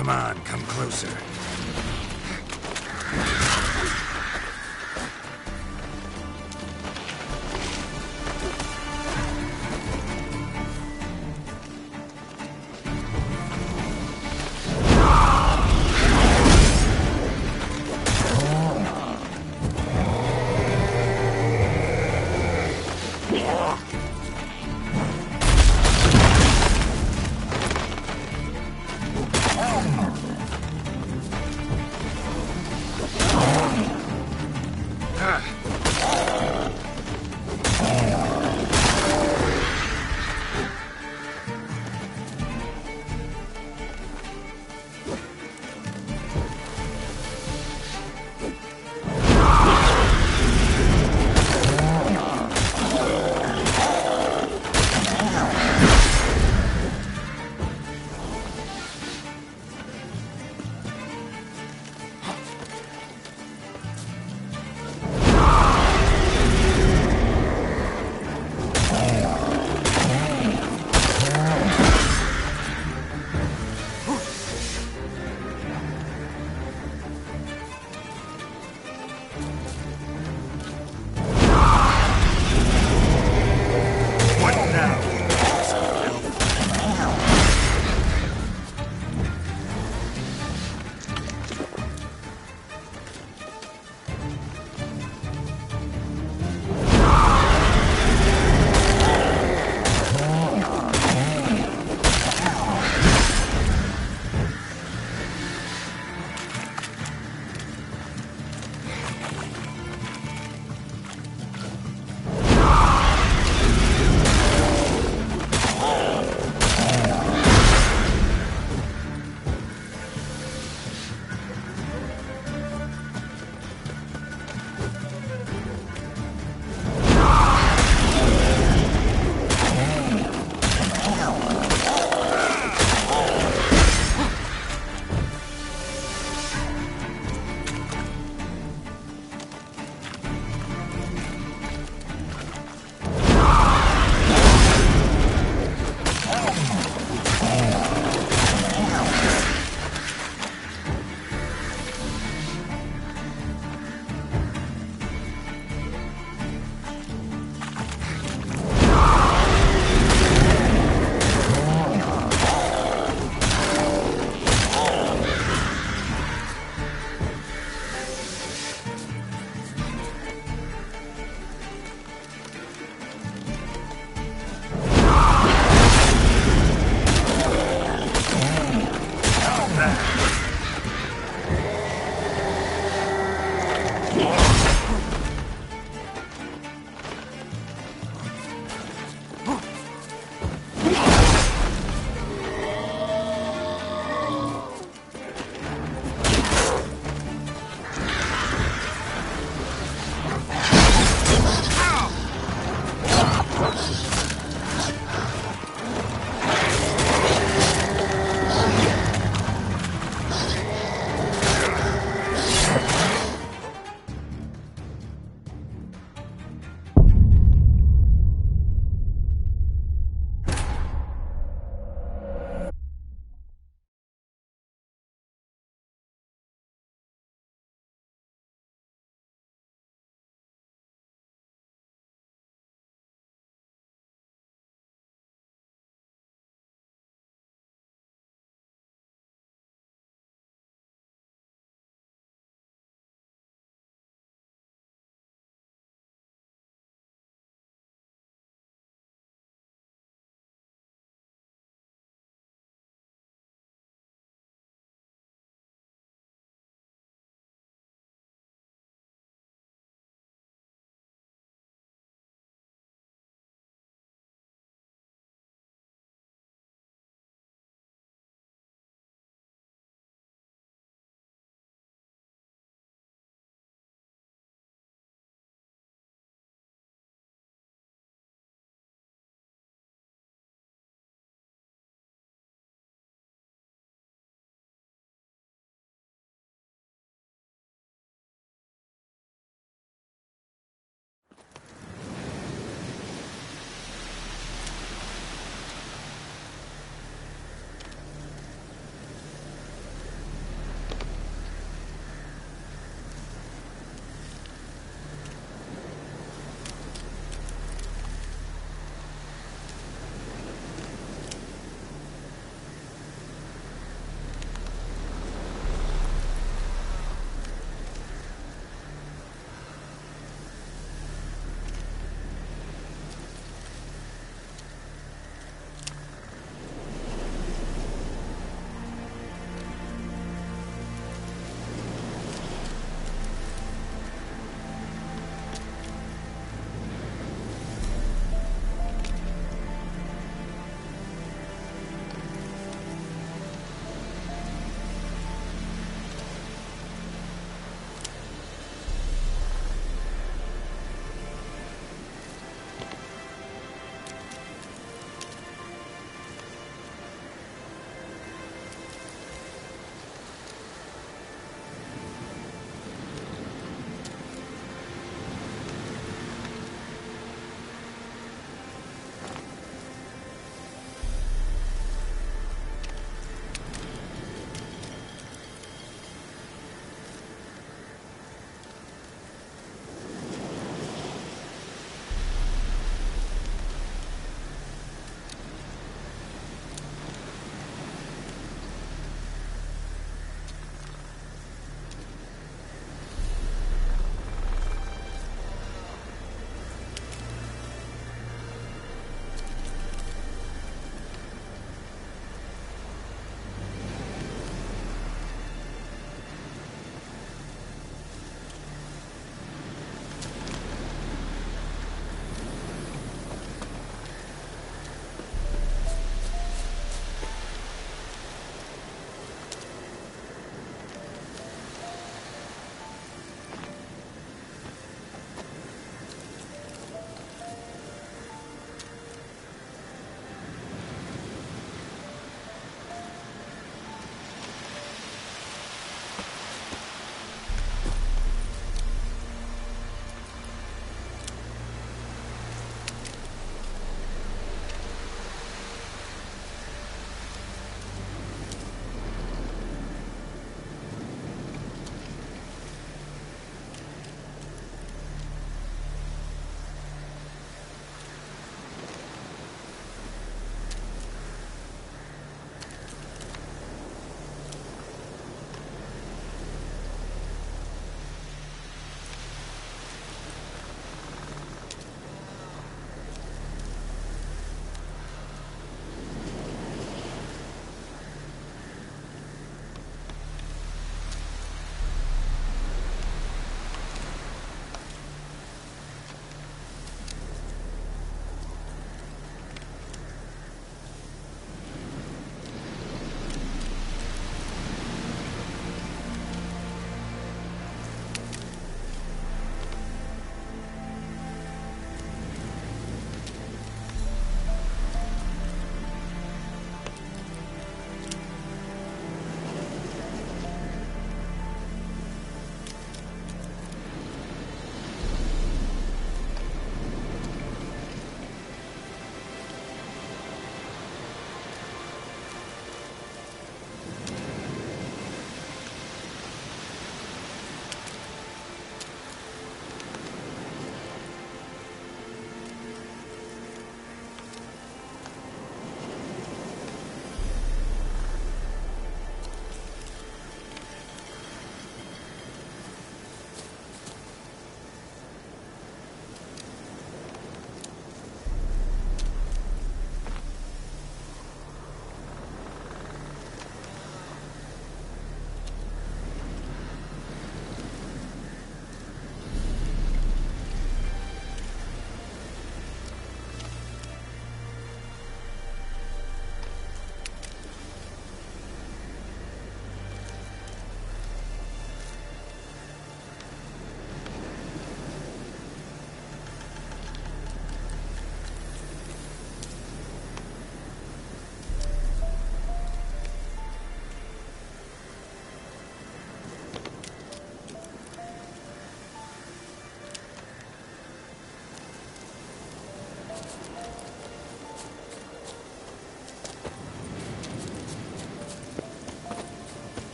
Come on, come closer.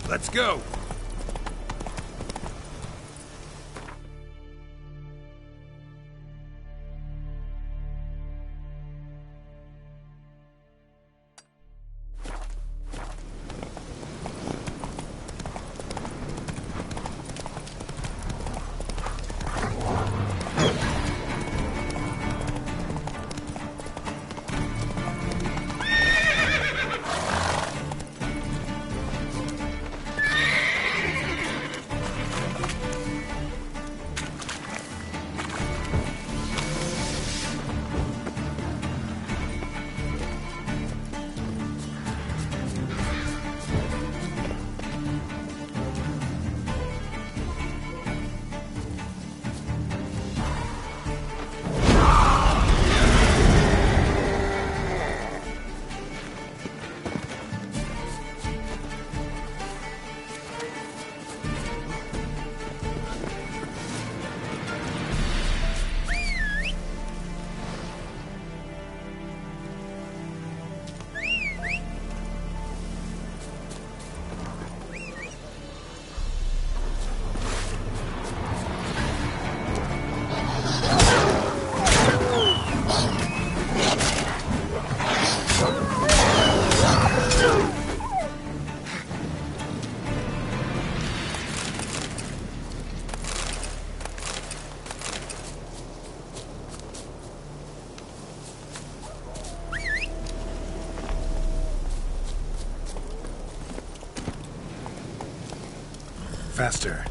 Let's go! Faster.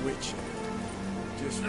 Witch. Just...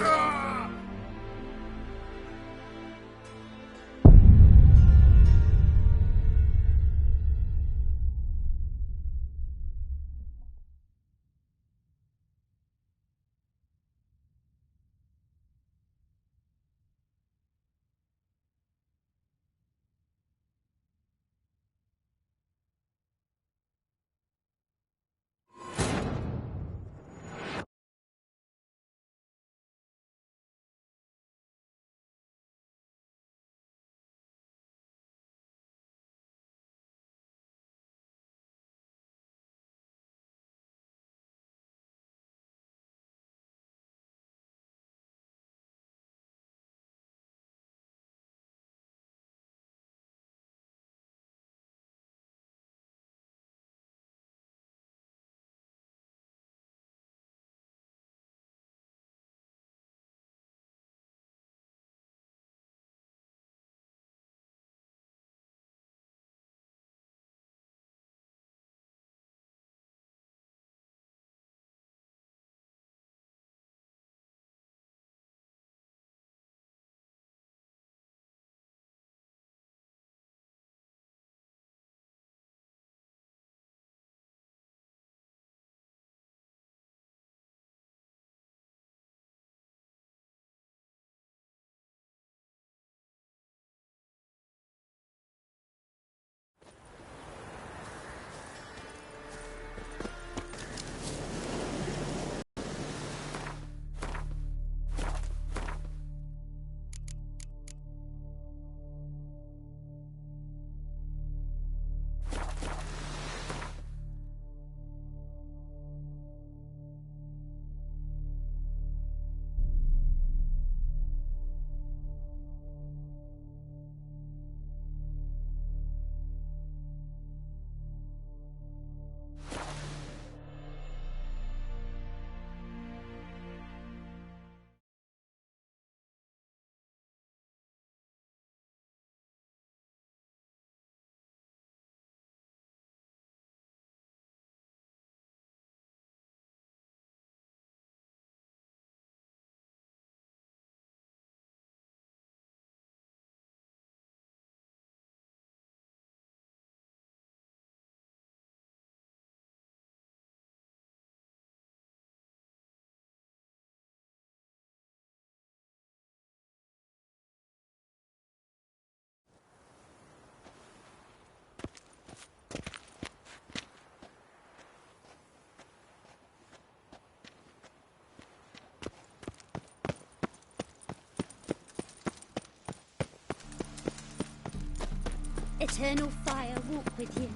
Eternal fire walk with you.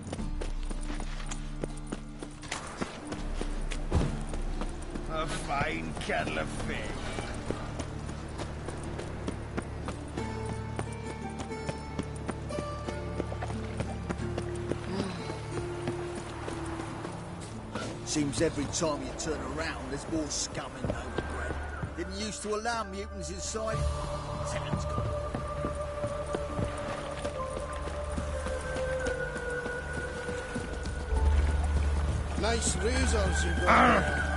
A fine kettle of fish. Seems every time you turn around, there's more scum in Novigrad. Didn't used to allow mutants inside. Town's gone. Nice razors you got there.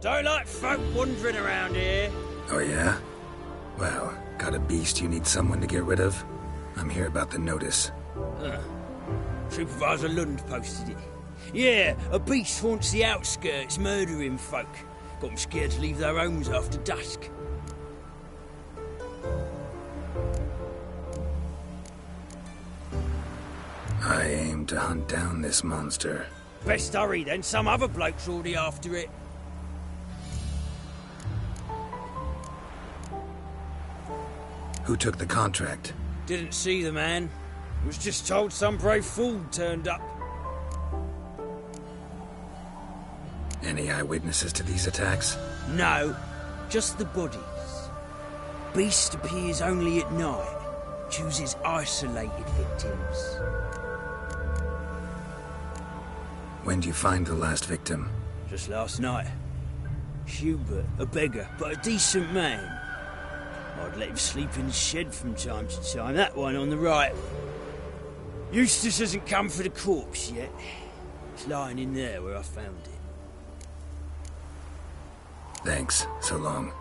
Don't like folk wandering around here. Oh yeah? Well, got a beast you need someone to get rid of? I'm here about the notice. Supervisor Lund posted it. Yeah, a beast haunts the outskirts, murdering folk. Got them scared to leave their homes after dusk. I aim to hunt down this monster. Best hurry then, some other bloke's already after it. Who took the contract? Didn't see the man. Was just told some brave fool turned up. Any eyewitnesses to these attacks? No, just the bodies. Beast appears only at night. Chooses isolated victims. When did you find the last victim? Just last night. Hubert, a beggar, but a decent man. I'd let him sleep in the shed from time to time, that one on the right. Eustace hasn't come for the corpse yet. It's lying in there where I found it. Thanks, so long.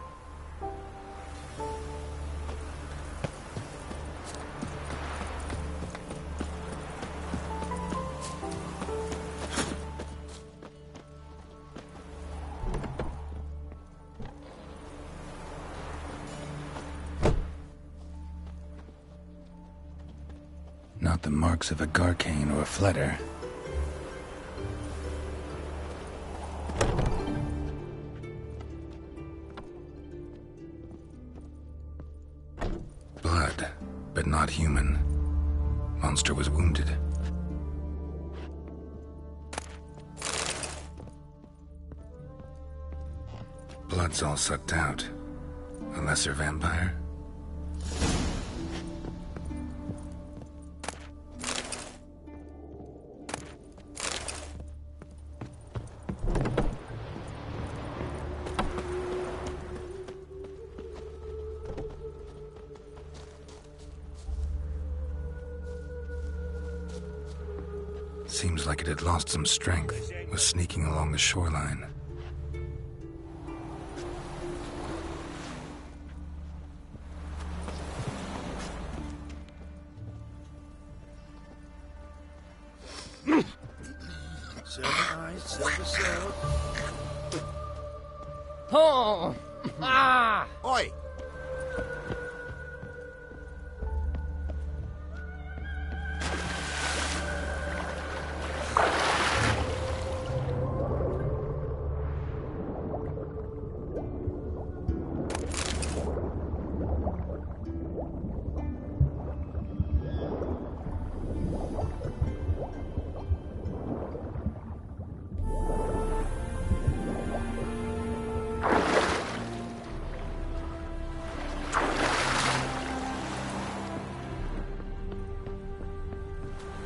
Not the marks of a Garcane or a Fletter. Blood, but not human. Monster was wounded. Blood's all sucked out. A lesser vampire? Seems like it had lost some strength, was sneaking along the shoreline. Silver eyes, silver sword. Oh! Ah! Oi!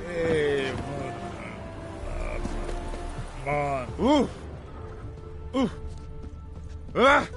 Hey, man. Ooh! Ooh! Ah!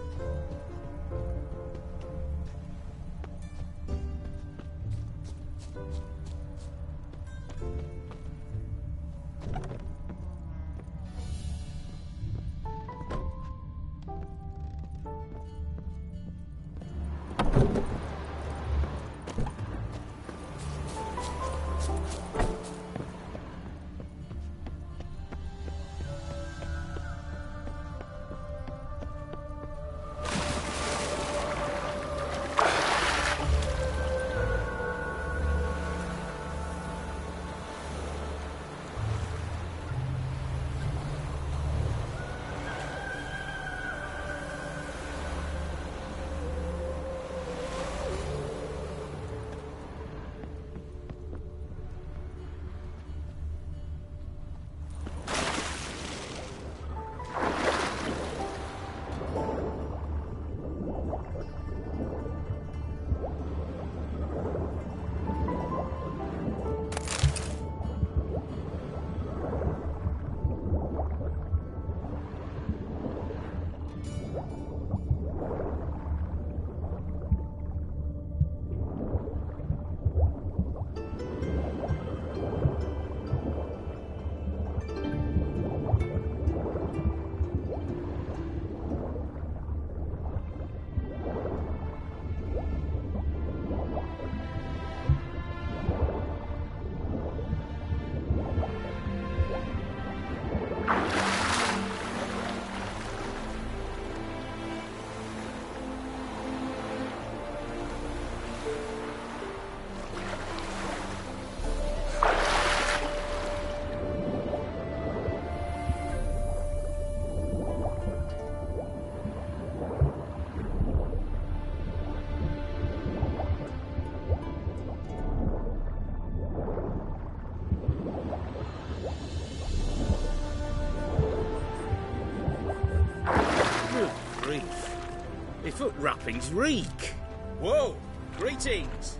They foot wrappings reek. Whoa! Greetings!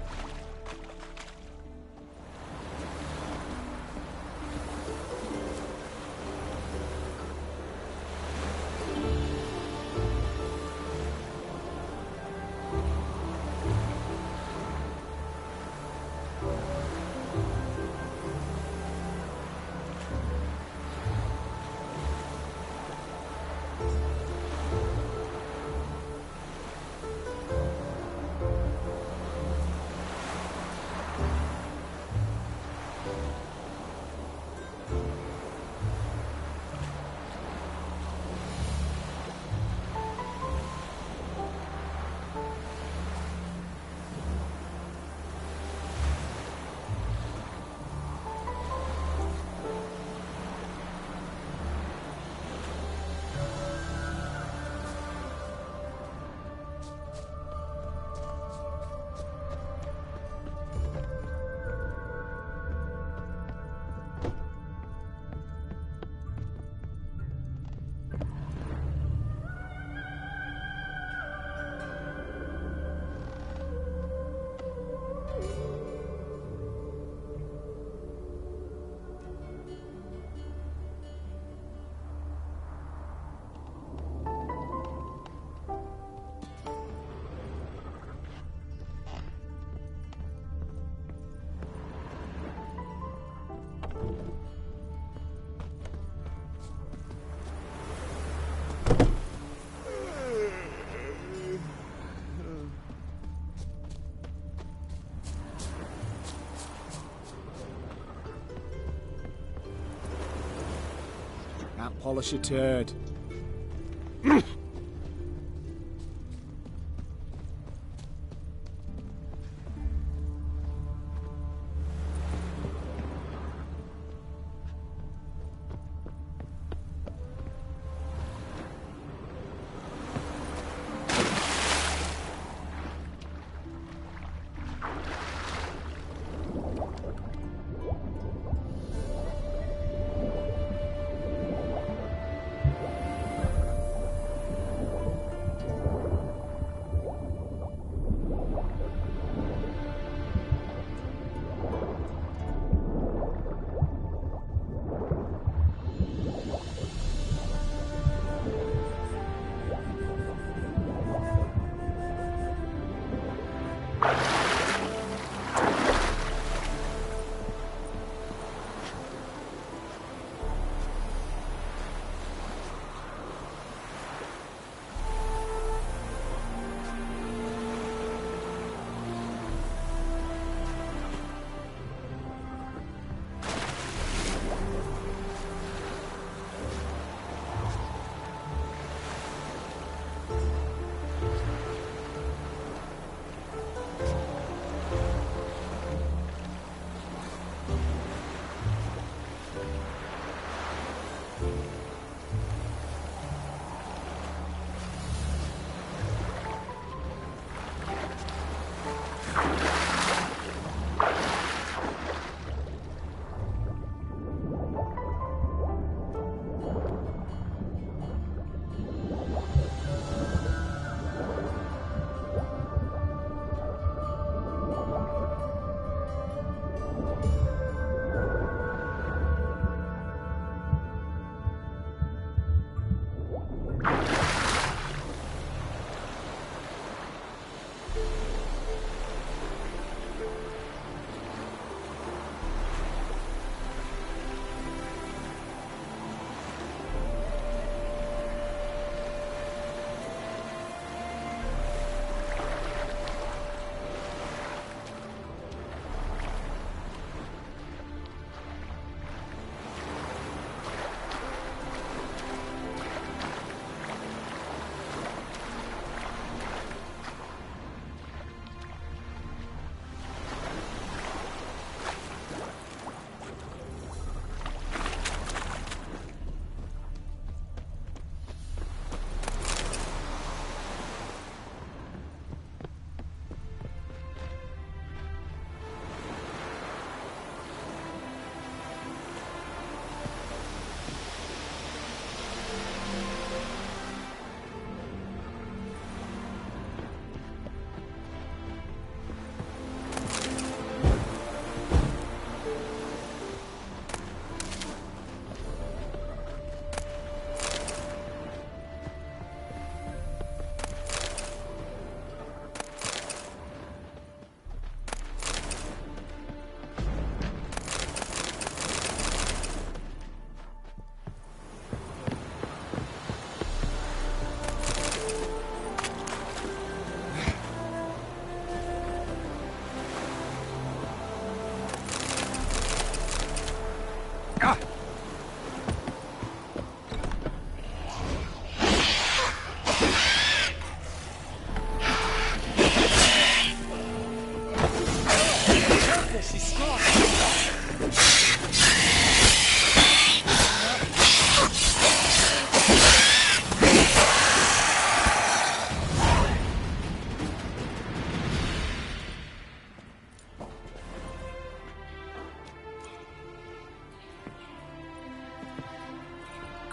Can't polish a turd.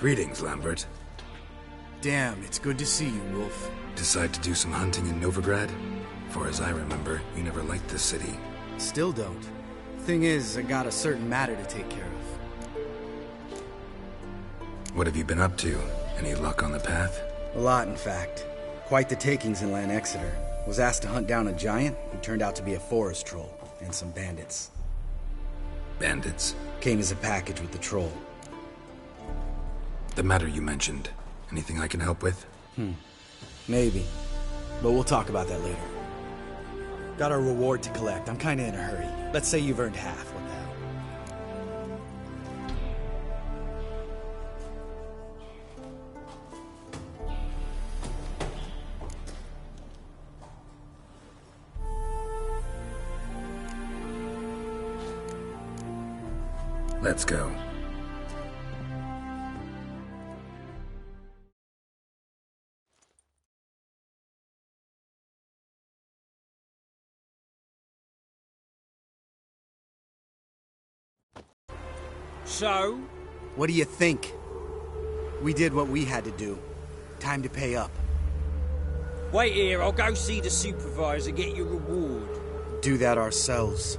Greetings, Lambert. Damn, it's good to see you, Wolf. Decide to do some hunting in Novigrad? Far as I remember, you never liked this city. Still don't. Thing is, I got a certain matter to take care of. What have you been up to? Any luck on the path? A lot, in fact. Quite the takings in Lan Exeter. Was asked to hunt down a giant who turned out to be a forest troll, and some bandits. Bandits? Came as a package with the troll. The matter you mentioned. Anything I can help with? Maybe. But we'll talk about that later. Got a reward to collect. I'm kinda in a hurry. Let's say you've earned half. What the hell? Let's go. So? What do you think? We did what we had to do. Time to pay up. Wait here, I'll go see the supervisor, get your reward. Do that ourselves.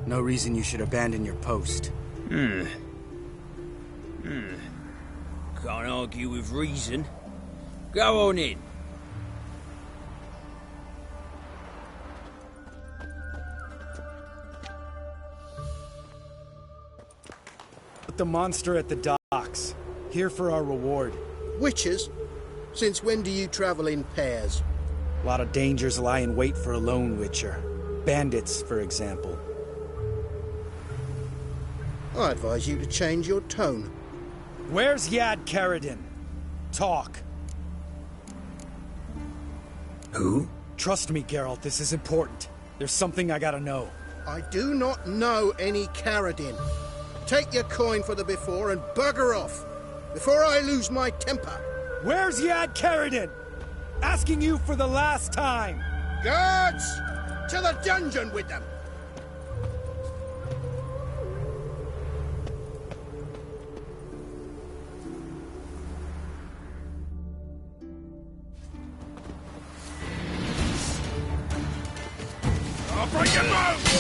No reason you should abandon your post. Can't argue with reason. Go on in. Put the monster at the docks. Here for our reward. Witches? Since when do you travel in pairs? A lot of dangers lie in wait for a lone witcher. Bandits, for example. I advise you to change your tone. Where's Yad Karadin? Talk. Who? Trust me, Geralt, this is important. There's something I gotta know. I do not know any Karadin. Take your coin for the before and bugger off, before I lose my temper. Where's Yad Karadin? Asking you for the last time. Guards! To the dungeon with them! I'll break your nose!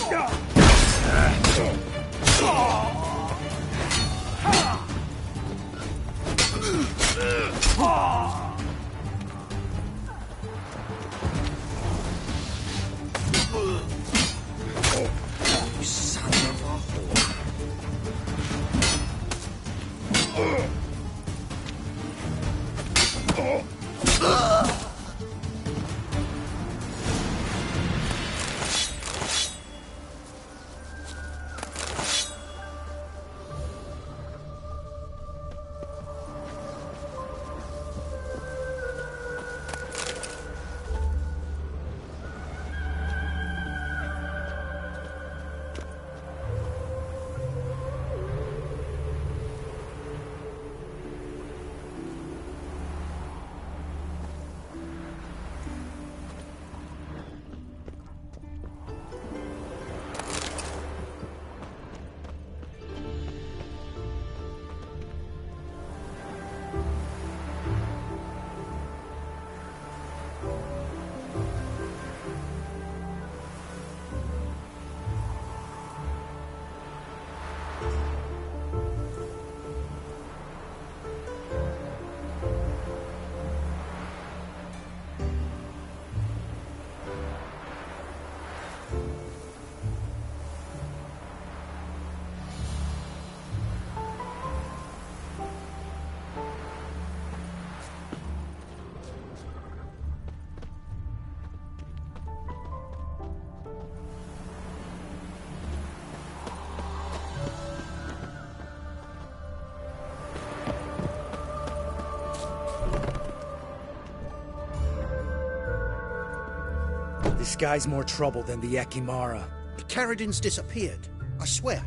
This guy's more trouble than the Ekimara. Karadin's disappeared. I swear.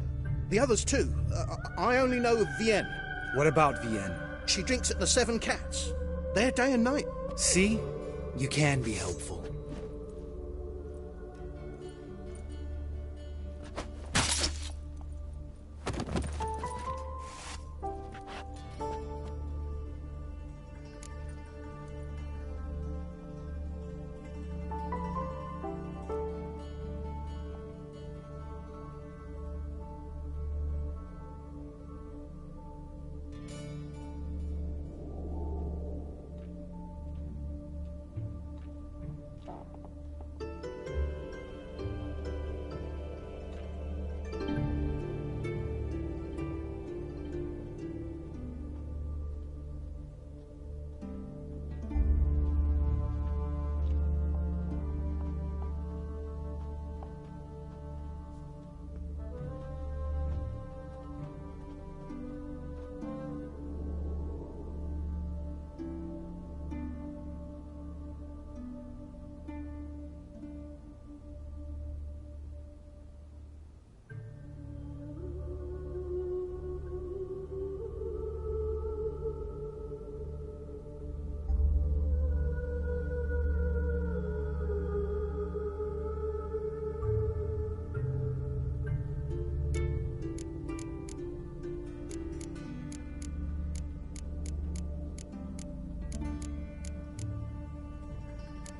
The others too. I only know of Vienne. What about Vienne? She drinks at the Seven Cats. There day and night. See? You can be helpful.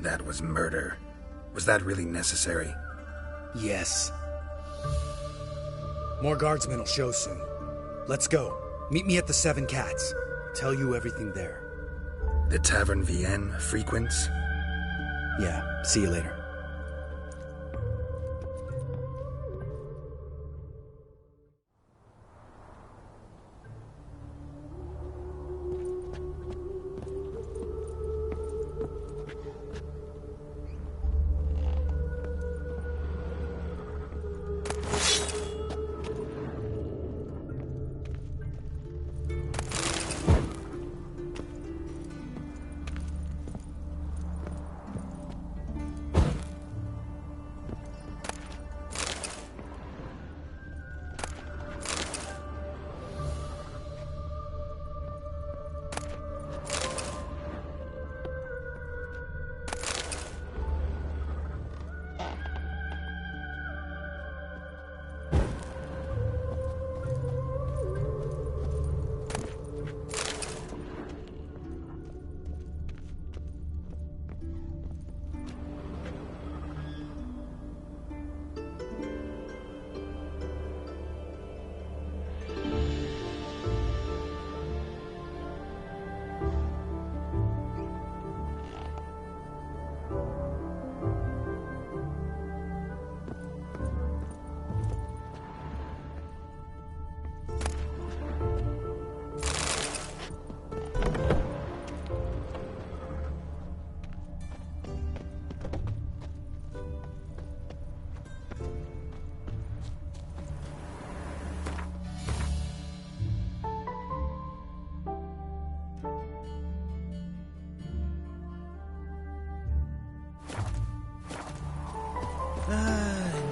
That was murder. Was that really necessary? Yes. More guardsmen will show soon. Let's go. Meet me at the Seven Cats. Tell you everything there. The Tavern Vienne frequents? Yeah, see you later.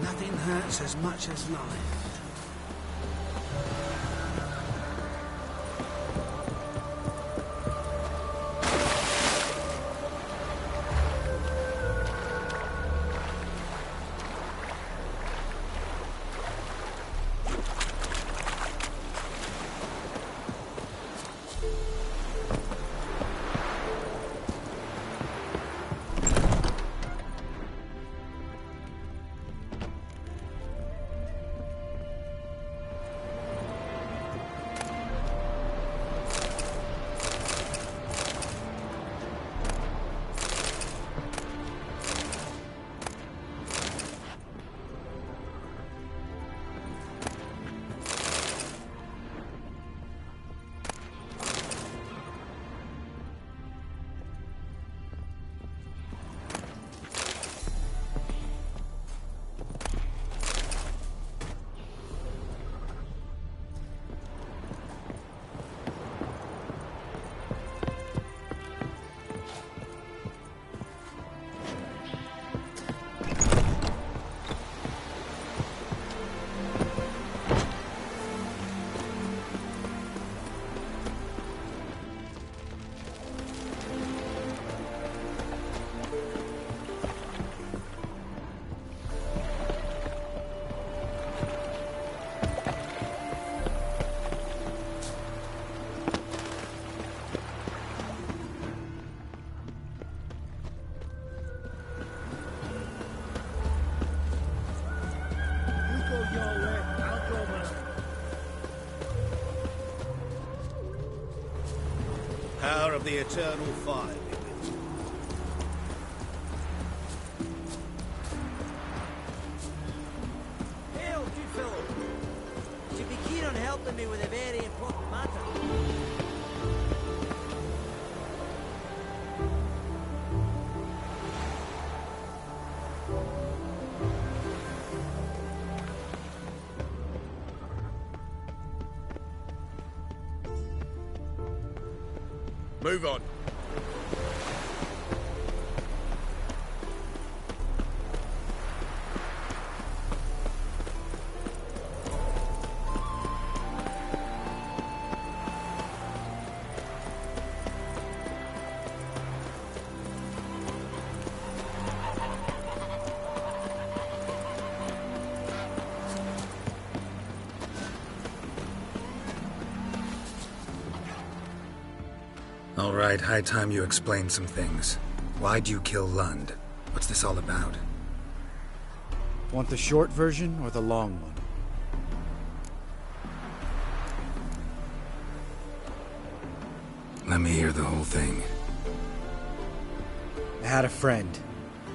Nothing hurts as much as life. Power of the Eternal Fire be with you. Hail, good fellow. You'd be keen on helping me with a very important matter. Move on. All right, high time you explain some things. Why'd you kill Lund? What's this all about? Want the short version or the long one? Let me hear the whole thing. I had a friend.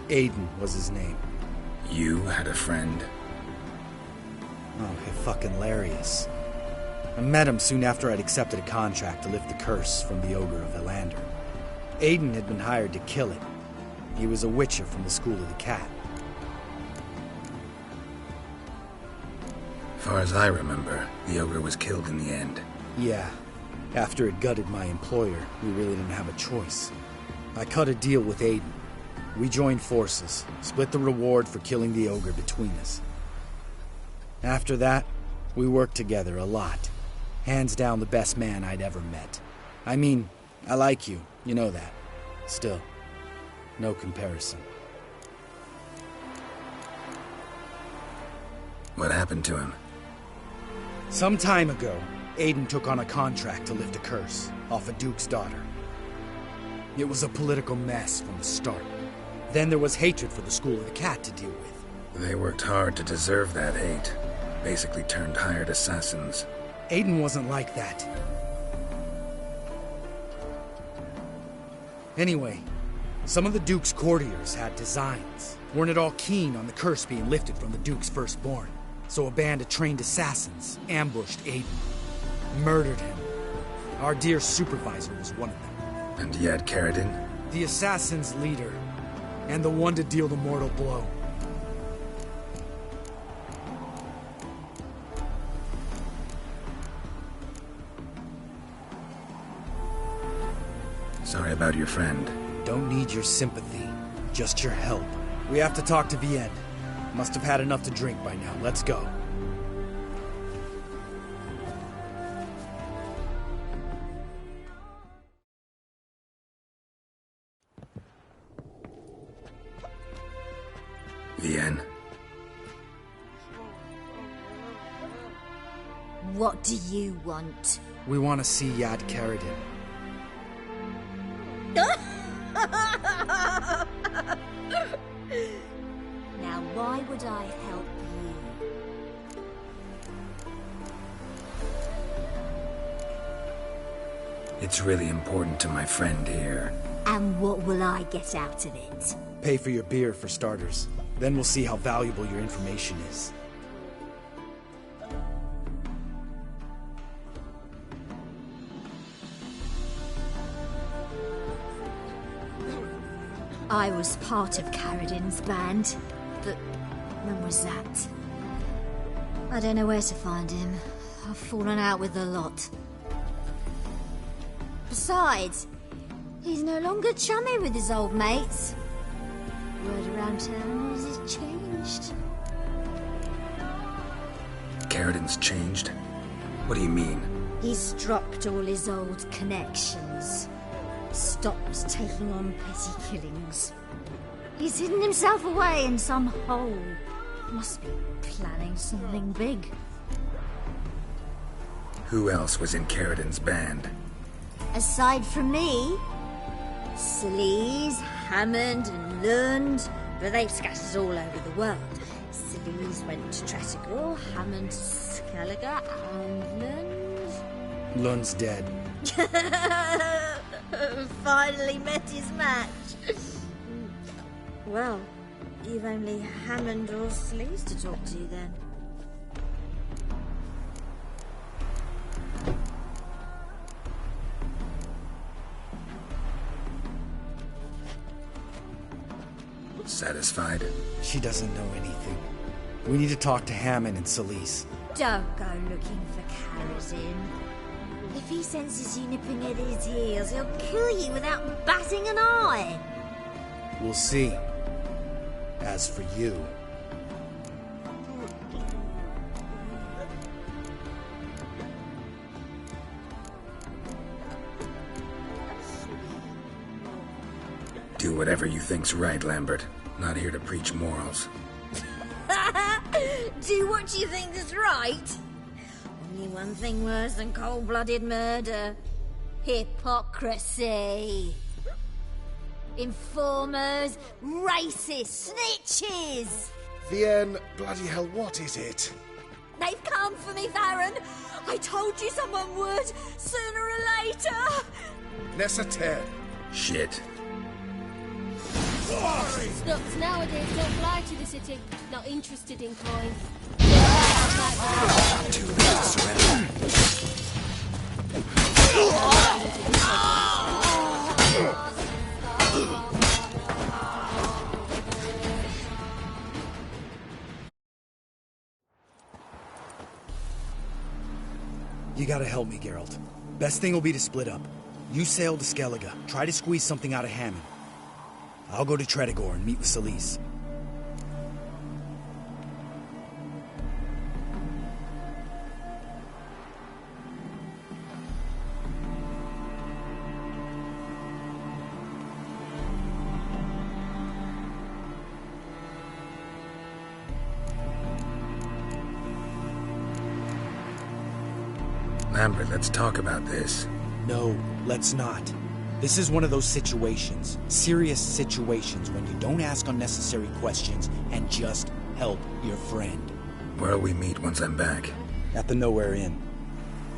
Aiden was his name. You had a friend? Oh, fucking hilarious. I met him soon after I'd accepted a contract to lift the curse from the Ogre of Elander. Aiden had been hired to kill it. He was a witcher from the School of the Cat. Far as I remember, the Ogre was killed in the end. Yeah. After it gutted my employer, we really didn't have a choice. I cut a deal with Aiden. We joined forces, split the reward for killing the Ogre between us. After that, we worked together a lot. Hands down the best man I'd ever met. I mean, I like you, you know that. Still, no comparison. What happened to him? Some time ago, Aiden took on a contract to lift a curse off a duke's daughter. It was a political mess from the start. Then there was hatred for the School of the Cat to deal with. They worked hard to deserve that hate. Basically turned hired assassins. Aiden wasn't like that. Anyway, some of the Duke's courtiers had designs. Weren't at all keen on the curse being lifted from the Duke's firstborn. So a band of trained assassins ambushed Aiden. Murdered him. Our dear supervisor was one of them. And yet, Caridin? The assassin's leader. And the one to deal the mortal blow. Sorry about your friend. Don't need your sympathy. Just your help. We have to talk to Vienne. Must have had enough to drink by now. Let's go. Vienne. What do you want? We want to see Yad Caridin. Now, why would I help you? It's really important to my friend here. And what will I get out of it? Pay for your beer, for starters. Then we'll see how valuable your information is. I was part of Caridin's band, but when was that? I don't know where to find him. I've fallen out with a lot. Besides, he's no longer chummy with his old mates. Word around town is he's changed. Caridin's changed? What do you mean? He's dropped all his old connections. Stopped taking on petty killings. He's hidden himself away in some hole. Must be planning something big. Who else was in Caridin's band? Aside from me, Celise, Hammond and Lund, but they've scattered all over the world. Celise went to Tretogor, Hammond to Skellige, and Lund... Lund's dead. Finally met his match. Well, you've only Hammond or Celise to talk to then. Satisfied? She doesn't know anything. We need to talk to Hammond and Celise. Don't go looking for Caridin. If he senses you nipping at his heels, he'll kill you without batting an eye. We'll see. As for you... Do whatever you think's right, Lambert. Not here to preach morals. Do what you think is right? Only one thing worse than cold-blooded murder. Hypocrisy. Informers, racists, snitches! Vienne, bloody hell, what is it? They've come for me, Varren! I told you someone would, sooner or later! Nessater. Shit. Snooks nowadays don't fly to the city. Not interested in coin. Too late to surrender. You gotta help me, Geralt. Best thing will be to split up. You sail to Skellige, try to squeeze something out of Hammond. I'll go to Tretogor and meet with Celise. Lambert, let's talk about this. No, let's not. This is one of those situations, serious situations, when you don't ask unnecessary questions and just help your friend. Where'll we meet once I'm back? At the Nowhere Inn.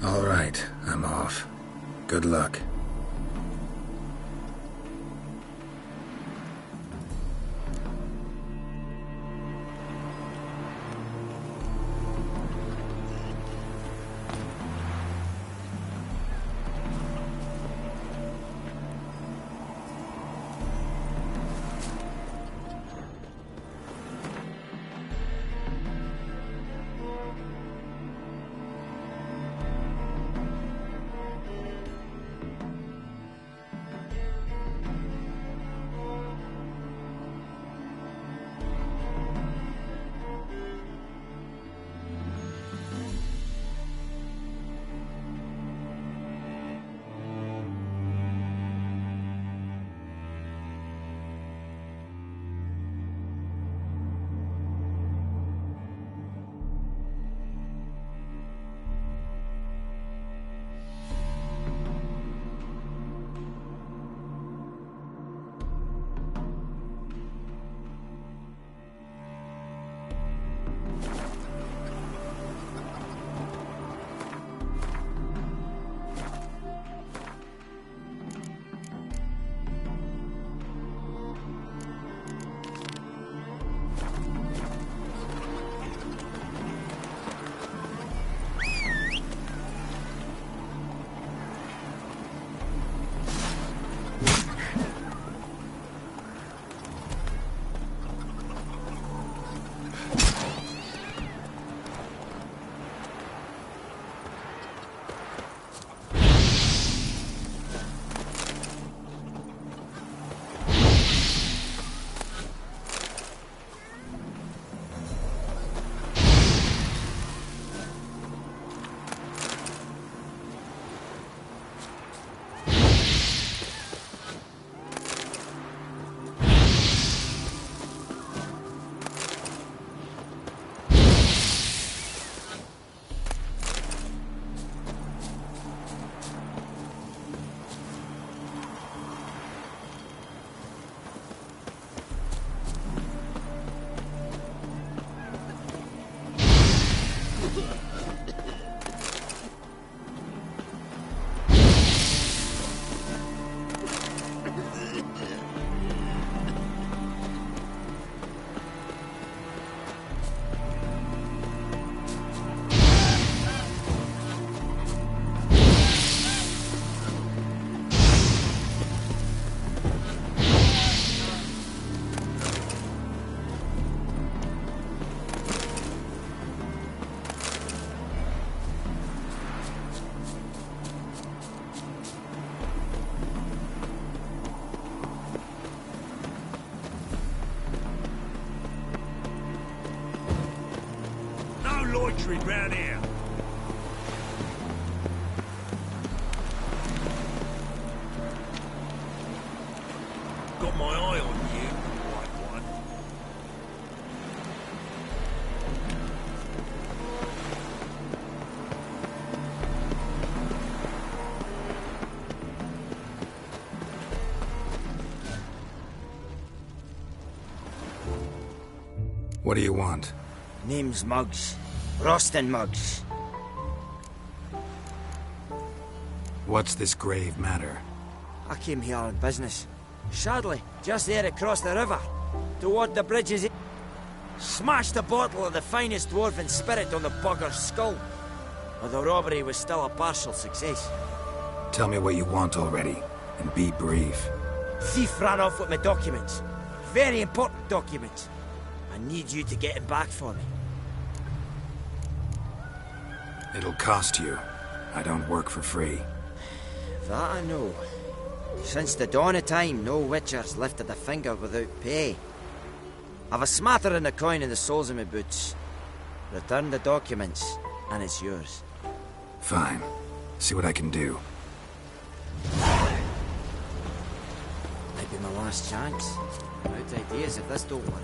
All right, I'm off. Good luck. Loitering round here. Got my eye on you, white one. What do you want? Name's Muggs. Rostin Muggs. What's this grave matter? I came here on business. Sadly, just there across the river, toward the bridges. Smashed a bottle of the finest dwarven spirit on the bugger's skull. But the robbery was still a partial success. Tell me what you want already, and be brief. Thief ran off with my documents. Very important documents. I need you to get him back for me. It'll cost you. I don't work for free. That I know. Since the dawn of time, no witcher's lifted a finger without pay. I've a smattering of coin in the soles of my boots. Return the documents, and it's yours. Fine. See what I can do. Might be my last chance. I'm out of ideas if this don't work.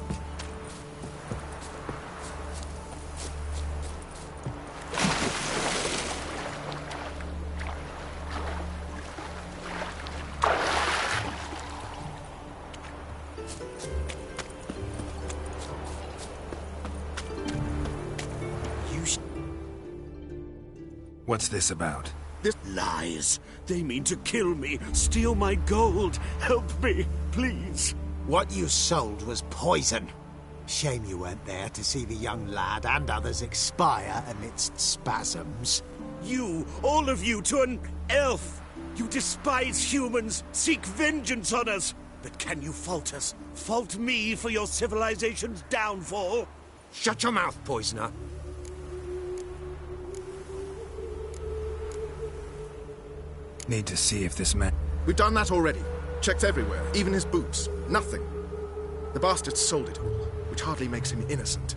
What's this about? This lies. They mean to kill me, steal my gold. Help me, please. What you sold was poison. Shame you weren't there to see the young lad and others expire amidst spasms. You, all of you, to an elf. You despise humans, seek vengeance on us. But can you fault us? Fault me for your civilization's downfall? Shut your mouth, poisoner. Need to see if this man... We've done that already. Checked everywhere, even his boots. Nothing. The bastard sold it all, which hardly makes him innocent.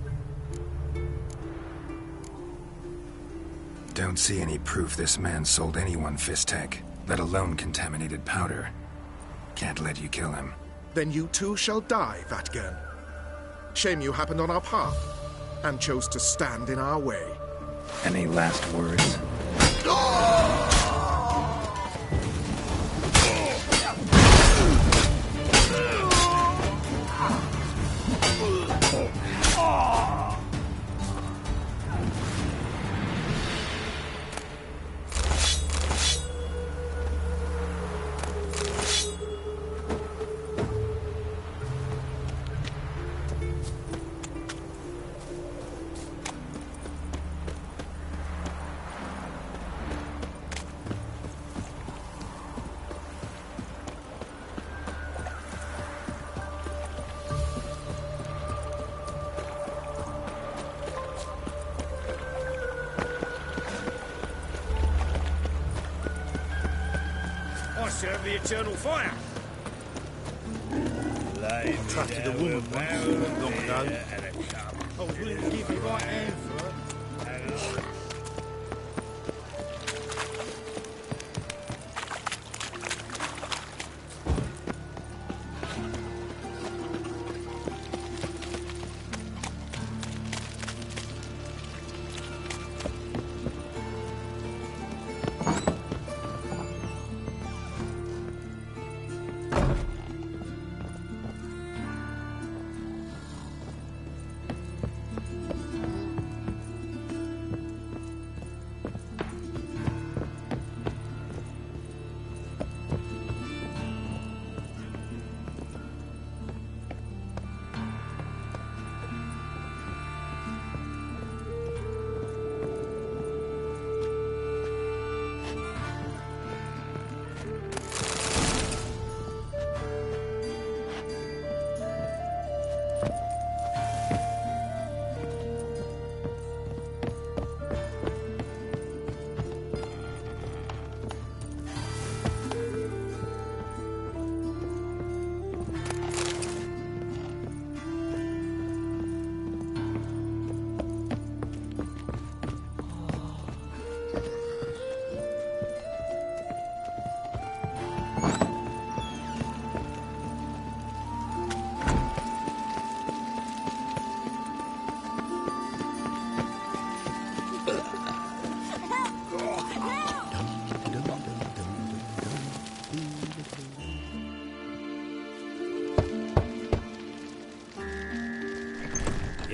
Don't see any proof this man sold anyone Fistek, let alone contaminated powder. Can't let you kill him. Then you too shall die, Vatgern. Shame you happened on our path, and chose to stand in our way. Any last words? Serve the eternal fire. Attracted a woman once, long ago. I was willing to give you right hand for it.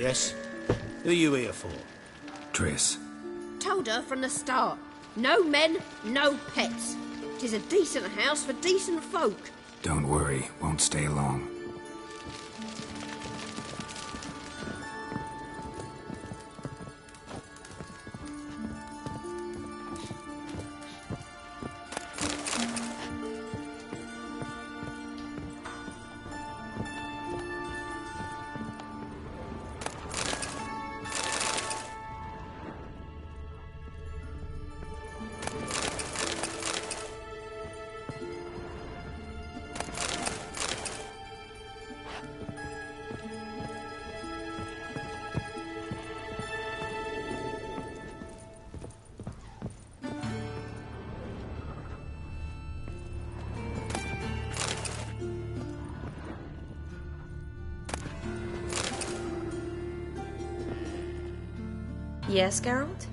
Yes? Who are you here for? Triss. Told her from the start. No men, no pets. 'Tis a decent house for decent folk. Don't worry, won't stay long. Yes, Geralt?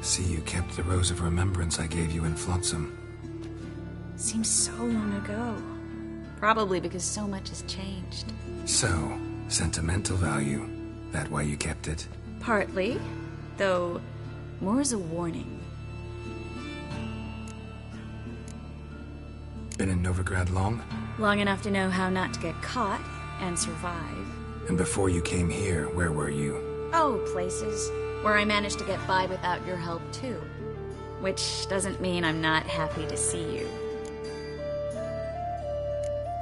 See, you kept the Rose of Remembrance I gave you in Flotsam. Seems so long ago. Probably because so much has changed. So, sentimental value. That why you kept it? Partly, though more as a warning. Been in Novigrad long? Long enough to know how not to get caught and survive. And before you came here, where were you? Oh, places where I managed to get by without your help, too. Which doesn't mean I'm not happy to see you.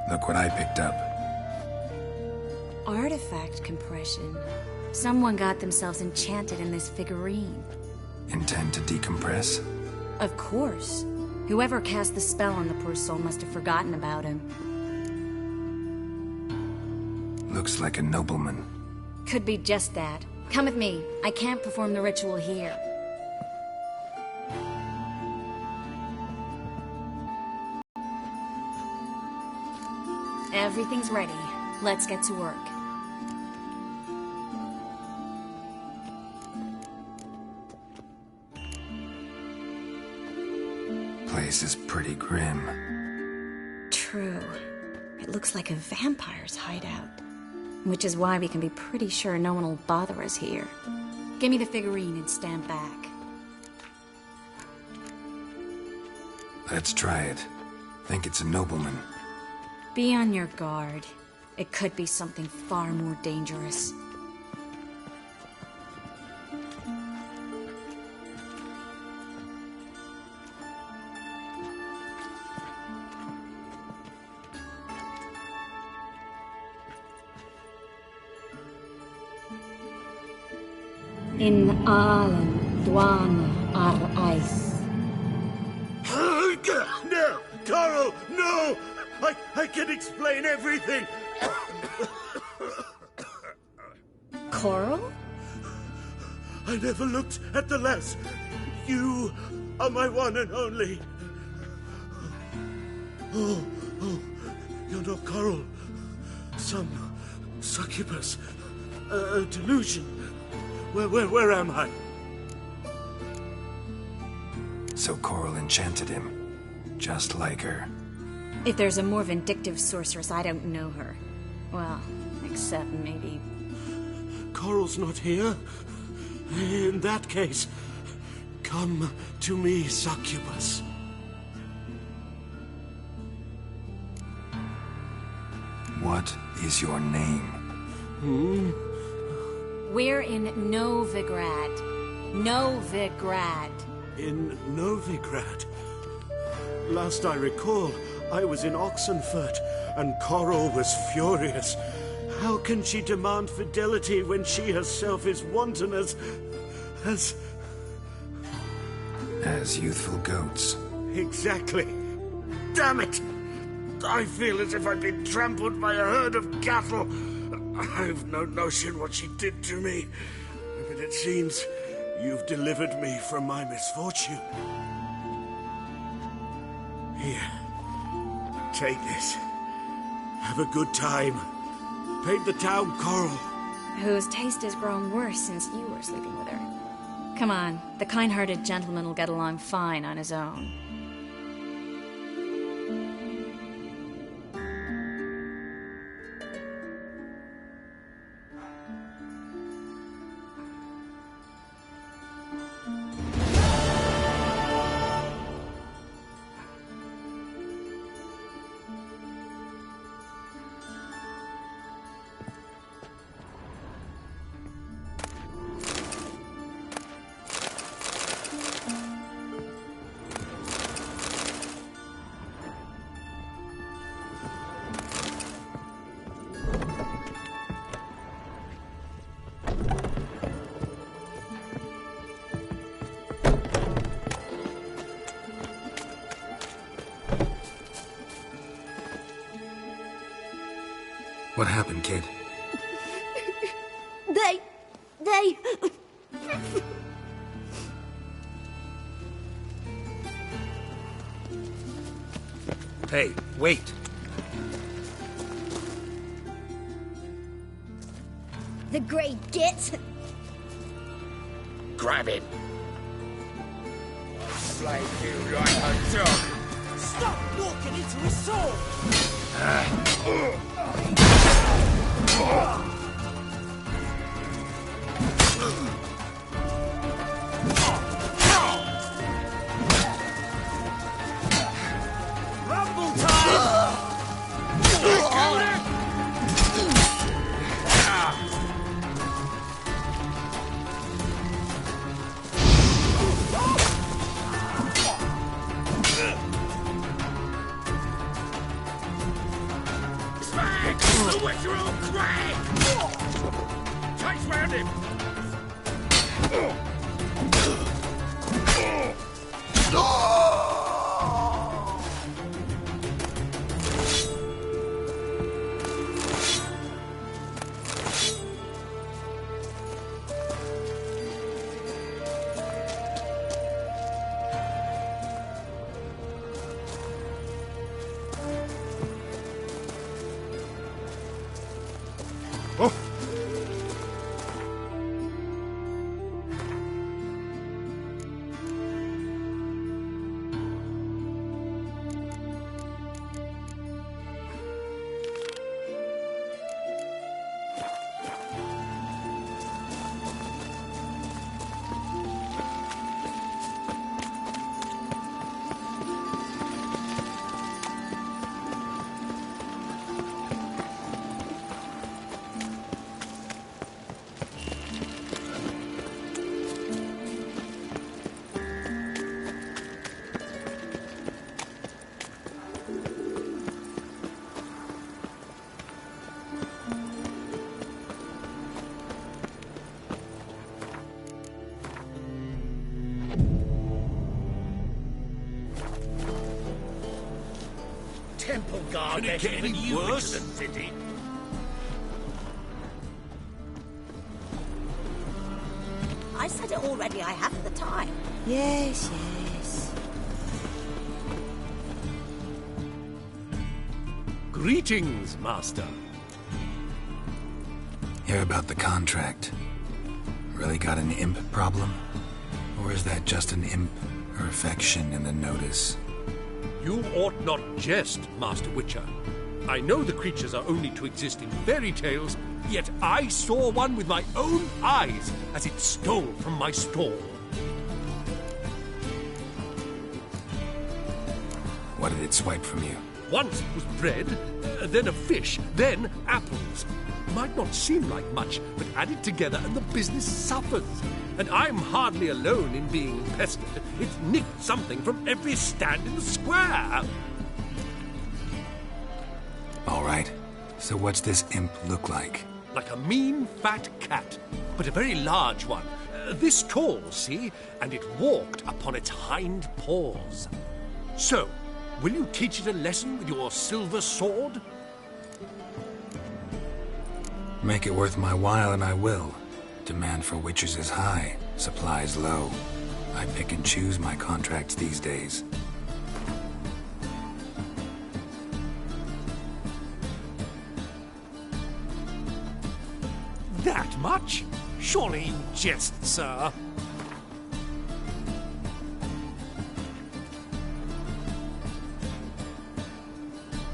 Look what I picked up. Artifact compression. Someone got themselves enchanted in this figurine. Intend to decompress? Of course. Whoever cast the spell on the poor soul must have forgotten about him. Looks like a nobleman. Could be just that. Come with me. I can't perform the ritual here. Everything's ready. Let's get to work. Place is pretty grim. True. It looks like a vampire's hideout. Which is why we can be pretty sure no one will bother us here. Give me the figurine and stand back. Let's try it. Think it's a nobleman. Be on your guard. It could be something far more dangerous. In Alan Dwana ar Ice. No! Coral, no! I can explain everything! Coral? I never looked at the lass. You are my one and only. Oh, you're not Coral. Some succubus. A delusion. Where am I? So Coral enchanted him. Just like her. If there's a more vindictive sorceress, I don't know her. Well, except maybe... Coral's not here? In that case, come to me, succubus. What is your name? We're in Novigrad. Novigrad. In Novigrad? Last I recall, I was in Oxenfurt, and Coral was furious. How can she demand fidelity when she herself is wanton as youthful goats. Exactly. Damn it! I feel as if I've been trampled by a herd of cattle. I've no notion what she did to me, but it seems you've delivered me from my misfortune. Here, take this. Have a good time. Paint the town Coral. Whose taste has grown worse since you were sleeping with her. Come on, the kind-hearted gentleman will get along fine on his own. What happened, kid? They... Hey, wait. The Grey Git. Grab him. Slay you like a dog. Stop walking into his sword! Rumble time! The Witcher will crack! Chase round him! Temple guard, Can it get any worse? The city. I said it already, I haven't the time. Yes, yes. Greetings, Master. Hear about the contract. Really got an imp problem? Or is that just an imp or affection in the notice? You ought not jest, Master Witcher. I know the creatures are only to exist in fairy tales, yet I saw one with my own eyes as it stole from my stall. What did it swipe from you? Once it was bread, then a fish, then apples. Might not seem like much, but add it together and the business suffers. And I'm hardly alone in being pestered. It's nicked something from every stand in the square. All right. So what's this imp look like? Like a mean, fat cat, but a very large one. This tall, see? And it walked upon its hind paws. So, will you teach it a lesson with your silver sword? Make it worth my while and I will. Demand for witchers is high, supplies low. I pick and choose my contracts these days. That much? Surely you jest, sir.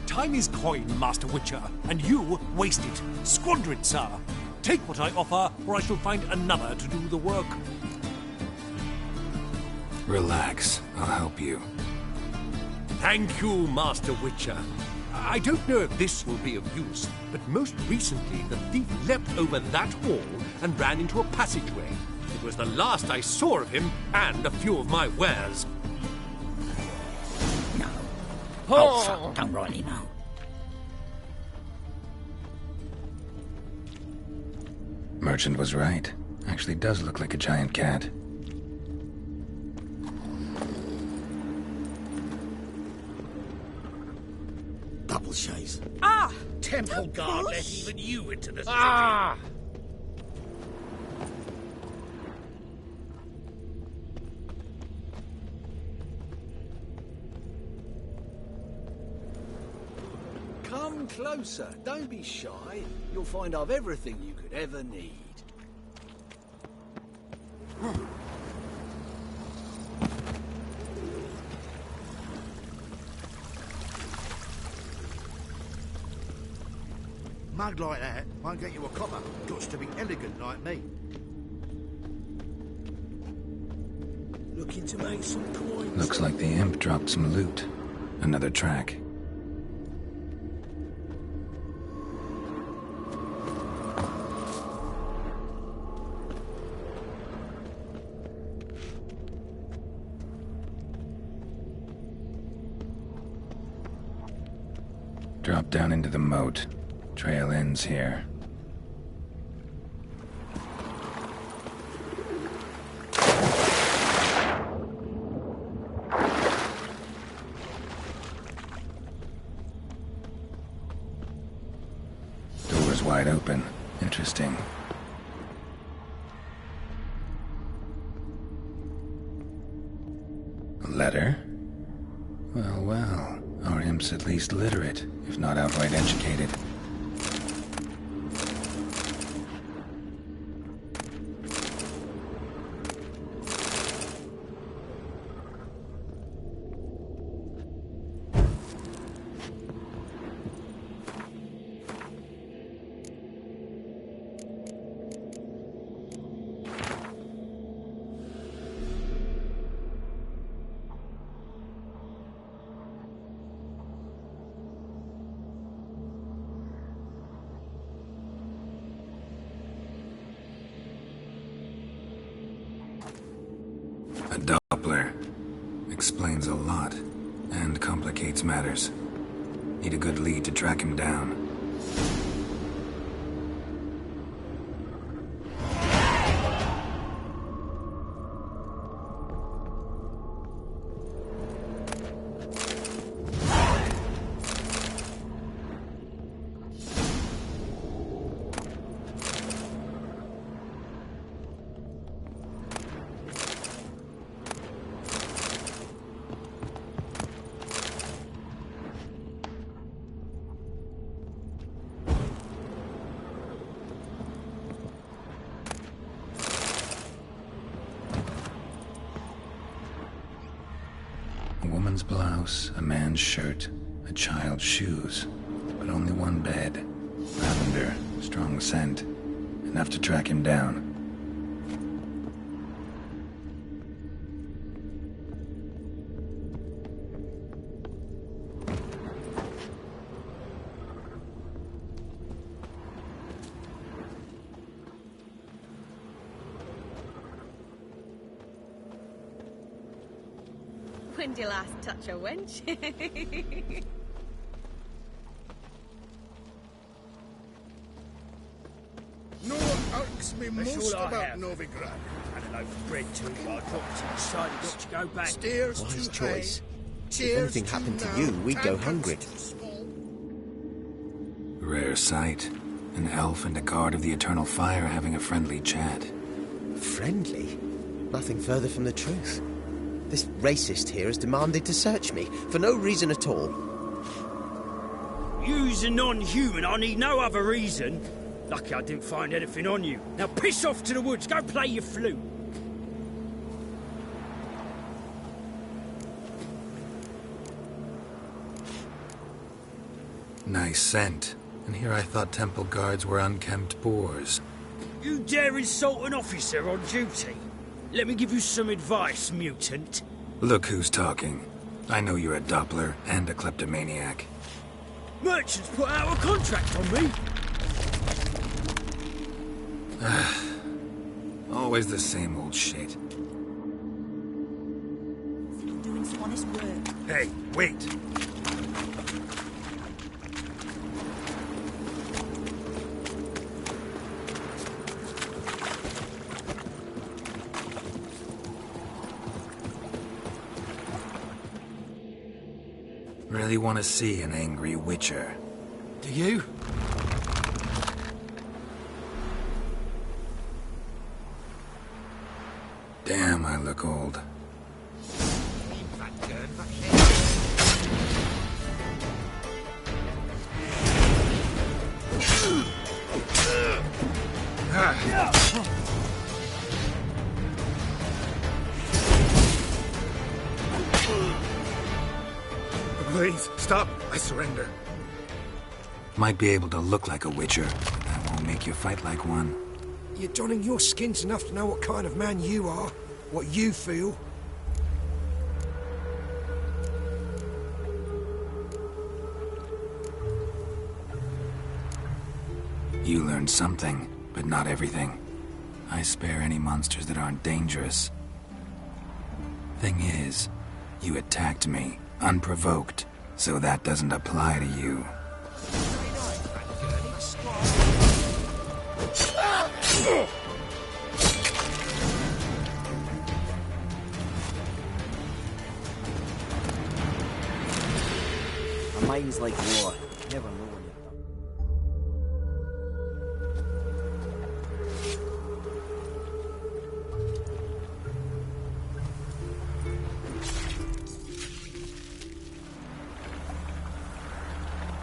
Time is coin, Master Witcher, and you waste it. Squander it, sir. Take what I offer, or I shall find another to do the work. Relax, I'll help you. Thank you, Master Witcher. I don't know if this will be of use, but most recently the thief leapt over that wall and ran into a passageway. It was the last I saw of him and a few of my wares. Oh, fuck, don't rightly know. Merchant was right. Actually does look like a giant cat. Double Troubleshays. Ah! Temple Guard let even you into the city. Ah! Come closer. Don't be shy. You'll find I've everything you could ever need. Mug like that won't get you a copper. Got to be elegant like me. Looking to make some coins. Looks like the imp dropped some loot. Another track. Drop down into the moat. Trail ends here. Door's wide open. Interesting. A letter? Well, well. Our imp's at least literate, if not outright educated. A Doppler. Explains a lot, and complicates matters. Need a good lead to track him down. A woman's blouse, a man's shirt, a child's shoes, but only one bed. Lavender, strong scent, enough to track him down. When did you last touch a wench? No one asks me most about Novigrad. Had a loaf of bread too, but I dropped it, decided not to go back. Stairs Wise too choice. high. If anything happened to you, we'd go hungry. Rare sight. An elf and a guard of the Eternal Fire having a friendly chat. Friendly? Nothing further from the truth. This racist here has demanded to search me, for no reason at all. You's a non-human, I need no other reason. Lucky I didn't find anything on you. Now piss off to the woods, go play your flute. Nice scent. And here I thought temple guards were unkempt boors. You dare insult an officer on duty? Let me give you some advice, mutant. Look who's talking. I know you're a Doppler and a kleptomaniac. Merchants put out a contract on me. Always the same old shit. Doing some honest work. Hey, wait. Really want to see an angry Witcher. Do you? Damn, I look old. Please, stop. I surrender. Might be able to look like a Witcher, but that won't make you fight like one. You're donning your skins enough to know what kind of man you are, what you feel. You learned something, but not everything. I spare any monsters that aren't dangerous. Thing is, you attacked me, unprovoked, so that doesn't apply to you. A mind's like war. Never know when you're done.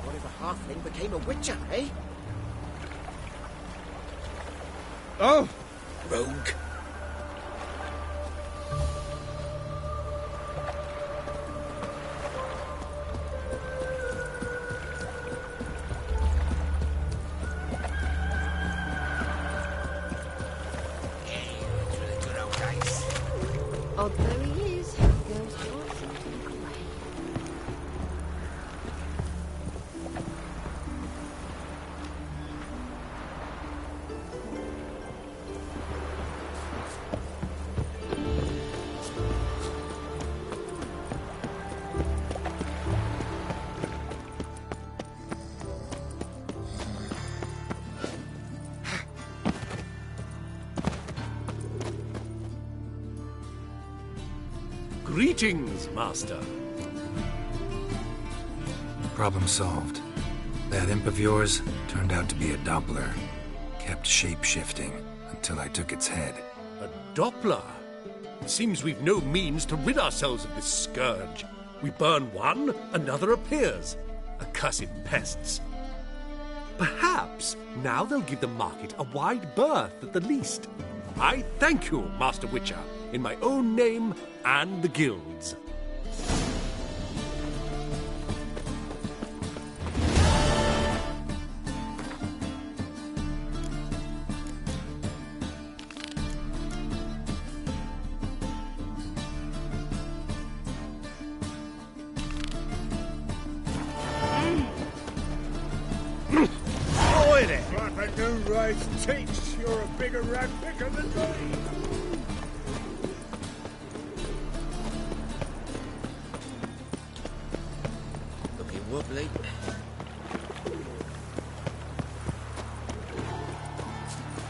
What if a halfling became a witcher, eh? Oh! Rogue. Odd though he is, girls are something grey. Greetings, Master. Problem solved. That imp of yours turned out to be a Doppler. Kept shape-shifting until I took its head. A Doppler? It seems we've no means to rid ourselves of this scourge. We burn one, another appears. Accursed pests. Perhaps now they'll give the market a wide berth at the least. I thank you, Master Witcher, in my own name and the guild's. Boy there! Like a new race teach, you're a bigger rat picker than me. Looking wobbly.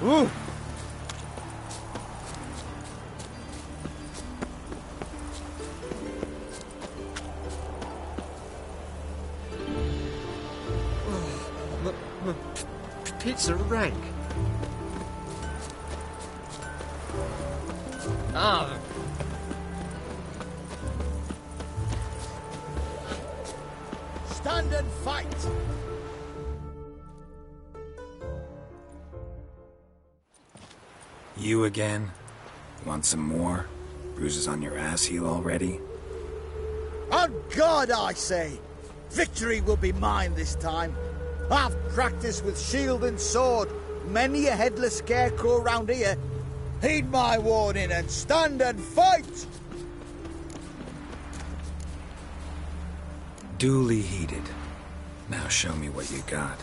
Ooh! Pizza rank. Ah. Stand and fight! You again? Want some more? Bruises on your ass heel already? On God, I say! Victory will be mine this time. I've practiced with shield and sword. Many a headless scarecrow round here. Heed my warning and stand and fight! Duly heeded. Now show me what you got.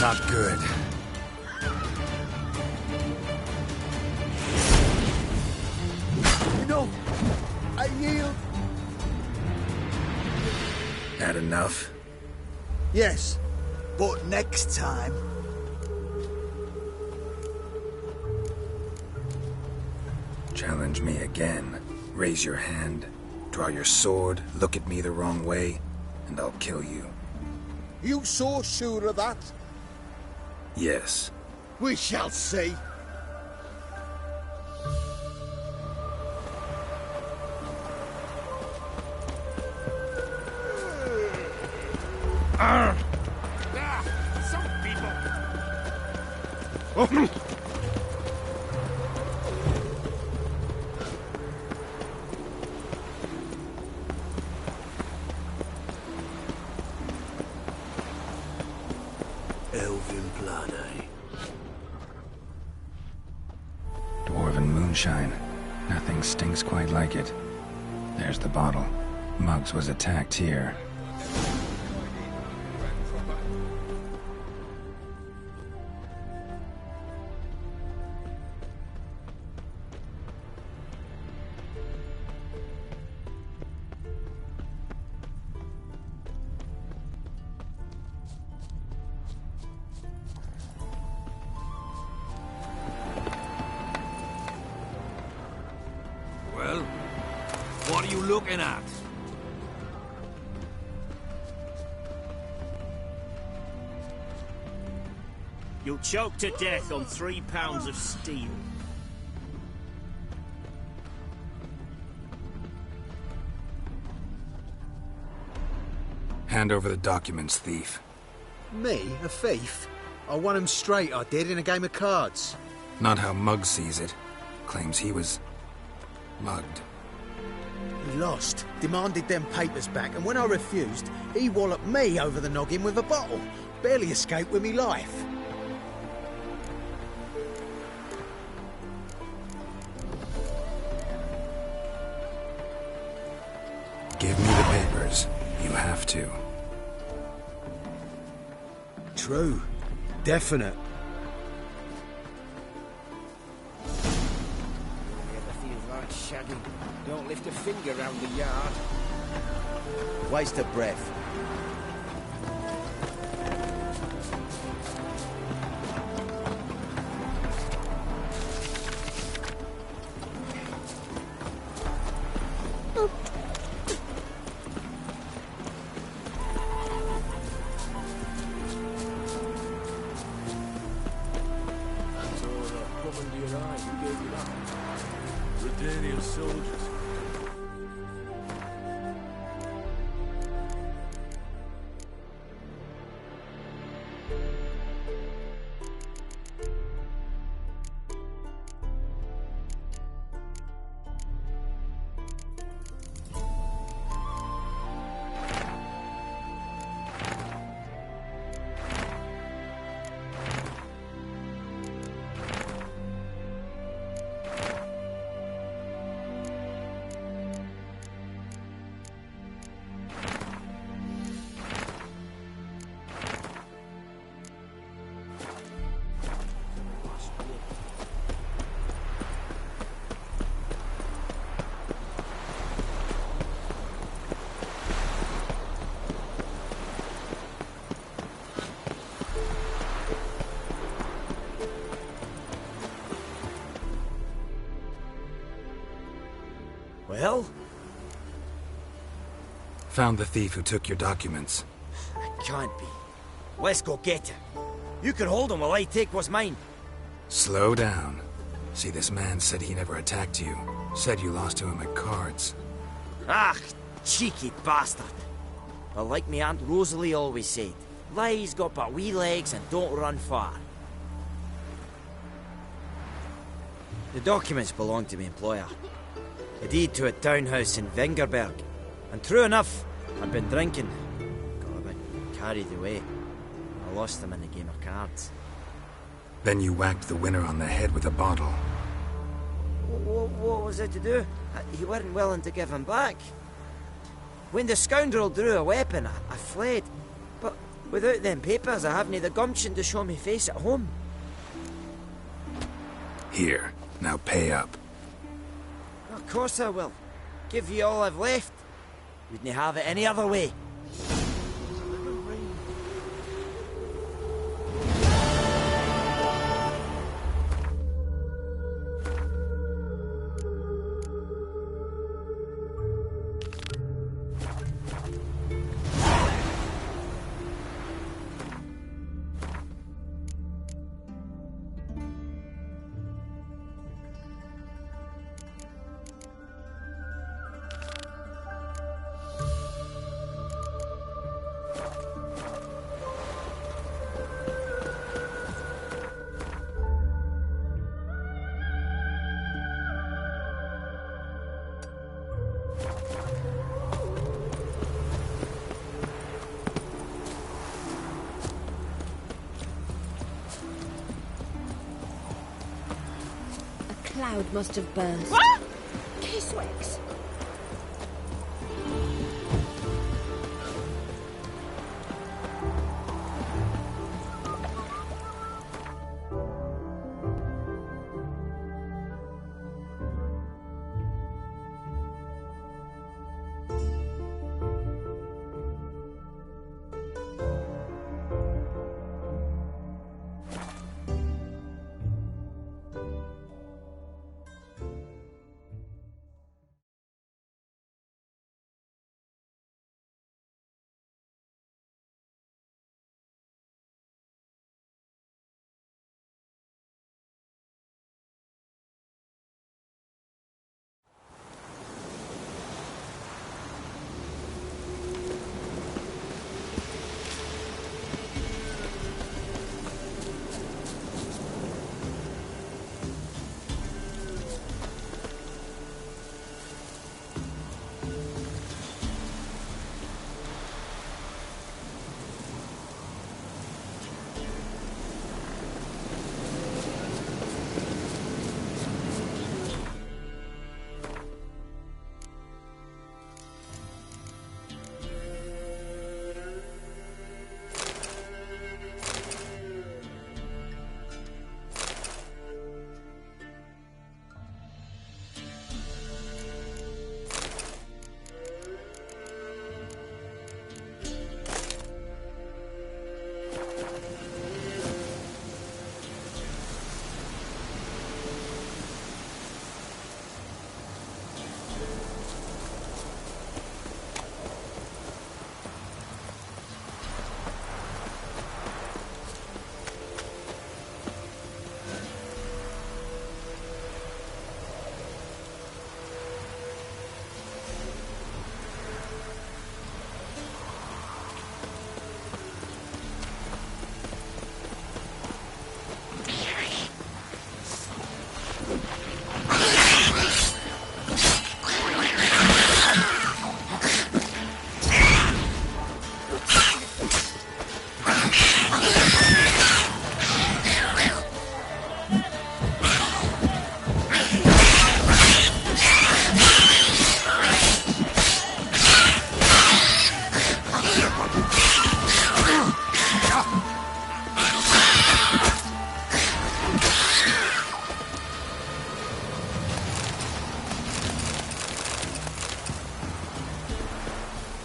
Not good. No! I yield! Had enough? Yes, but next time. Challenge me again, Raise your hand, draw your sword, look at me the wrong way, and I'll kill you. You so sure of that? Yes. We shall see. Some people. Elven blood, eh? Dwarven moonshine. Nothing stinks quite like it. There's the bottle. Muggs was attacked here. Well, what are you looking at? You'll choke to death on 3 pounds of steel. Hand over the documents, thief. Me? A thief? I won him straight, I did, in a game of cards. Not how Muggs sees it. Claims he was mugged. He lost, demanded them papers back, and when I refused, he walloped me over the noggin with a bottle. Barely escaped with me life. Give me the papers. You have to. True. Definite. Never feels like shagging. Don't lift a finger round the yard. Waste of breath. Redanian soldiers. Well? Found the thief who took your documents. It can't be. Let's go get him. You can hold him while I take what's mine. Slow down. See, this man said he never attacked you. Said you lost to him at cards. Ah, cheeky bastard. Well, like me Aunt Rosalie always said, lies got but wee legs and don't run far. The documents belong to my employer. A deed to a townhouse in Vengerberg. And true enough, I'd been drinking. Got a bit carried away. I lost them in a game of cards. Then you whacked the winner on the head with a bottle. What was I to do? He weren't willing to give him back. When the scoundrel drew a weapon, I fled. But without them papers, I haven't the gumption to show me face at home. Here, now pay up. Of course I will. Give you all I've left. Wouldn't have it any other way. cloud must have burst. Kiswix!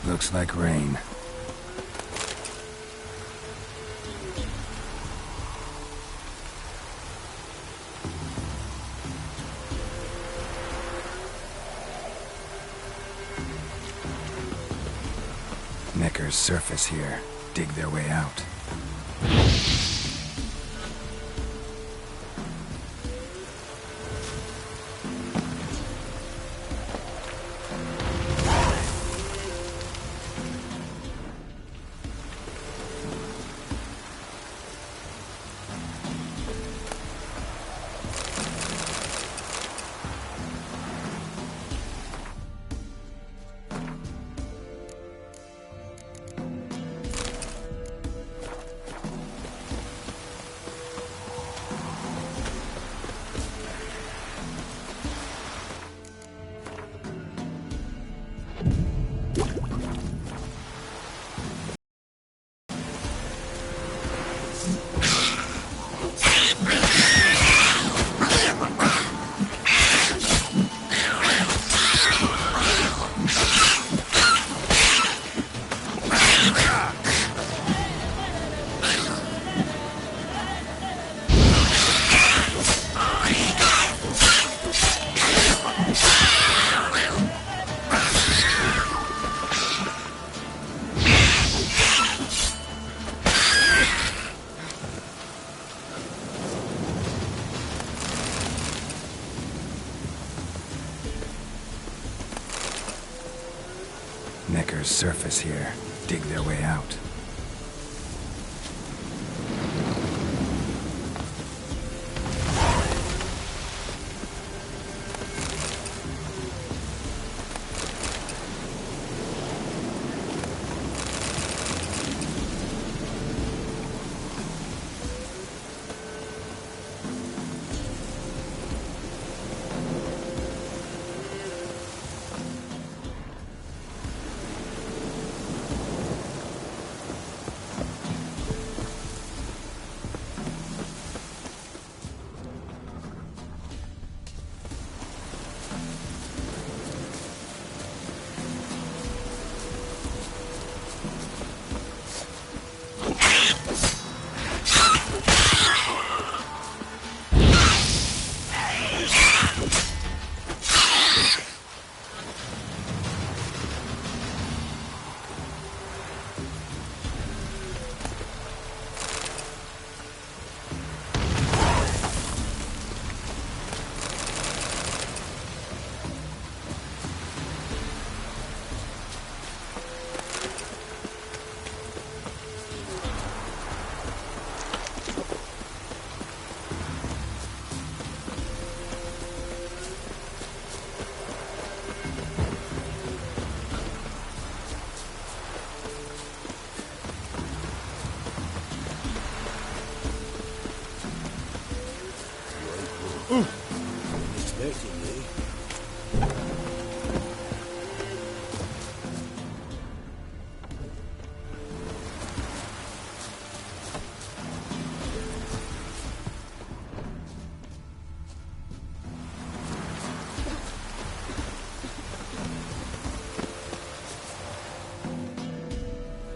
Looks like rain. Necker's surface here. Dig their way out. Necker's surface here. Dig their way out.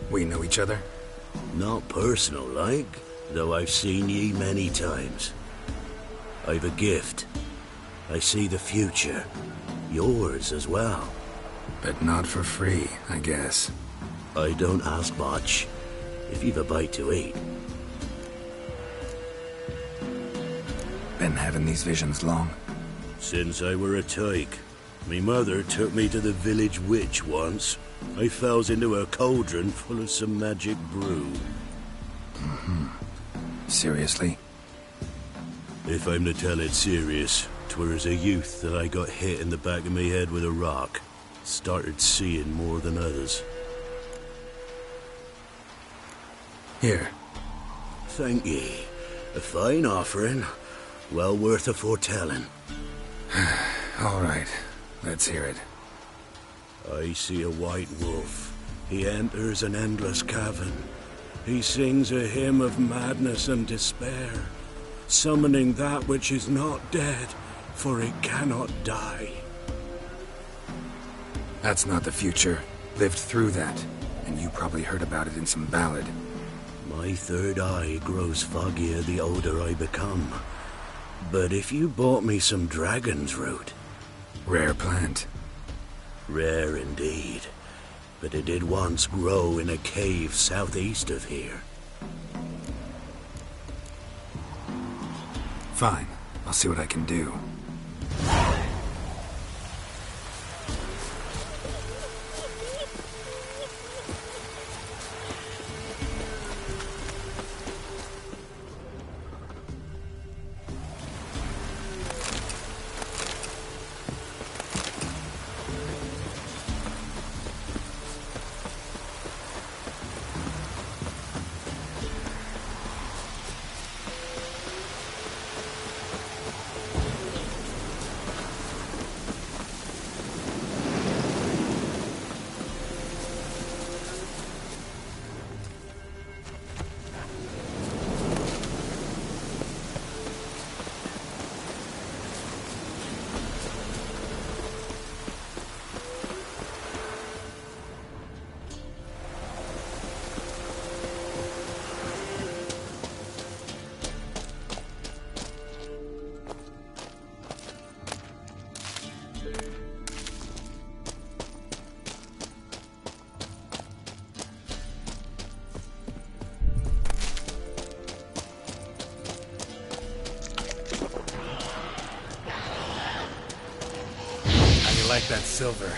We know each other? Not personal, like, though I've seen ye many times. I've a gift. I see the future. Yours as well. But not for free, I guess. I don't ask much, if you've a bite to eat. Been having these visions long? Since I were a tyke. Me mother took me to the village witch once. I fells into a cauldron full of some magic brew. Seriously? If I'm to tell it serious, 'twere as a youth that I got hit in the back of me head with a rock. Started seeing more than others. Here. Thank ye. A fine offering. Well worth a foretelling. All right. Let's hear it. I see a white wolf. He enters an endless cavern. He sings a hymn of madness and despair, summoning that which is not dead, for it cannot die. That's not the future. Lived through that, and you probably heard about it in some ballad. My third eye grows foggier the older I become. But if you bought me some dragon's root... Rare plant. Rare indeed. But it did once grow in a cave southeast of here. Fine. I'll see what I can do. Like that silver.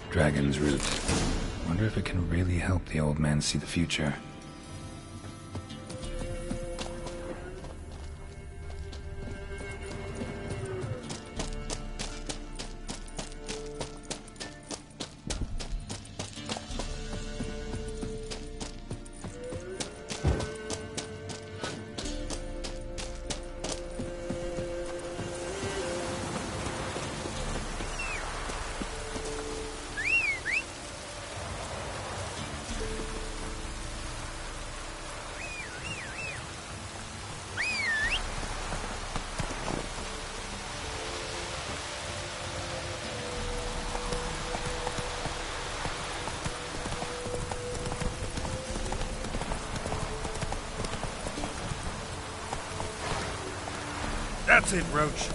Dragon's root. Wonder if it can really help the old man see the future. That's it, Roach.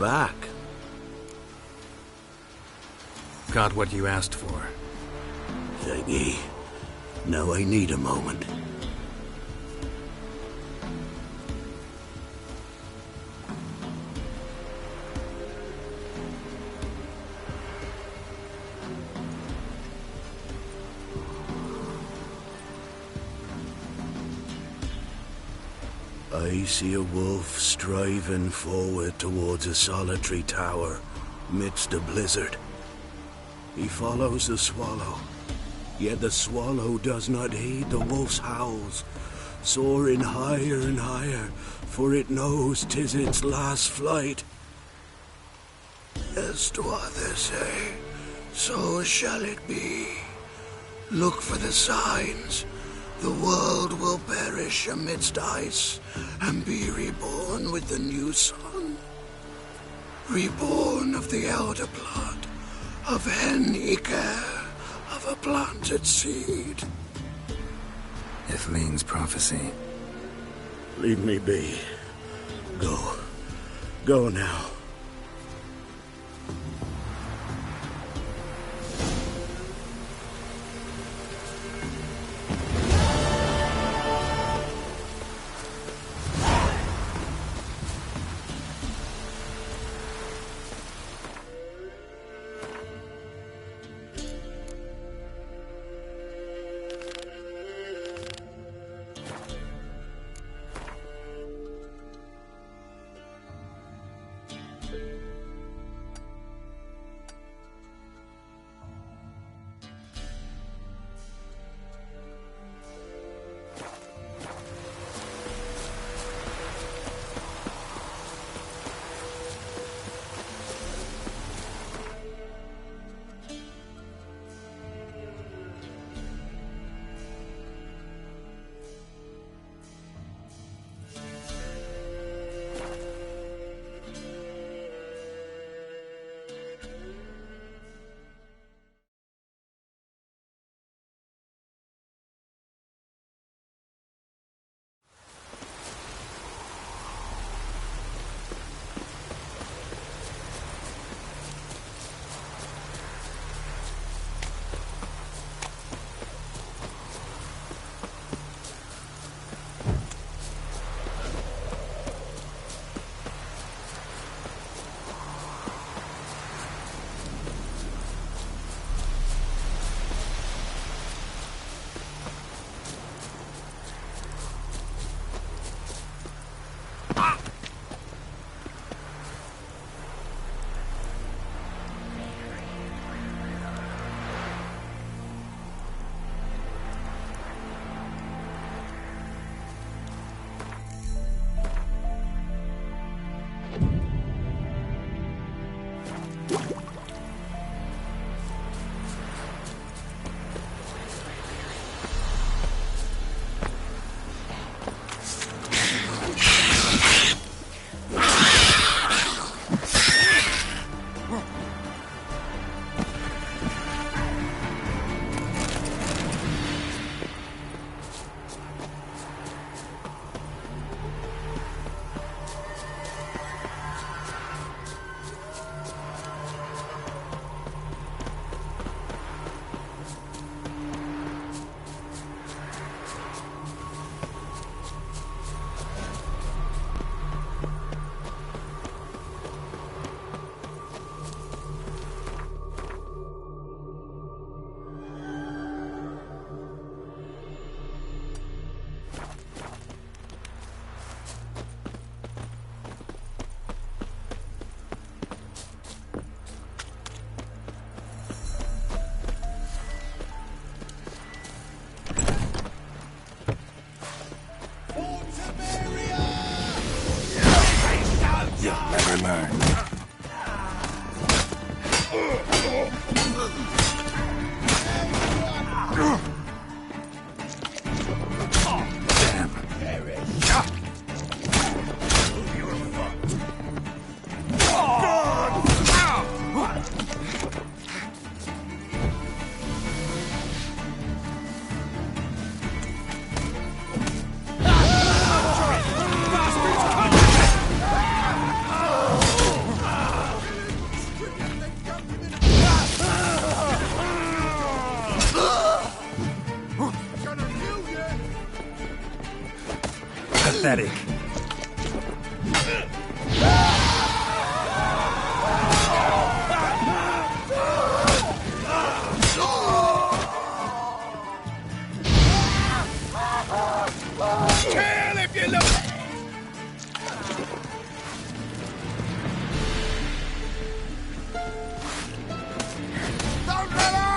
back. Got what you asked for. Thank Now I need a moment. I see a wolf striving forward towards a solitary tower midst a blizzard. He follows the swallow, yet the swallow does not heed the wolf's howls, soaring higher and higher, for it knows 'tis its last flight. As to others say, so shall it be. Look for the signs. The world will perish amidst ice and be reborn with the new sun. Reborn of the elder blood, of hen Iker, of a planted seed. Ithleen's prophecy. Leave me be. Go. Go now. pathetic. Kill if you look. Don't let up!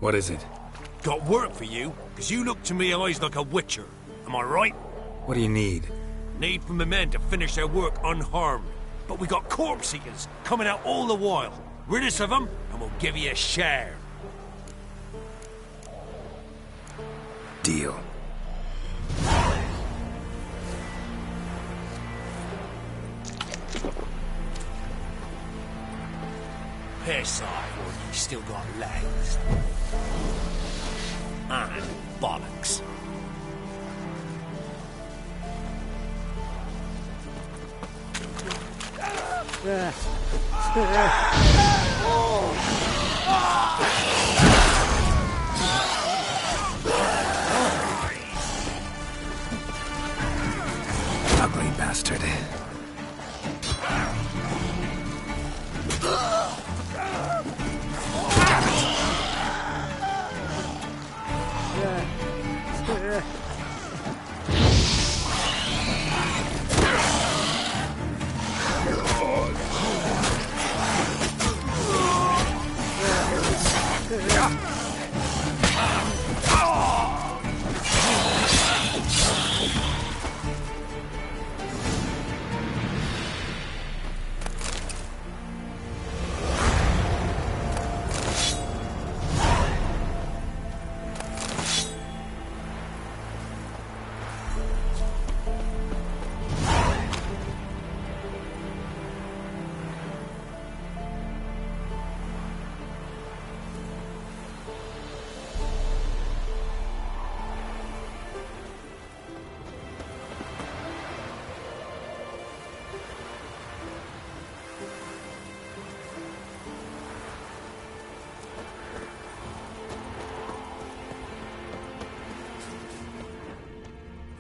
What is it? Got work for you, because you look to me eyes like a witcher. Am I right? What do you need? Need from the men to finish their work unharmed. But we got corpse eaters coming out all the while. Rid us of them, and we'll give you a share. Deal. Piss off, or you still got legs. And bollocks. Ugly bastard.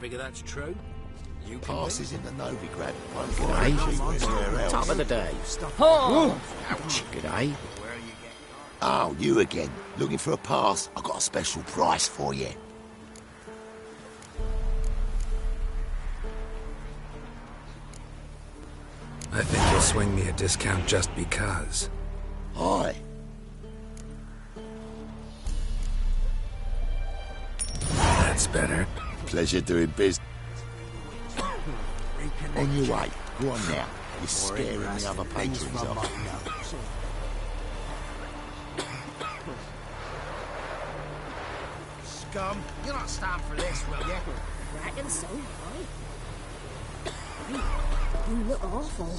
Figure that's true? You can Passes in the Novigrad. G'day. Top of the day. Oh. Ouch. G'day. Oh, you again. Looking for a pass? I've got a special price for you. I think you'll swing me a discount just because. Aye. That's better. Pleasure doing business. On your way. Go on now. You're scaring the other patrons off. Scum, you're not stand for this, will you? Reckon so, right? You look awful.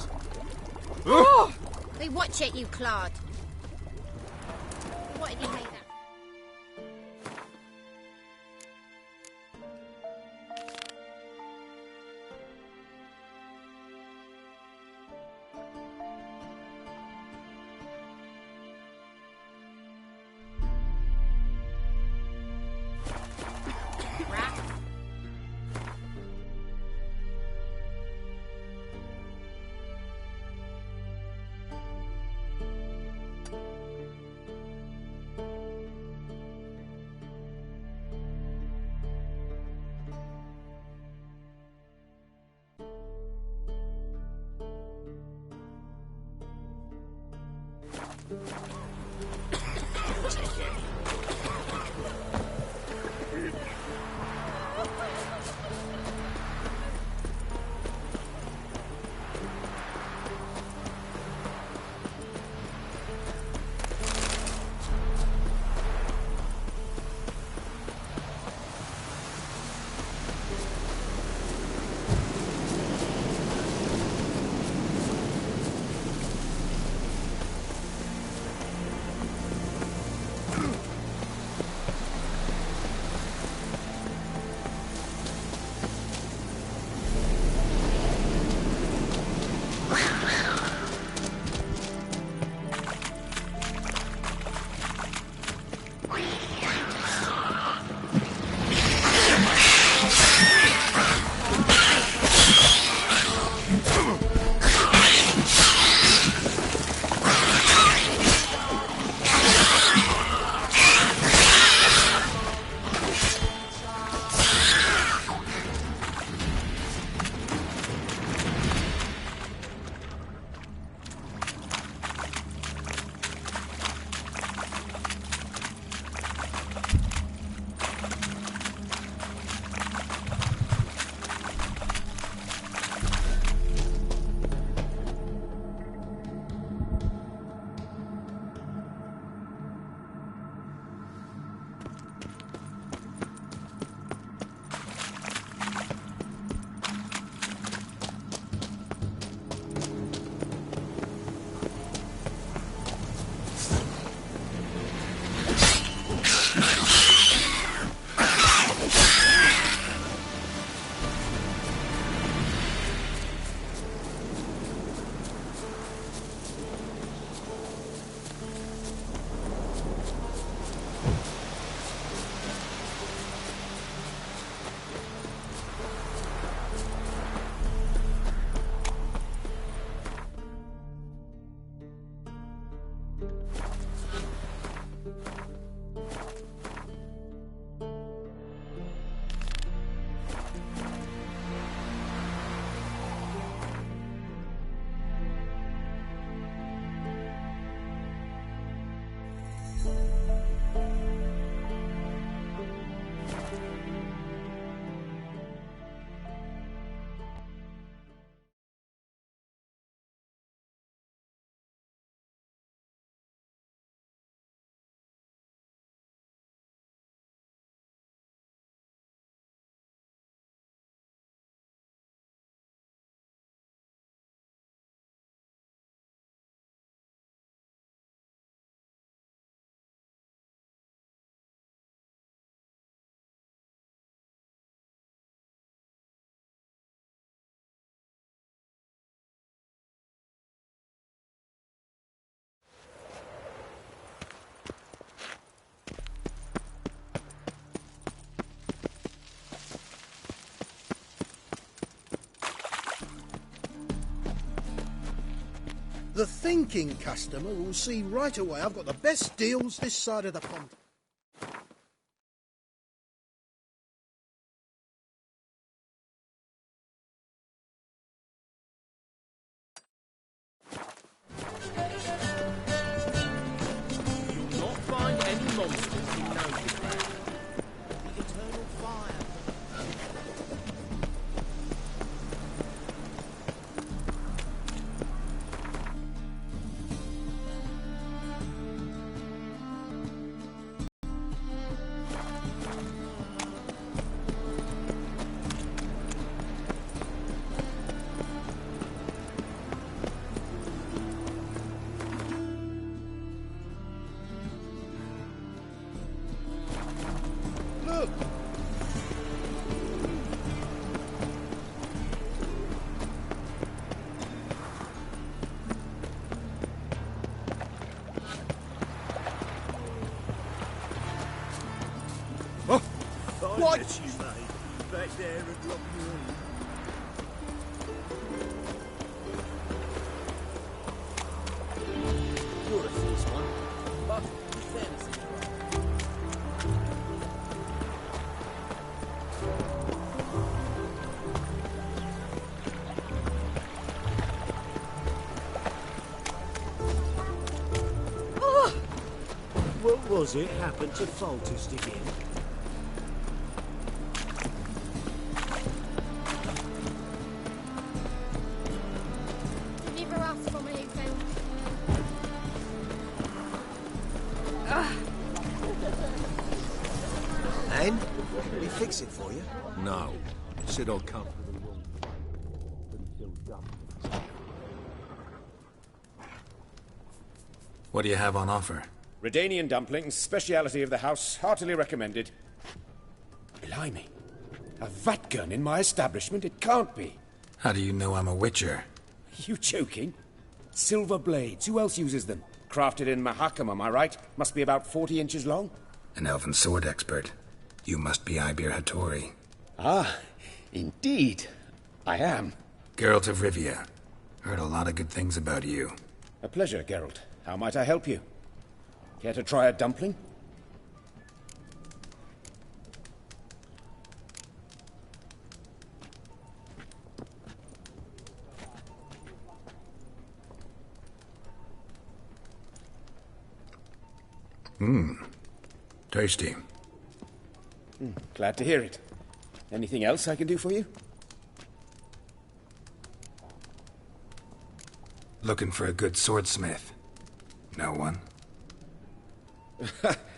Hey, watch it, you clod. What did you make that? The thinking customer will see right away I've got the best deals this side of the pond. You'll not find any monsters in Novigrad. The eternal fire. What? You made back there at Loch Marine. You're a fierce one, but in fairness, what was it happened to Foltest again? Anne, we fix it for you? No. Sid will come. What do you have on offer? Redanian dumplings, speciality of the house, heartily recommended. Blimey. A vatgun in my establishment? It can't be. How do you know I'm a witcher? You joking? Silver blades, who else uses them? Crafted in Mahakam, am I right? Must be about 40 inches long? An elven sword expert. You must be Ibir Hattori. Ah, indeed. I am. Geralt of Rivia. Heard a lot of good things about you. A pleasure, Geralt. How might I help you? Care to try a dumpling? Tasty. Glad to hear it. Anything else I can do for you? Looking for a good swordsmith. No one?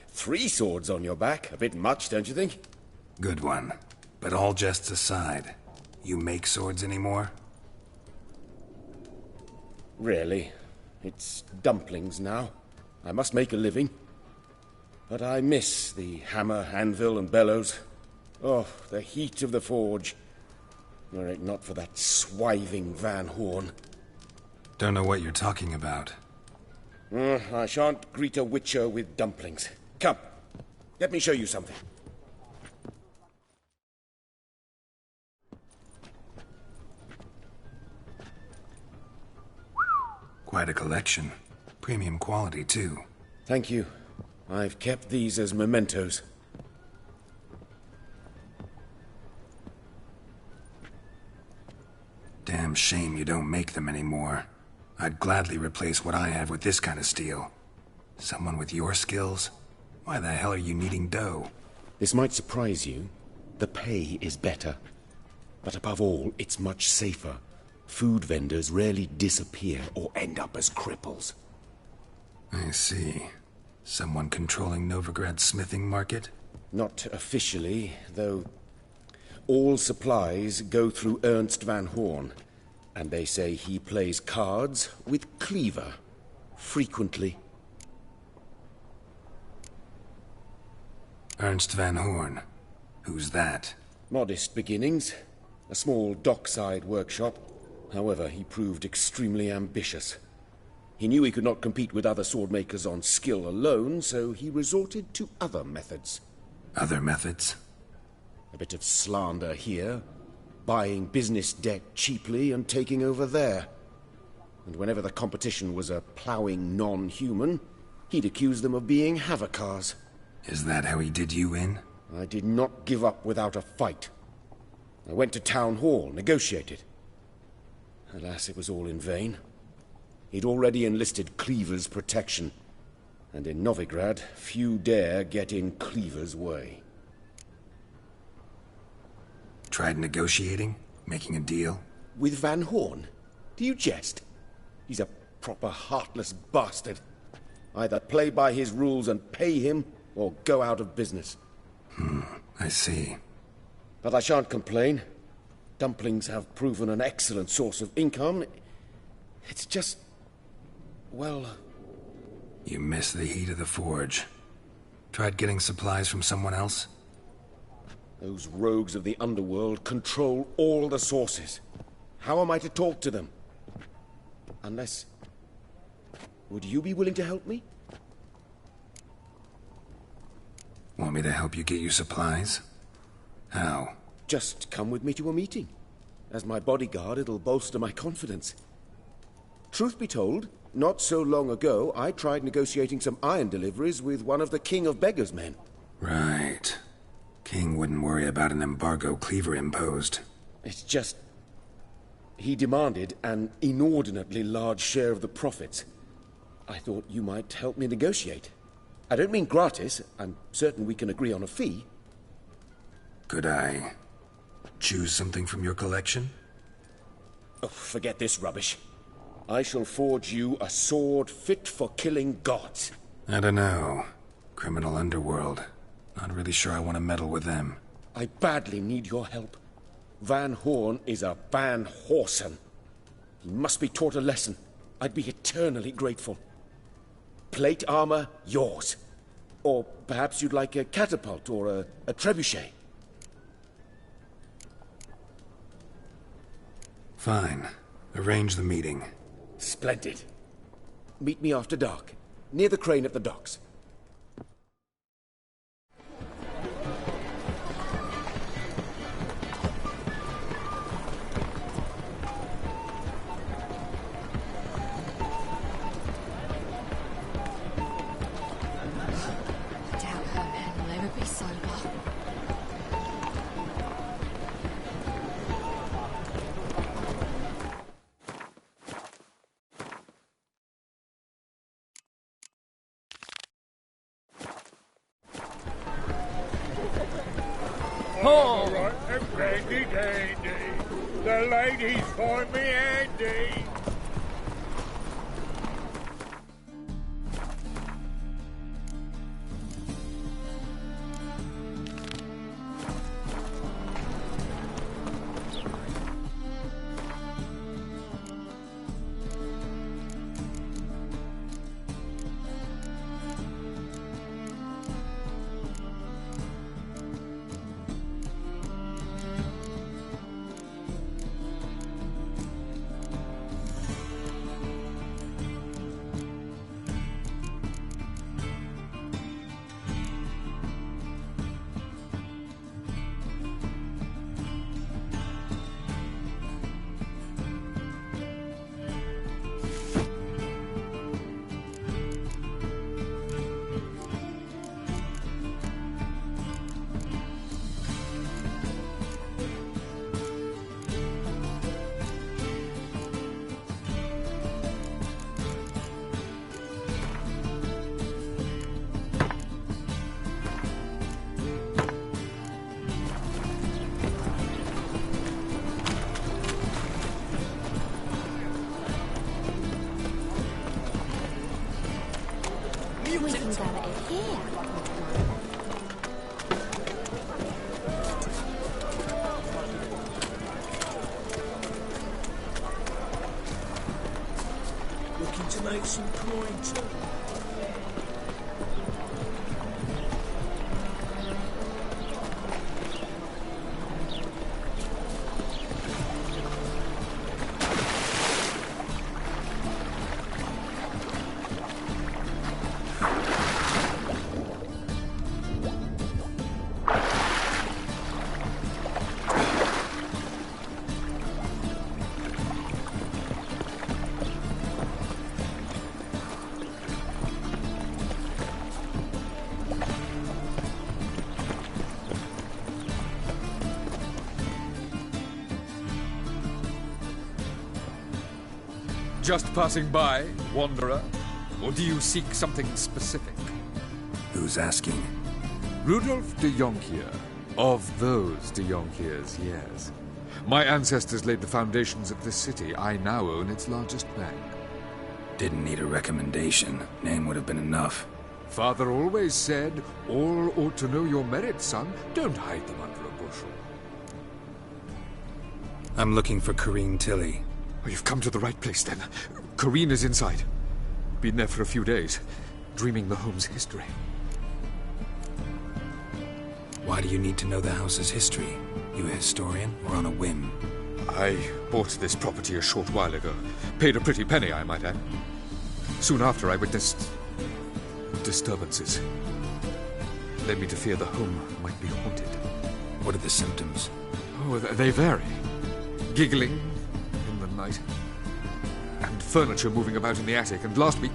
3 swords on your back. A bit much, don't you think? Good one. But all jests aside, you make swords anymore? Really. It's dumplings now. I must make a living. But I miss the hammer, anvil, and bellows. Oh, the heat of the forge. Were it not for that swiving Van Horn. Don't know what you're talking about. I shan't greet a witcher with dumplings. Come, let me show you something. Quite a collection. Premium quality, too. Thank you. I've kept these as mementos. Damn shame you don't make them anymore. I'd gladly replace what I have with this kind of steel. Someone with your skills? Why the hell are you needing dough? This might surprise you. The pay is better. But above all, it's much safer. Food vendors rarely disappear or end up as cripples. I see. Someone controlling Novigrad's smithing market? Not officially, though all supplies go through Ernst Van Horn, and they say he plays cards with Cleaver, frequently. Ernst Van Horn? Who's that? Modest beginnings. A small dockside workshop. However, he proved extremely ambitious. He knew he could not compete with other swordmakers on skill alone, so he resorted to other methods. Other methods? A bit of slander here, buying business debt cheaply and taking over there. And whenever the competition was a ploughing non-human, he'd accuse them of being Havocars. Is that how he did you in? I did not give up without a fight. I went to Town Hall, negotiated. Alas, it was all in vain. He'd already enlisted Cleaver's protection, and in Novigrad, few dare get in Cleaver's way. Tried negotiating? Making a deal? With Van Horn? Do you jest? He's a proper heartless bastard. Either play by his rules and pay him, or go out of business. I see. But I shan't complain. Dumplings have proven an excellent source of income. It's just... well... You miss the heat of the forge. Tried getting supplies from someone else? Those rogues of the underworld control all the sources. How am I to talk to them? Unless... Would you be willing to help me? Want me to help you get you supplies? How? Just come with me to a meeting. As my bodyguard, it'll bolster my confidence. Truth be told, not so long ago, I tried negotiating some iron deliveries with one of the King of Beggars' men. Right. King wouldn't worry about an embargo Cleaver imposed. It's just... he demanded an inordinately large share of the profits. I thought you might help me negotiate. I don't mean gratis. I'm certain we can agree on a fee. Could I choose something from your collection? Oh, forget this rubbish. I shall forge you a sword fit for killing gods. I don't know. Criminal underworld. Not really sure I want to meddle with them. I badly need your help. Van Horn is a Van Horsen. He must be taught a lesson. I'd be eternally grateful. Plate armor, yours. Or perhaps you'd like a catapult or a trebuchet. Fine. Arrange the meeting. Splendid. Meet me after dark, near the crane at the docks. Doubt her men will ever be sober. All right, handy dandy. The ladies find me handy. We can gather it here. Looking to make some coin too. Just passing by, wanderer? Or do you seek something specific? Who's asking? Rudolf de Jonkier. Of those de Jonkiers, yes. My ancestors laid the foundations of this city. I now own its largest bank. Didn't need a recommendation. Name would have been enough. Father always said, all ought to know your merits, son. Don't hide them under a bushel. I'm looking for Corrine Tilly. Oh, you've come to the right place, then. Corrine is inside. Been there for a few days, dreaming the home's history. Why do you need to know the house's history? You a historian, or on a whim? I bought this property a short while ago. Paid a pretty penny, I might add. Soon after, I witnessed disturbances. Led me to fear the home might be haunted. What are the symptoms? Oh, they vary. Giggling in the night. And furniture moving about in the attic. And last week...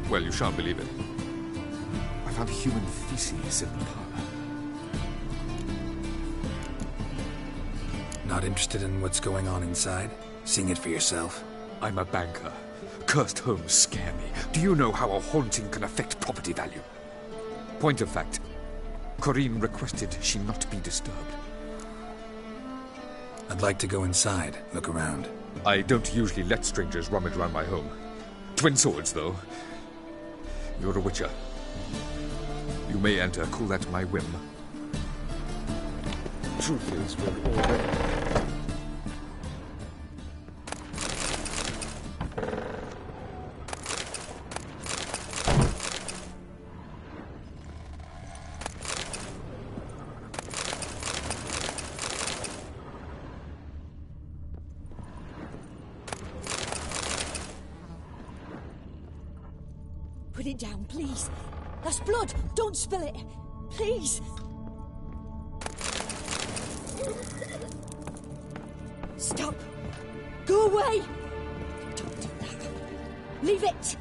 well, you shan't believe it. I found human feces in the parlor. Not interested in what's going on inside? Seeing it for yourself? I'm a banker. Cursed homes scare me. Do you know how a haunting can affect property value? Point of fact, Corrine requested she not be disturbed. I'd like to go inside, look around. I don't usually let strangers rummage around my home. Twin swords, though. You're a witcher. You may enter, call that my whim. Truth is, we're already... Put it down, please. That's blood. Don't spill it. Please. Stop. Go away. Don't do that. Leave it.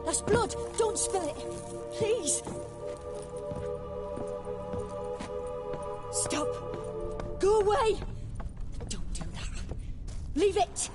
That's blood! Don't spill it! Please! Stop! Go away! Don't do that. Leave it!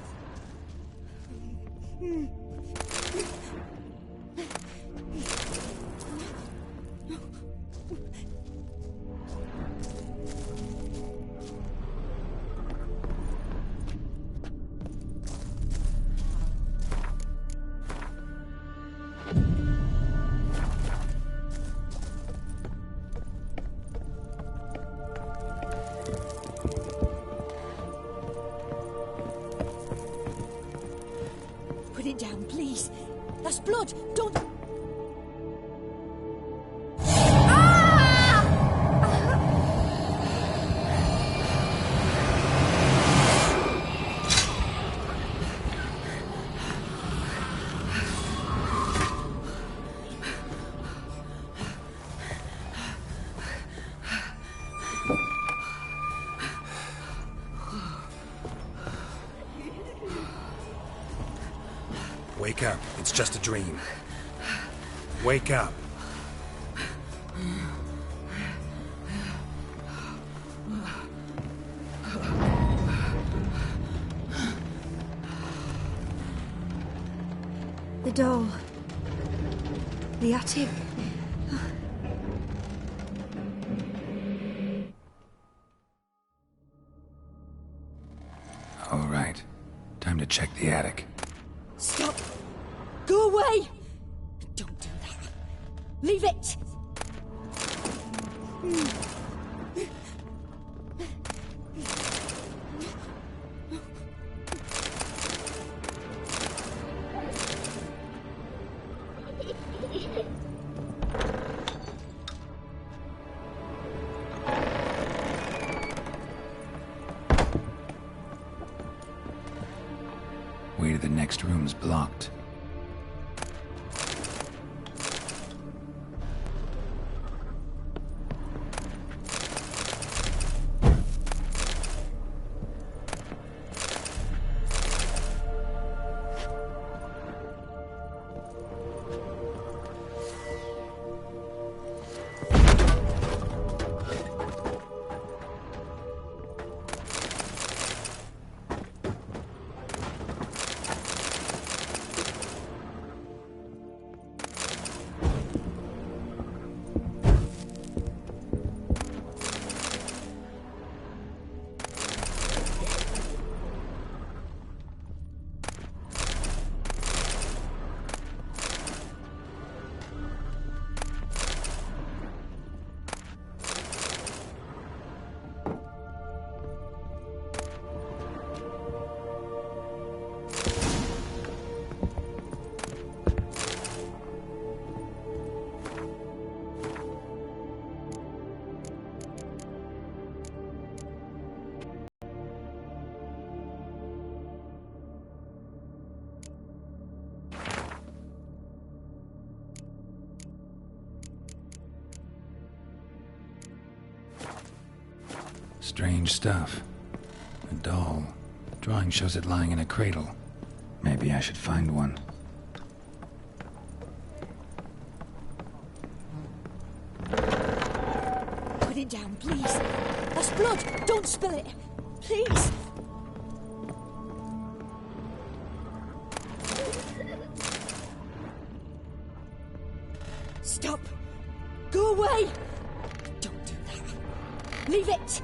Put it down, please. That's blood. Don't... Wake up. It's just a dream. Wake up. The doll. The attic. All right. Time to check the attic. Stop! Go away! Don't do that. Leave it! is blocked. Strange stuff. A doll. Drawing shows it lying in a cradle. Maybe I should find one. Put it down, please. That's blood. Don't spill it. Please. Stop. Go away. Don't do that. Leave it.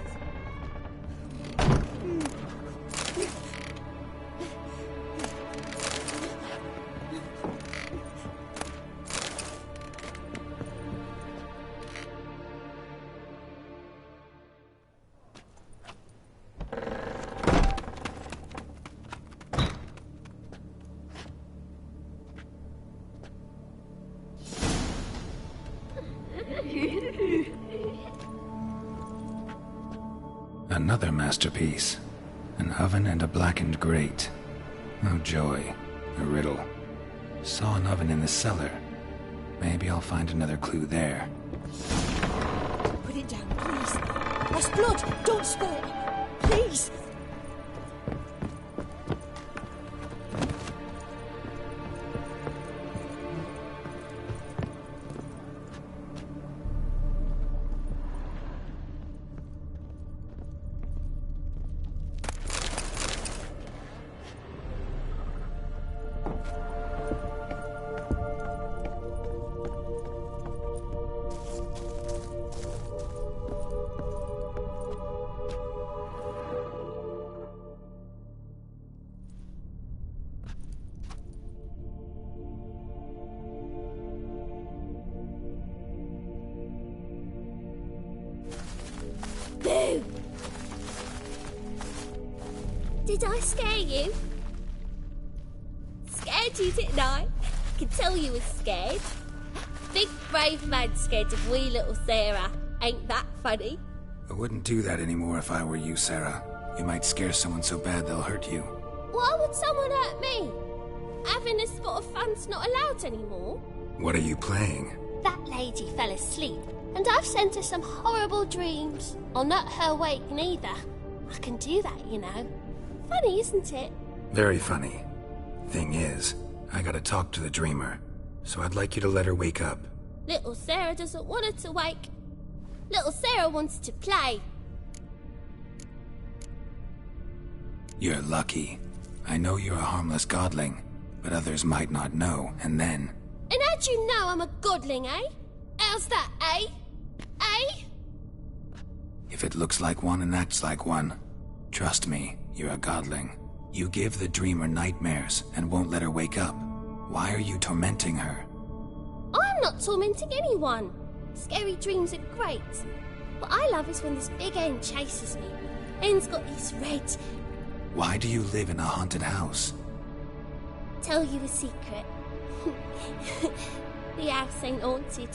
Another masterpiece. An oven and a blackened grate. Oh joy. A riddle. Saw an oven in the cellar. Maybe I'll find another clue there. Put it down, please. That's blood. Don't spill it. Please. Boo! Did I scare you? Scared you, didn't I? I could tell you was scared. Big brave man scared of wee little Sarah. Ain't that funny? I wouldn't do that anymore if I were you, Sarah. You might scare someone so bad they'll hurt you. Why would someone hurt me? Having a spot of fun's not allowed anymore. What are you playing? That lady fell asleep, and I've sent her some horrible dreams. I'll not her wake neither. I can do that, you know. Funny, isn't it? Very funny. Thing is, I gotta talk to the dreamer, so I'd like you to let her wake up. Little Sarah doesn't want her to wake. Little Sarah wants to play. You're lucky. I know you're a harmless godling, but others might not know, and then... And how'd you know I'm a godling, eh? How's that, eh? Eh? If it looks like one and acts like one, trust me, you're a godling. You give the dreamer nightmares and won't let her wake up. Why are you tormenting her? I'm not tormenting anyone. Scary dreams are great. What I love is when this big end chases me. End's got these red... Why do you live in a haunted house? Tell you a secret. The house ain't haunted.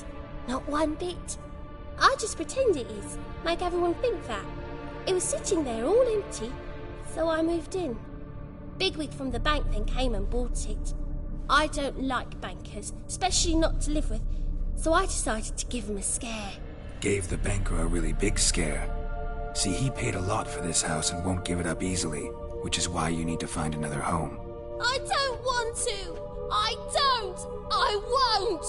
Not one bit. I just pretend it is. Make everyone think that. It was sitting there all empty, so I moved in. Bigwig from the bank then came and bought it. I don't like bankers, especially not to live with, so I decided to give him a scare. Gave the banker a really big scare. See, he paid a lot for this house and won't give it up easily, which is why you need to find another home. I don't want to! I don't! I won't!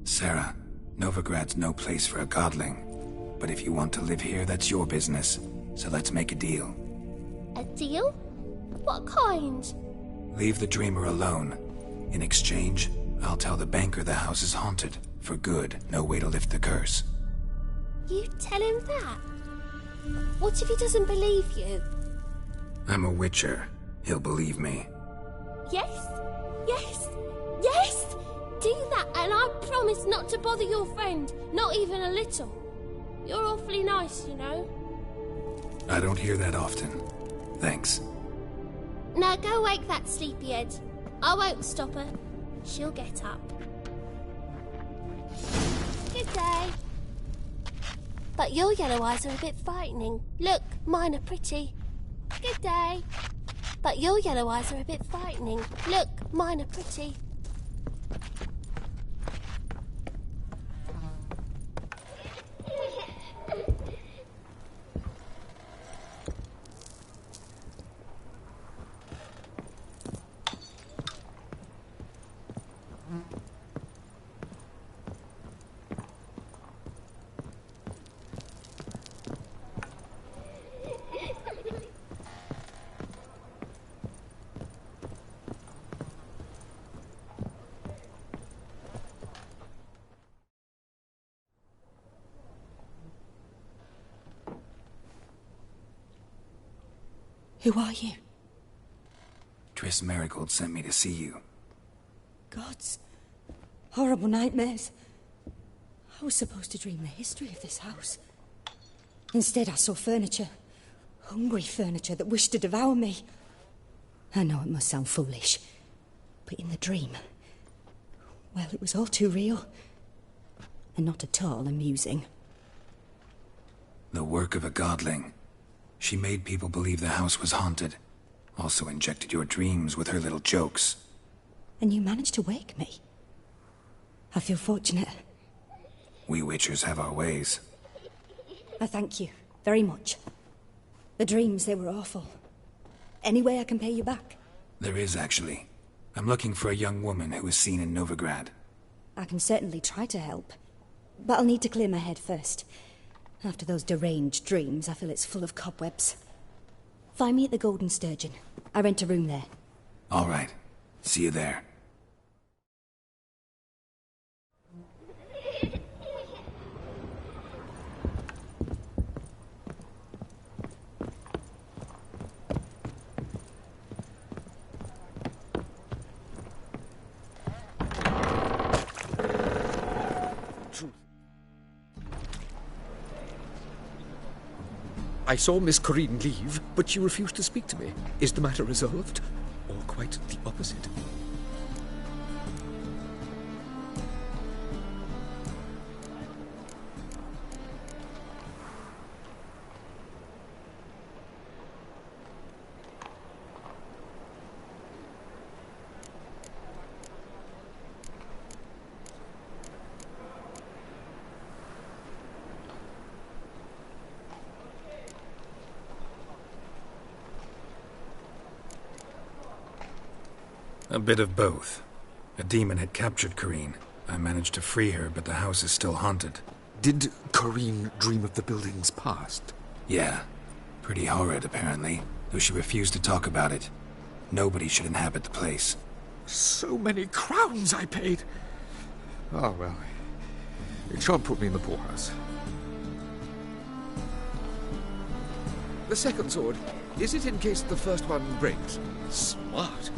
Sarah, Novigrad's no place for a godling. But if you want to live here, that's your business. So let's make a deal. A deal? What kind? Leave the dreamer alone. In exchange, I'll tell the banker the house is haunted. For good, no way to lift the curse. You tell him that? What if he doesn't believe you? I'm a witcher. He'll believe me. Yes? Yes? Yes! Do that, and I promise not to bother your friend. Not even a little. You're awfully nice, you know. I don't hear that often. Thanks. Now go wake that sleepyhead. I won't stop her. She'll get up. Good day. But your yellow eyes are a bit frightening. Look, mine are pretty. Good day. But your yellow eyes are a bit frightening. Look, mine are pretty. Who are you? Triss Merigold sent me to see you. Gods. Horrible nightmares. I was supposed to dream the history of this house. Instead, I saw furniture. Hungry furniture that wished to devour me. I know it must sound foolish, but in the dream, well, it was all too real. And not at all amusing. The work of a godling. She made people believe the house was haunted. Also injected your dreams with her little jokes. And you managed to wake me. I feel fortunate. We witchers have our ways. I thank you very much. The dreams, they were awful. Any way I can pay you back? There is, actually. I'm looking for a young woman who was seen in Novigrad. I can certainly try to help. But I'll need to clear my head first. After those deranged dreams, I feel it's full of cobwebs. Find me at the Golden Sturgeon. I rent a room there. All right. See you there. I saw Miss Corinne leave, but she refused to speak to me. Is the matter resolved? Or quite the opposite? A bit of both. A demon had captured Corinne. I managed to free her, but the house is still haunted. Did Corinne dream of the building's past? Yeah. Pretty horrid, apparently, though she refused to talk about it. Nobody should inhabit the place. So many crowns I paid! Oh, well. It shan't put me in the poorhouse. The second sword, is it in case the first one breaks? Smart.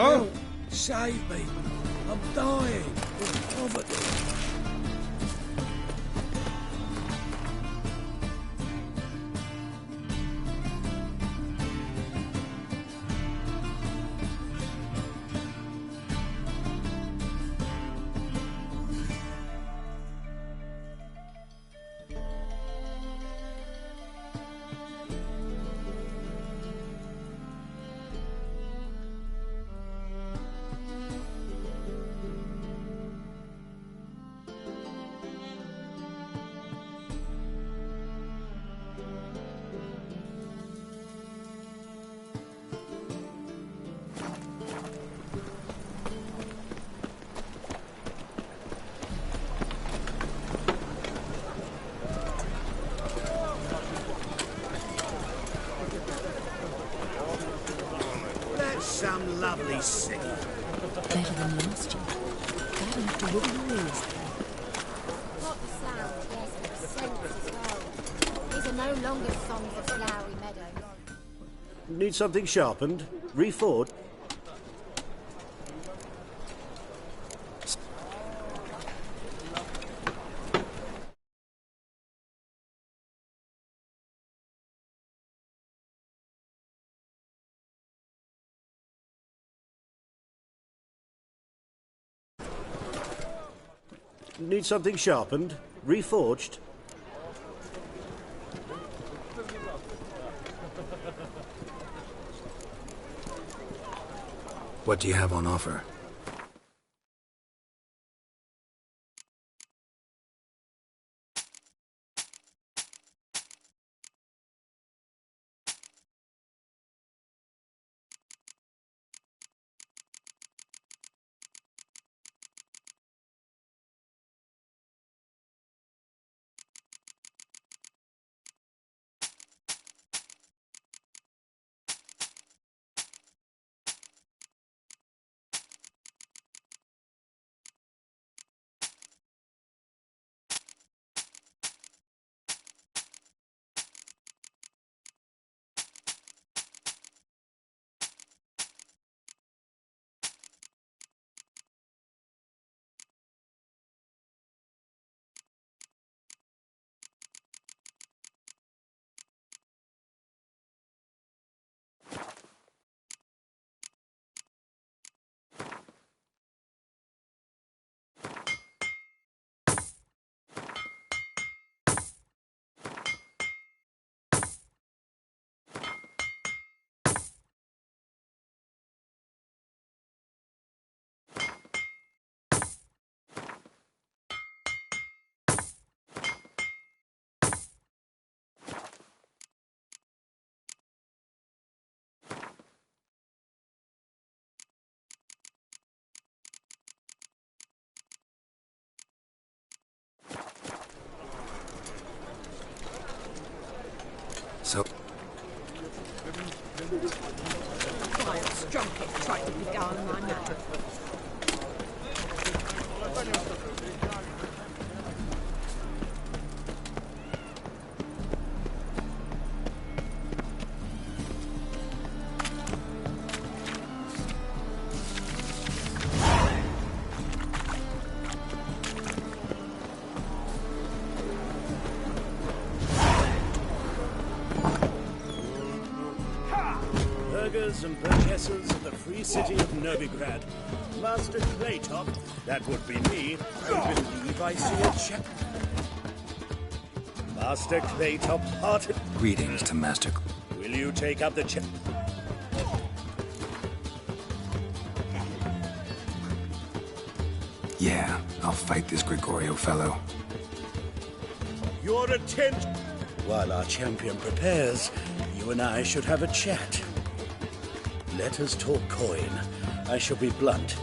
Oh? Save me. I'm dying of poverty. Some lovely singing. Better than last year. That after what years. Not the sound, yes, but the sense as well. These are no longer songs of flowery meadows. Need something sharpened? Reforged? Need something sharpened? Reforged? What do you have on offer? So... Quiet strumpet tried to beguile my man. And burgesses of the free city of Novigrad. Master Claytop, that would be me. I believe I see a chap. Master Claytop hearted. Greetings to Master... Will you take up the chap? Yeah, I'll fight this Gregorio fellow. Your attention. While our champion prepares, you and I should have a chat. Let us talk coin. I shall be blunt.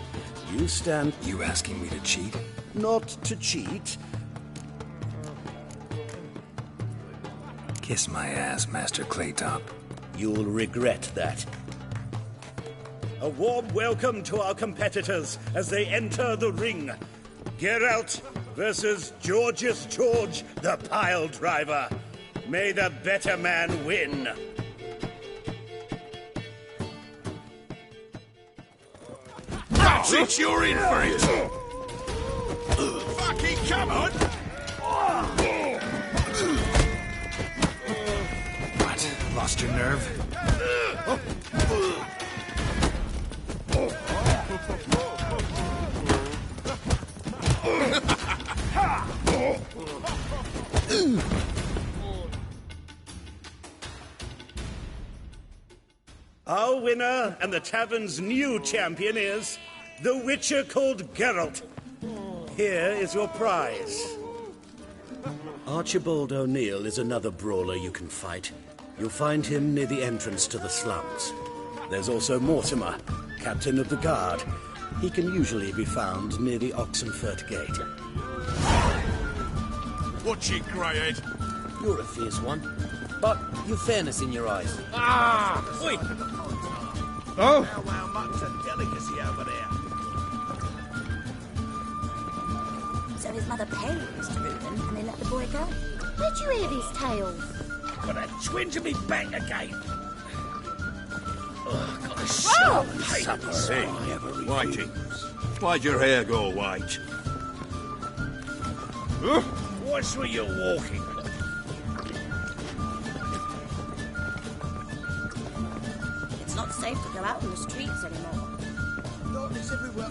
You stand... You asking me to cheat? Not to cheat. Kiss my ass, Master Claytop. You'll regret that. A warm welcome to our competitors as they enter the ring. Geralt versus Georgius George, the pile driver. May the better man win. That's it, you're in for it! Fucking come on! What? Lost your nerve? Our winner and the tavern's new champion is the Witcher called Geralt. Here is your prize. Archibald O'Neill is another brawler you can fight. You'll find him near the entrance to the slums. There's also Mortimer, captain of the guard. He can usually be found near the Oxenfurt Gate. Watch it, Greyhead. You're a fierce one, but you've fairness in your eyes. Ah! Wait! Oh? Wow, mutton's a delicacy over there. So his mother paid Mr. Reuben and they let the boy go. Where'd you hear these tales? Got a twinge in me back again. Ugh, got a Whoa! sharp pain. Hey, Whitey, why'd your hair go white? What's where you're walking? It's not safe to go out in the streets anymore. Darkness everywhere.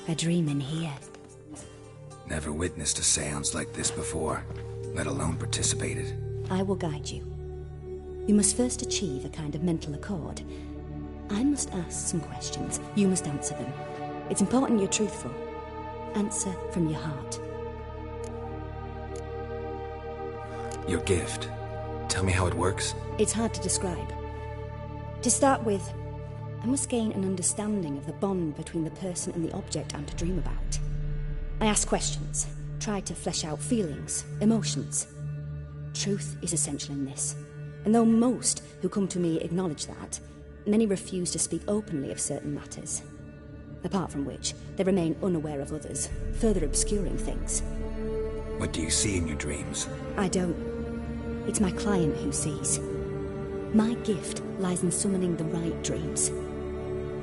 A dream in here. Never witnessed a seance like this before, let alone participated. I will guide you. You must first achieve a kind of mental accord. I must ask some questions. You must answer them. It's important you're truthful. Answer from your heart. Your gift. Tell me how it works. It's hard to describe. To start with, I must gain an understanding of the bond between the person and the object I'm to dream about. I ask questions, try to flesh out feelings, emotions. Truth is essential in this, and though most who come to me acknowledge that, many refuse to speak openly of certain matters. Apart from which, they remain unaware of others, further obscuring things. What do you see in your dreams? I don't. It's my client who sees. My gift lies in summoning the right dreams.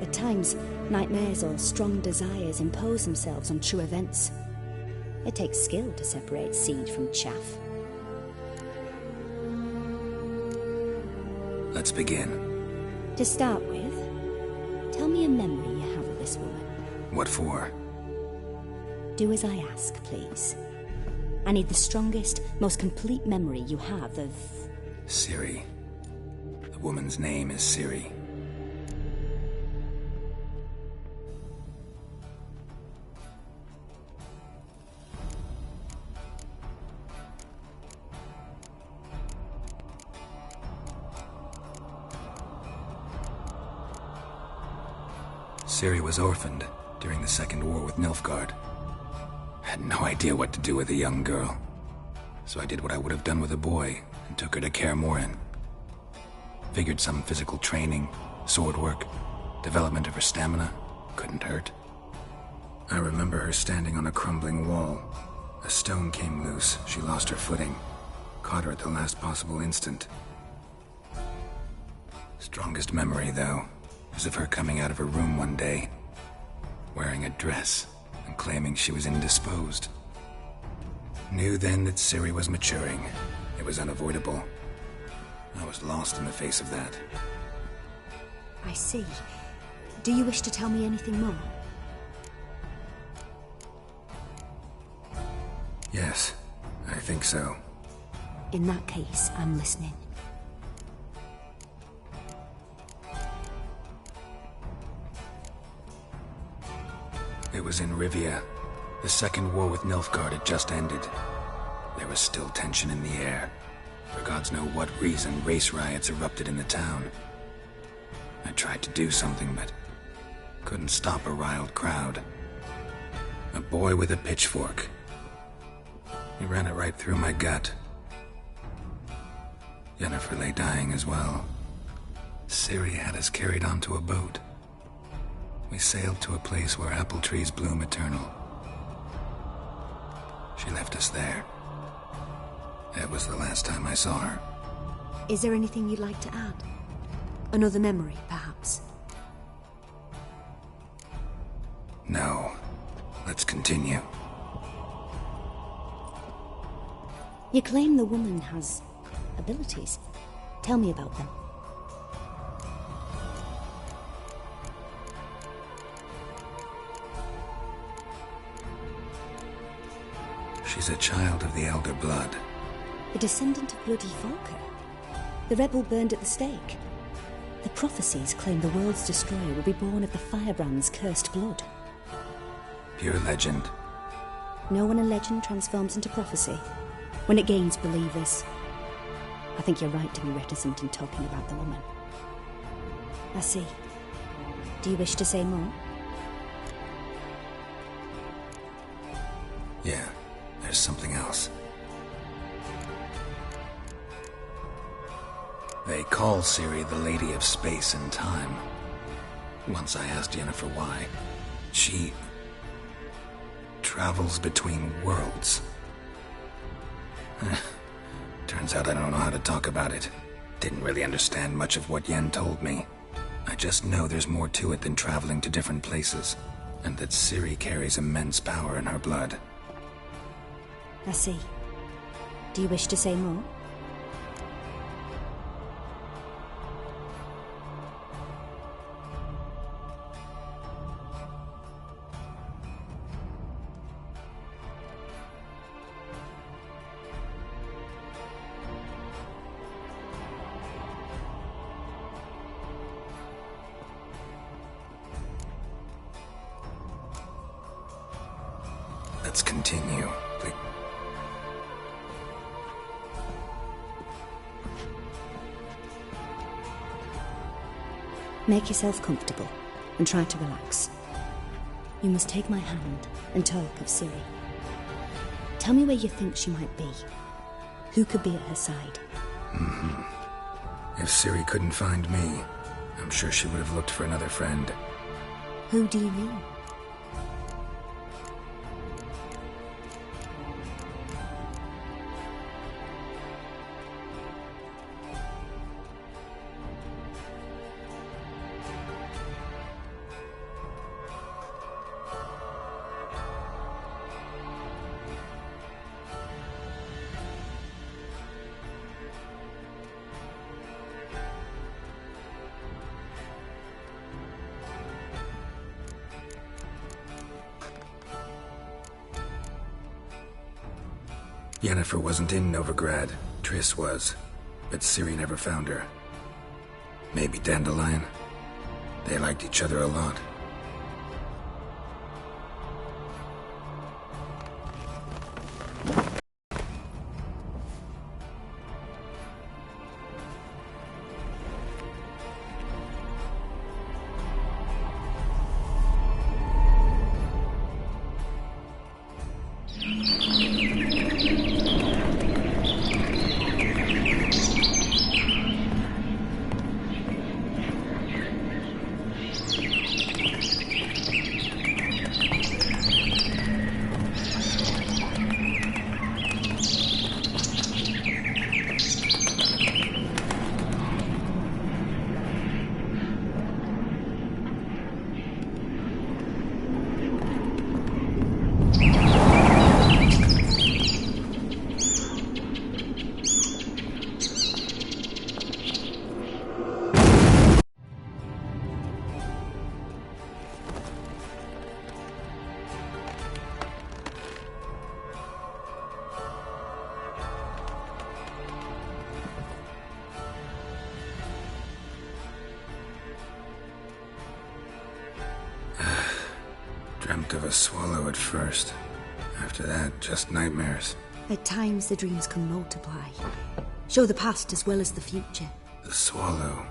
At times, nightmares or strong desires impose themselves on true events. It takes skill to separate seed from chaff. Let's begin. To start with, tell me a memory you have of this woman. What for? Do as I ask, please. I need the strongest, most complete memory you have of... Ciri. The woman's name is Ciri. Ciri was orphaned during the Second War with Nilfgaard. Had no idea what to do with a young girl. So I did what I would have done with a boy and took her to Kaer Morhen. Figured some physical training, sword work, development of her stamina couldn't hurt. I remember her standing on a crumbling wall. A stone came loose, she lost her footing. Caught her at the last possible instant. Strongest memory, though, is of her coming out of her room one day, wearing a dress and claiming she was indisposed. Knew then that Ciri was maturing. It was unavoidable. I was lost in the face of that. I see. Do you wish to tell me anything more? Yes, I think so. In that case, I'm listening. It was in Rivia. The second war with Nilfgaard had just ended. There was still tension in the air. For gods know what reason, race riots erupted in the town. I tried to do something, but couldn't stop a riled crowd. A boy with a pitchfork. He ran it right through my gut. Yennefer lay dying as well. Ciri had us carried onto a boat. We sailed to a place where apple trees bloom eternal. She left us there. That was the last time I saw her. Is there anything you'd like to add? Another memory, perhaps? No. Let's continue. You claim the woman has abilities. Tell me about them. She's a child of the Elder Blood. A descendant of bloody Volker. The rebel burned at the stake. The prophecies claim the world's destroyer will be born of the Firebrand's cursed blood. Pure legend. Know when a legend transforms into prophecy? When it gains believers. I think you're right to be reticent in talking about the woman. I see. Do you wish to say more? Yeah, there's something else. They call Ciri the Lady of Space and Time. Once I asked Yennefer why. She travels between worlds. Turns out I don't know how to talk about it. Didn't really understand much of what Yen told me. I just know there's more to it than traveling to different places, and that Ciri carries immense power in her blood. I see. Do you wish to say more? Let's continue. Make yourself comfortable and try to relax. You must take my hand and talk of Ciri. Tell me where you think she might be. Who could be at her side? If Ciri couldn't find me, I'm sure she would have looked for another friend. Who do you mean? Yennefer wasn't in Novigrad. Triss was. But Ciri never found her. Maybe Dandelion? They liked each other a lot. Dreamt of a swallow at first. After that, just nightmares. At times, the dreams can multiply. Show the past as well as the future. The swallow.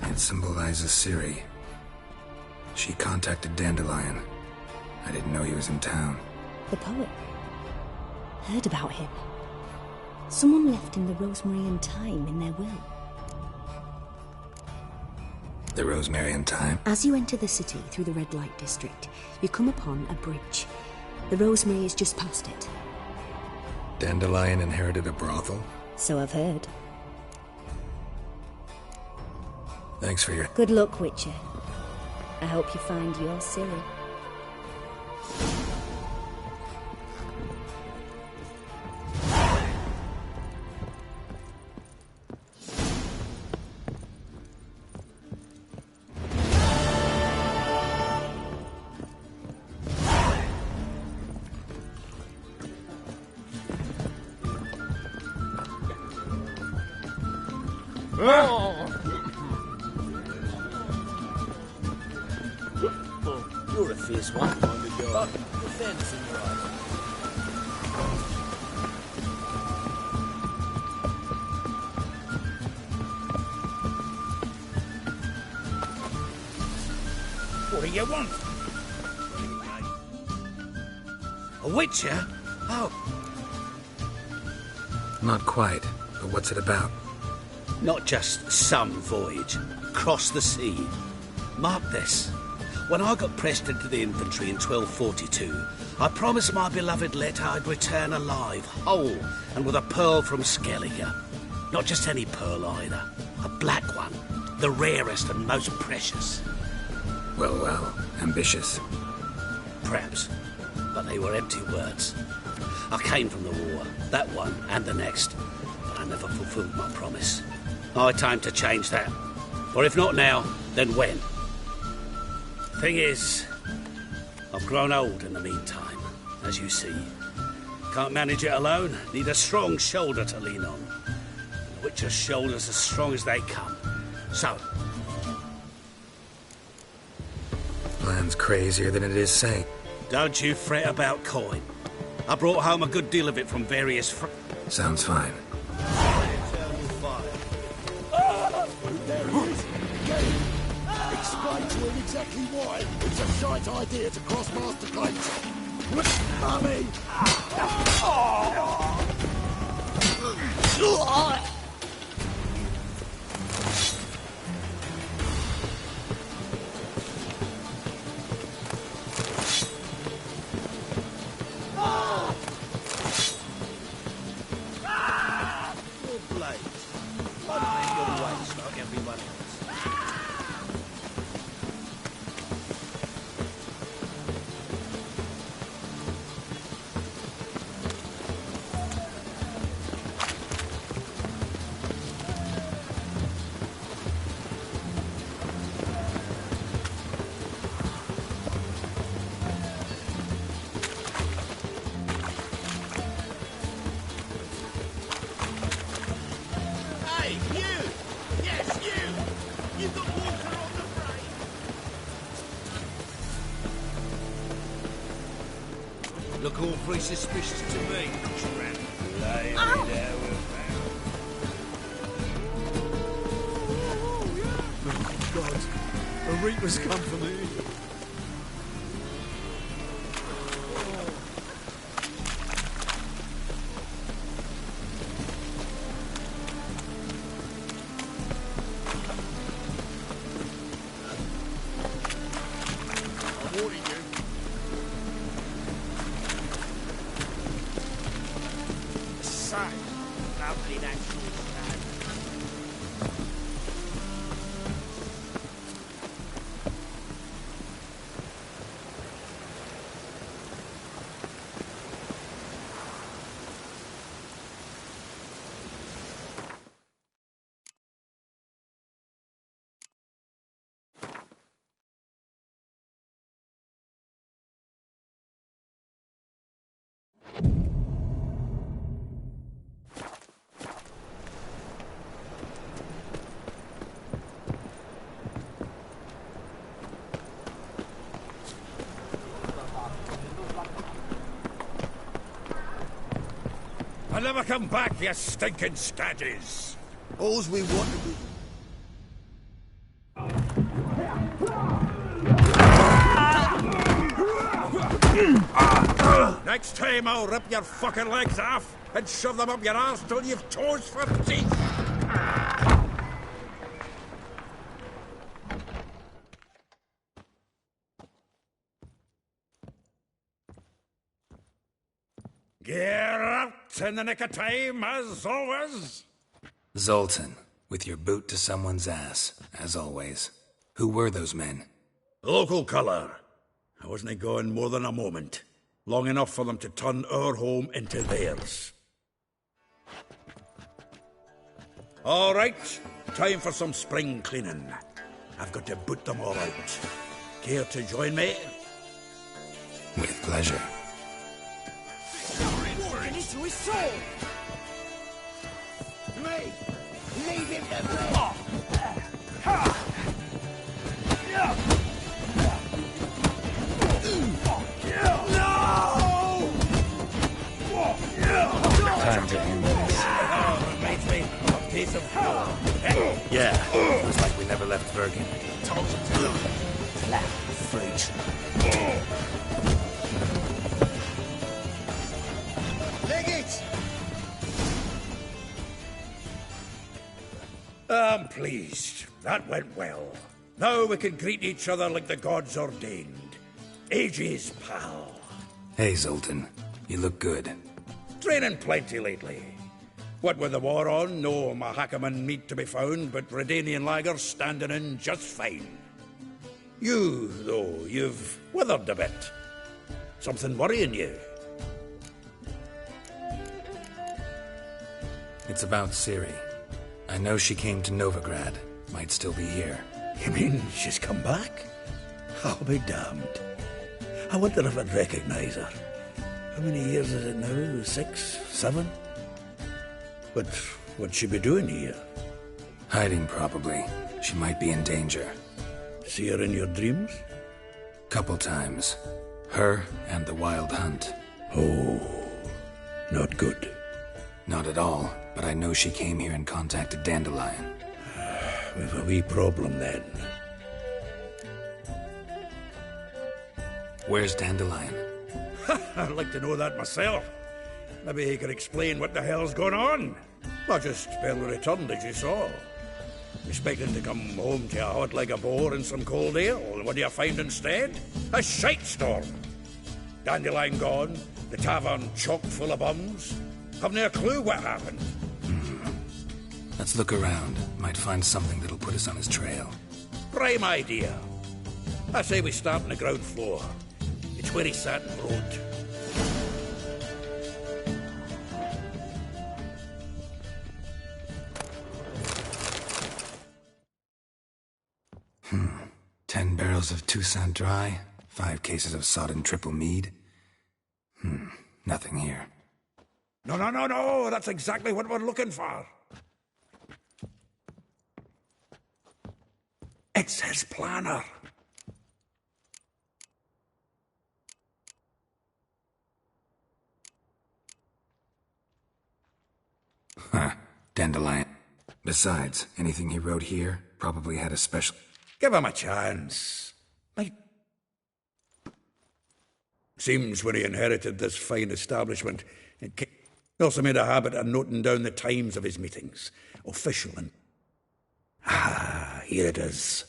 It symbolizes Ciri. She contacted Dandelion. I didn't know he was in town. The poet. Heard about him. Someone left him the Rosemary and Thyme in their will. The Rosemary and Thyme? As you enter the city through the red light district, you come upon a bridge. The Rosemary is just past it. Dandelion inherited a brothel? So I've heard. Thanks for your... Good luck, Witcher. I hope you find your Ciri. You're a fierce one. But the fairness in your eyes. What do you want? A witcher? Oh. Not quite, but what's it about? Not just some voyage. Across the sea. Mark this. When I got pressed into the infantry in 1242, I promised my beloved Let I'd return alive, whole, and with a pearl from Skellige. Not just any pearl either. A black one. The rarest and most precious. Well, ambitious. Perhaps. But they were empty words. I came from the war, that one and the next, but I never fulfilled my promise. High time to change that. Or if not now, then when? Thing is, I've grown old in the meantime, as you see. Can't manage it alone, need a strong shoulder to lean on. The Witcher's shoulders as strong as they come. So... Plan's crazier than it is sane. Don't you fret about coin. I brought home a good deal of it from various Sounds fine. Explain to him exactly why it's a shite idea to cross master claims. Mummy! Your blade. Why not in your ways like everyone else? Hey, you! Yes, you! You've got water on the brain! Look awfully suspicious to me, tramp. Oh, God. A reaper's come for me. I'm warning you. So, lovely natural stand. I'll never come back, you stinking scaddies. All's we want to be... Next time I'll rip your fucking legs off and shove them up your arse till you've toes for teeth. Geralt, in the nick of time, as always. Zoltan, with your boot to someone's ass, as always. Who were those men? Local colour. I wasn't gone more than a moment. Long enough for them to turn our home into theirs. All right, time for some spring cleaning. I've got to boot them all out. Care to join me? With pleasure. Into his soul! Leave him to me! Time to end this. Reminds me of a piece of hell. Yeah, feels like we never left Bergen. Flat fruit. Leg it! I'm pleased. That went well. Now we can greet each other like the gods ordained. Ages, pal. Hey, Zoltan. You look good. Training plenty lately. What with the war on, no Mahakaman meat to be found, but Redanian lagers standing in just fine. You, though, you've withered a bit. Something worrying you? It's about Ciri. I know she came to Novigrad. Might still be here. You mean she's come back? I'll be damned. I wonder if I'd recognize her. How many years is it now? 6, 7? But what'd she be doing here? Hiding, probably. She might be in danger. See her in your dreams? Couple times. Her and the Wild Hunt. Oh, not good. Not at all, but I know she came here and contacted Dandelion. We've a wee problem then. Where's Dandelion? I'd like to know that myself. Maybe he could explain what the hell's going on. Not just barely returned, as you saw. Expecting to come home to a hot like a boar and some cold ale, and what do you find instead? A shite storm. Dandelion gone, the tavern chock full of bums. Haven't a clue what happened. Let's look around. Might find something that'll put us on his trail. Prime idea. I say we start on the ground floor. It's where he sat and wrote. 10 barrels of Toussaint Dry, 5 cases of sodden triple mead. Nothing here. No, that's exactly what we're looking for. It's his planner. Dandelion. Besides, anything he wrote here probably had a special... Give him a chance. Seems when he inherited this fine establishment, he also made a habit of noting down the times of his meetings. Official and... here it is.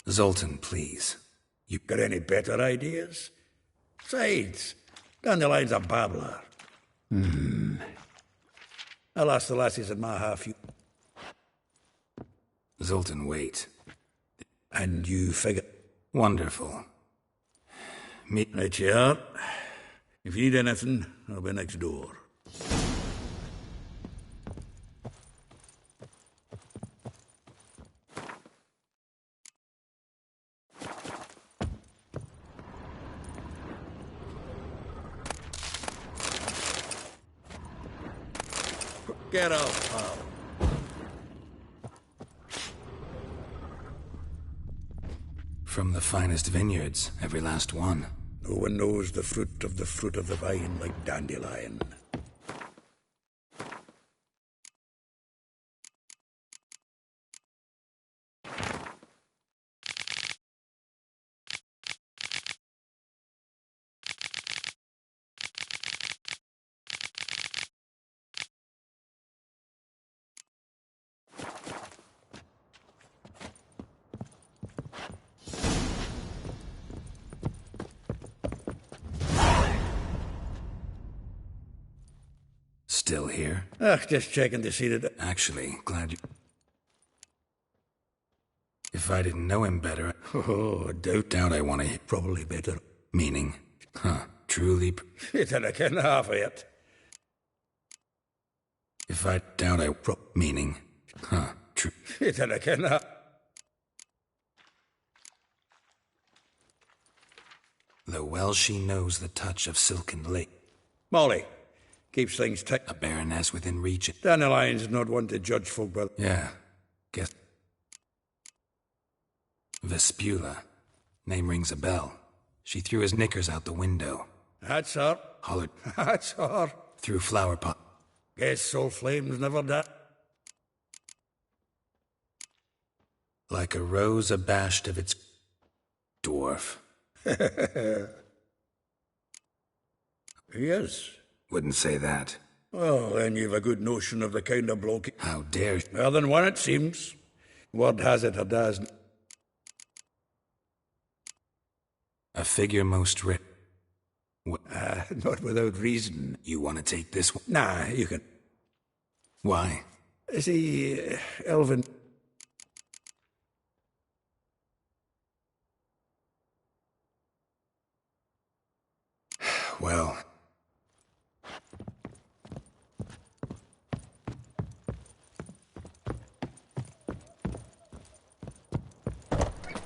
Zoltan, please. You got any better ideas? Besides, Dandelion's a babbler. I'll ask the lassies at my half. Zoltan, wait. And you figure... Wonderful. Right you are. If you need anything, I'll be next door. Get out, pal. From the finest vineyards, every last one. No one knows the fruit of the vine like Dandelion. Still here? Just checking to see that... Actually, glad you... If I didn't know him better... Oh, I doubt I want to... Probably better. Meaning? Huh, truly... Then I can half of it. If I doubt I... Meaning? Huh, true... Then I can half... Though well she knows the touch of silken lake. Molly. Keeps things tight. A baroness within reach. Dandelion's not one to judge folk, but... Yeah. Guess... Vespula. Name rings a bell. She threw his knickers out the window. That's her. Hollered. That's her. Threw flower pot. Guess soul flames never die. Like a rose abashed of its... Dwarf. Yes. Wouldn't say that. Well, then you've a good notion of the kind of bloke... How dare you? Well, then one it seems. Word has it, or doesn't. A figure most rare. Not without reason. You want to take this one? Nah, you can. Why? See, Elvin... Well...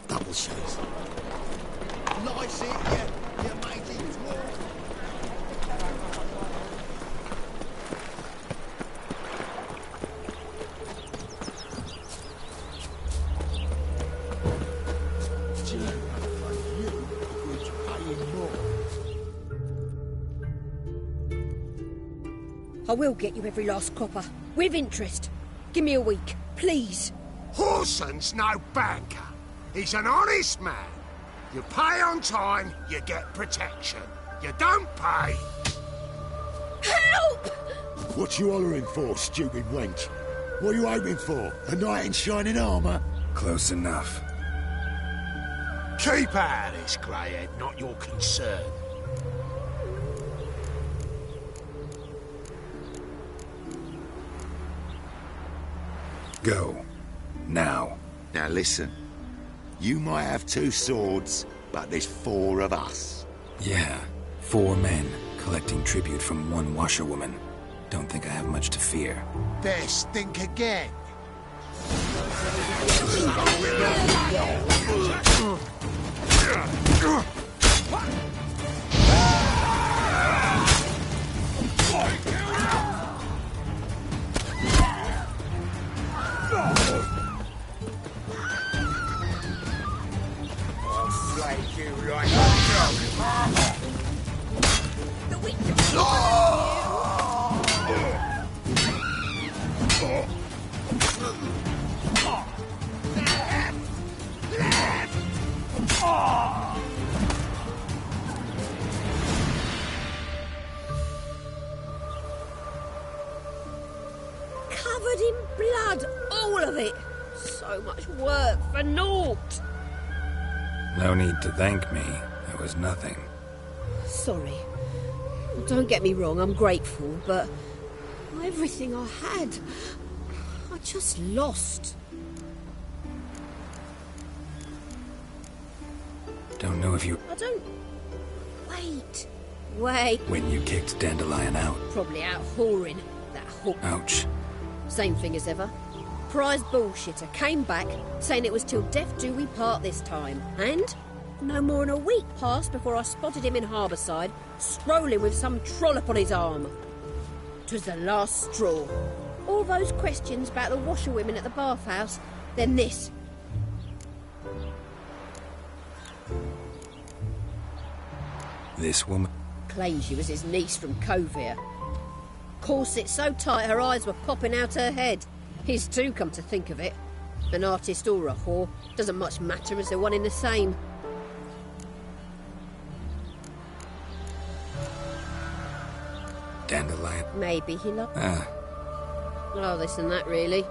Double shoes. Nice it, you matey dwarf. I will get you every last copper, with interest. Give me a week, please. Horson's no banker. He's an honest man. You pay on time, you get protection. You don't pay... Help! What you hollering for, stupid wench? What are you hoping for? A knight in shining armour? Close enough. Keep out of this, greyhead, not your concern. Go. Now. Now listen. You might have 2 swords, but there's 4 of us. Yeah. 4 men, collecting tribute from 1 washerwoman. Don't think I have much to fear. Better stink again. Covered in blood, all of it. So much work for naught. No need to thank me. It was nothing. Sorry. Don't get me wrong, I'm grateful, but everything I had, I just lost. Don't know if you... I don't... Wait. When you kicked Dandelion out. Probably out whoring, that hook. Ouch. Same thing as ever. Prize bullshitter came back, saying it was till death do we part this time. And no more than a week passed before I spotted him in Harbourside, strolling with some trollop on his arm. 'Twas the last straw. All those questions about the washerwomen at the bathhouse, then this. This woman? Claimed she was his niece from Kovir. Corset so tight her eyes were popping out her head. His too, come to think of it. An artist or a whore, doesn't much matter as they're one in the same. Dandelion. Maybe he loved... Ah, Oh, this and that, really.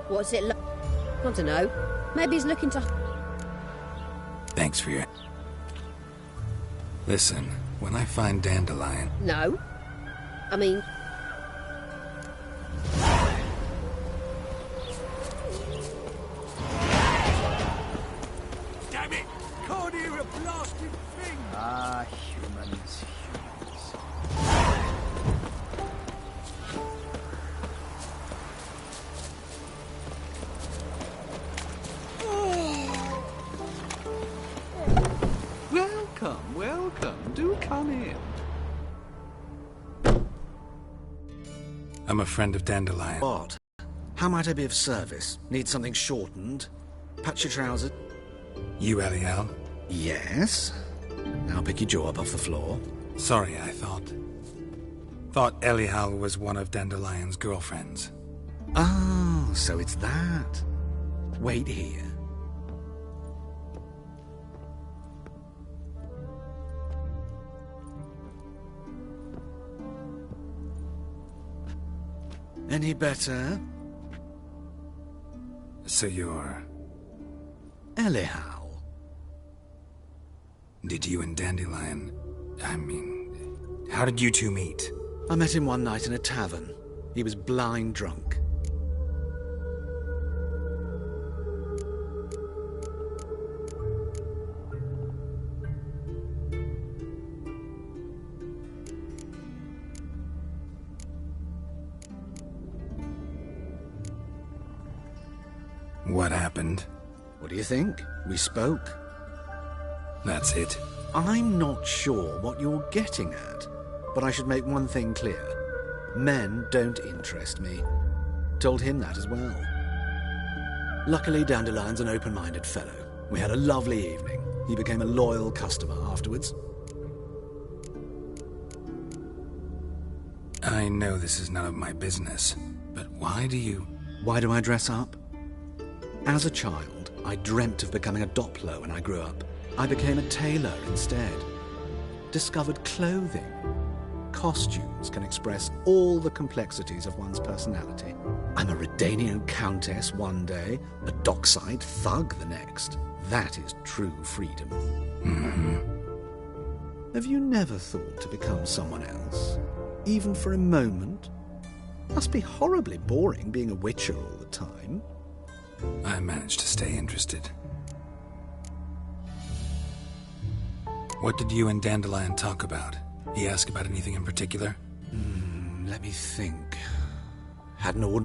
What's it like? I don't know. Maybe he's looking to... thanks for your... Listen, when I find Dandelion... No. I mean... Damn it! Can't hear a blasted thing! Ah, humans. Welcome, welcome. Do come in. I'm a friend of Dandelion. What? How might I be of service? Need something shortened? Patch your trousers? You, Eliel? Yes. Now pick your jaw up off the floor. Sorry, I thought Eliel was one of Dandelion's girlfriends. Oh, so it's that. Wait here. Any better? So you're... Eliel. Did you and Dandelion... I mean... how did you two meet? I met him one night in a tavern. He was blind drunk. What happened? What do you think? We spoke. That's it? I'm not sure what you're getting at, but I should make one thing clear. Men don't interest me. Told him that as well. Luckily, Dandelion's an open-minded fellow. We had a lovely evening. He became a loyal customer afterwards. I know this is none of my business, but why do you... Why do I dress up? As a child, I dreamt of becoming a Doppler when I grew up. I became a tailor instead. Discovered clothing. Costumes can express all the complexities of one's personality. I'm a Redanian countess one day, a dockside thug the next. That is true freedom. Mm-hmm. Have you never thought to become someone else? Even for a moment? Must be horribly boring being a witcher all the time. I managed to stay interested. What did you and Dandelion talk about? He asked about anything in particular? Let me think.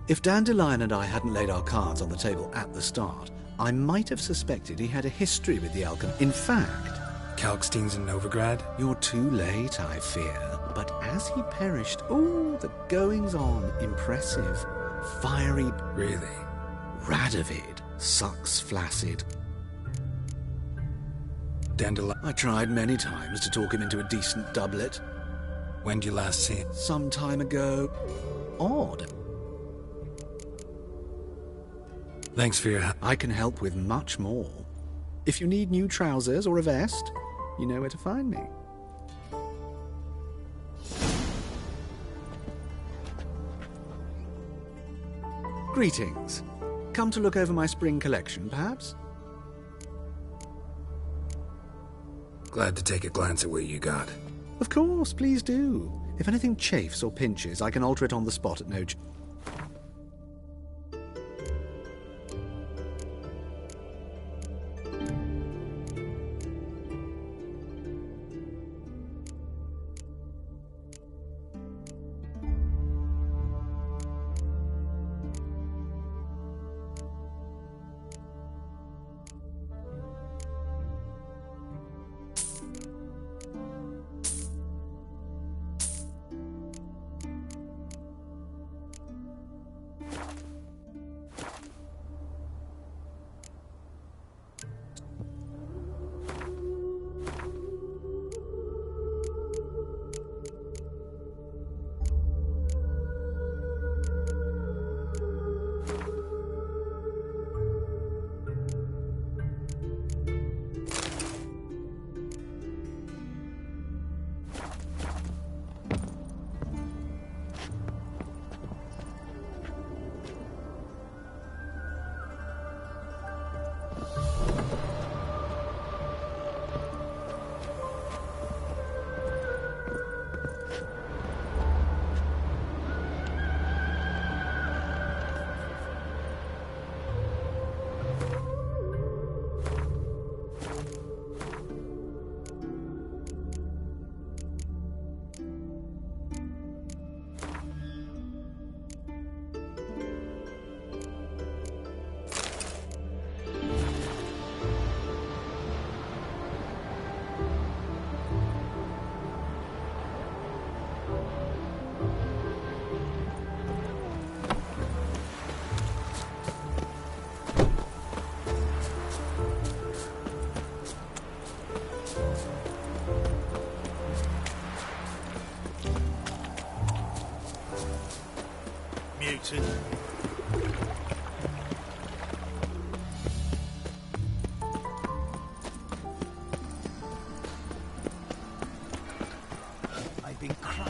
If Dandelion and I hadn't laid our cards on the table at the start, I might have suspected he had a history with the Alchemy. In fact... Kalkstein's in Novigrad? You're too late, I fear. But as he perished, the goings-on, impressive, fiery... Really? Radovid, sucks flaccid. Dandelion... I tried many times to talk him into a decent doublet. When did you last see him? Some time ago. Odd. Thanks for your help. I can help with much more. If you need new trousers or a vest, you know where to find me. Greetings. Come to look over my spring collection, perhaps? Glad to take a glance at what you got. Of course, please do. If anything chafes or pinches, I can alter it on the spot at no charge.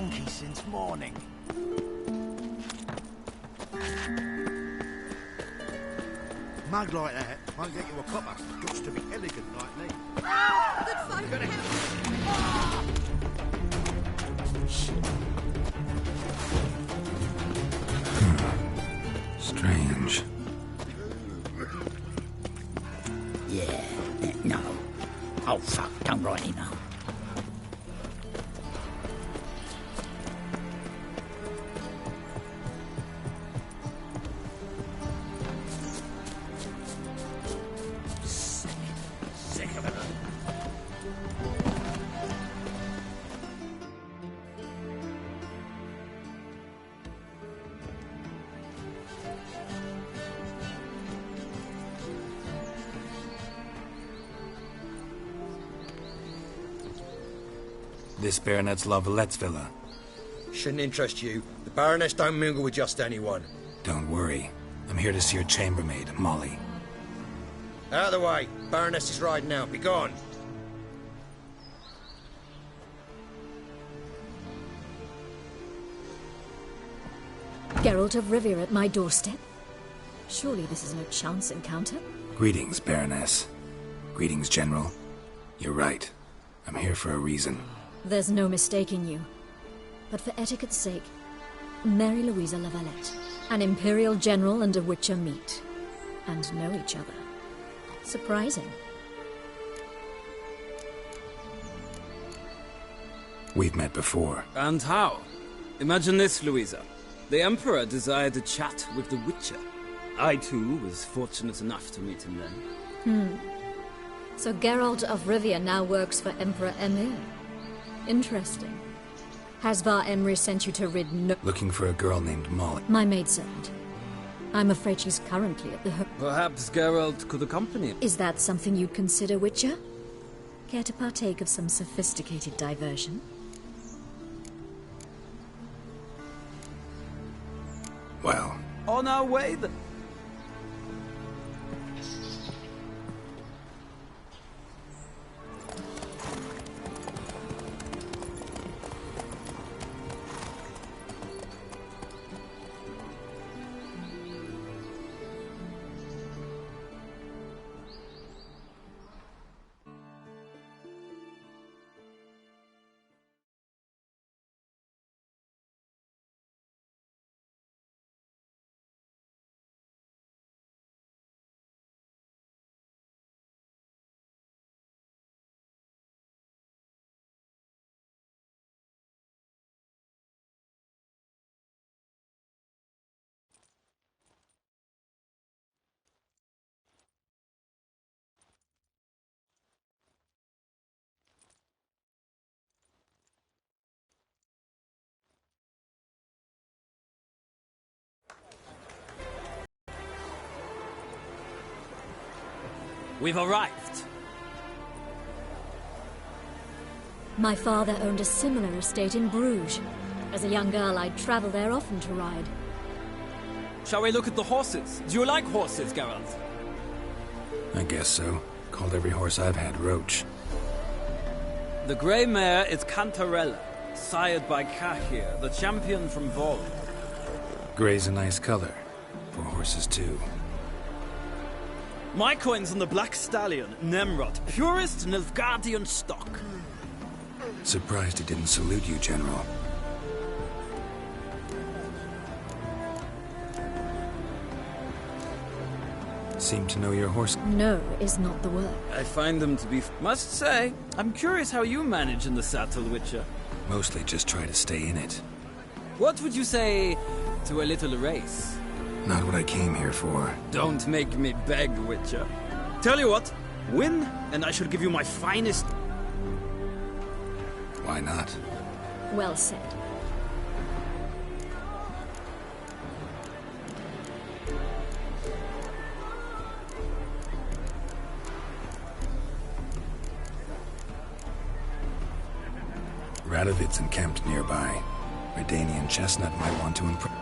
hunky since morning. Mug like that won't get you a copper. Got to be elegant like me. Good fun. Strange. Yeah, no. Oh, fuck, don't write it now. Sick of it. This Baronet's La Vallette's villa. Shouldn't interest you. The Baroness don't mingle with just anyone. Don't worry. I'm here to see your chambermaid, Molly. Out of the way. Baroness is riding out. Be gone. Geralt of Rivia at my doorstep? Surely this is no chance encounter? Greetings, Baroness. Greetings, General. You're right. I'm here for a reason. There's no mistaking you. But for etiquette's sake, Mary Louisa La Valette, an Imperial General and a Witcher meet, and know each other. Surprising. We've met before. And how? Imagine this, Louisa. The Emperor desired a chat with the Witcher. I, too, was fortunate enough to meet him then. So Geralt of Rivia now works for Emperor Emhyr. Interesting. Has Var Emry sent you to rid no— Looking for a girl named Molly. My maidservant. I'm afraid she's currently at the Perhaps Geralt could accompany him. Is that something you'd consider, Witcher? Care to partake of some sophisticated diversion? Well, On our way then. We've arrived. My father owned a similar estate in Bruges. As a young girl, I'd travel there often to ride. Shall we look at the horses? Do you like horses, Geralt? I guess so. Called every horse I've had Roach. The grey mare is Cantarella, sired by Cahir, the champion from Vol. Grey's a nice color. For horses, too. My coin's on the Black Stallion, Nemrod, purest Nilfgaardian stock. Surprised he didn't salute you, General. Seem to know your horse. No is not the word. I find them to be... Must say, I'm curious how you manage in the saddle, Witcher. Mostly just try to stay in it. What would you say to a little race? Not what I came here for. Don't make me beg, Witcher. Tell you what, win, and I shall give you my finest... Why not? Well said. Radovid's encamped nearby. Redanian Chestnut might want to impress.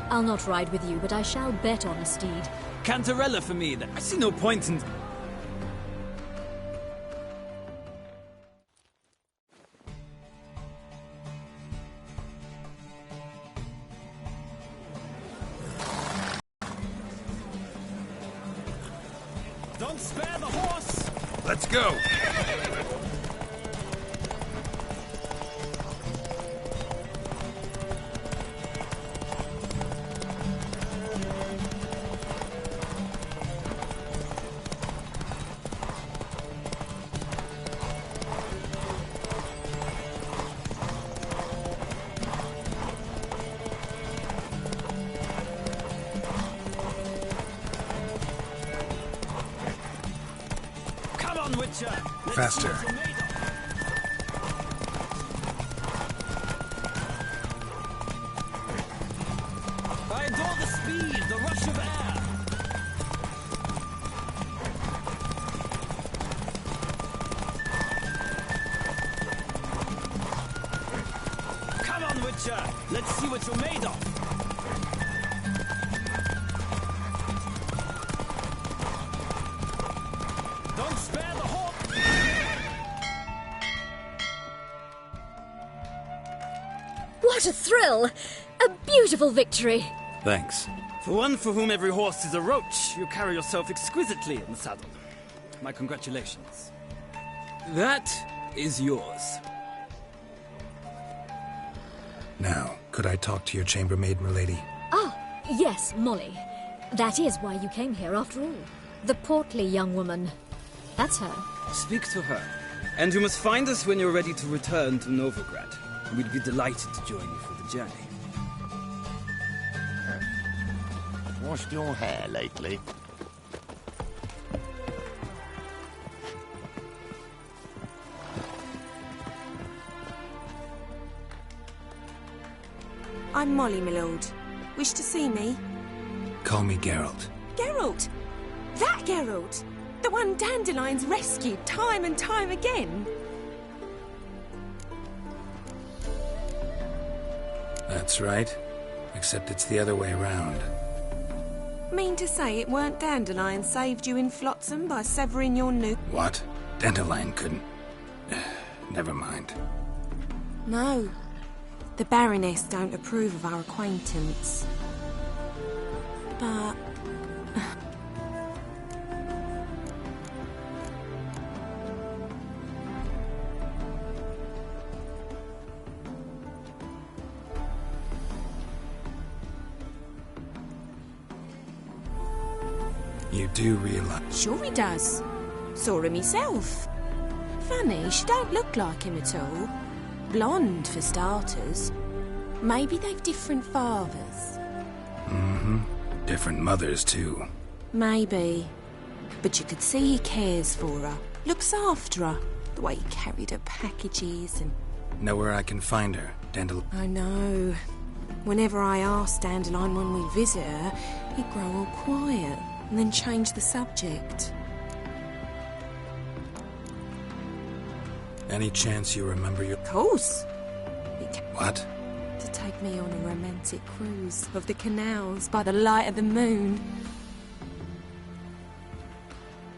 I'll not ride with you, but I shall bet on a steed. Cantarella for me, then. I see no point in... Don't spare the horse! Let's go! Faster. I adore the speed, the rush of air. Come on, Witcher. Let's see what you're made of. Don't spare the horse. What a thrill! A beautiful victory! Thanks. For one for whom every horse is a roach, you carry yourself exquisitely in the saddle. My congratulations. That is yours. Now, could I talk to your chambermaid, milady? Ah, yes, Molly. That is why you came here after all. The portly young woman. That's her. Speak to her. And you must find us when you're ready to return to Novigrad. We'd be delighted to join you for the journey. Washed your hair lately? I'm Molly, my lord. Wish to see me? Call me Geralt. Geralt! That Geralt! The one Dandelion's rescued time and time again! That's right. Except it's the other way around. Mean to say it weren't Dandelion saved you in Flotsam by severing your noose? What? Dandelion couldn't... Never mind. No. The Baroness don't approve of our acquaintance. But... You do realize... Sure he does. Saw him himself. Funny, she don't look like him at all. Blonde, for starters. Maybe they've different fathers. Mm-hmm. Different mothers, too. Maybe. But you could see he cares for her. Looks after her. The way he carried her packages and... Know where I can find her, Dandelion? I know. Whenever I asked Dandelion when we visit her, he'd grow all quiet and then change the subject. Any chance you remember your... Of course. What? To take me on a romantic cruise of the canals by the light of the moon.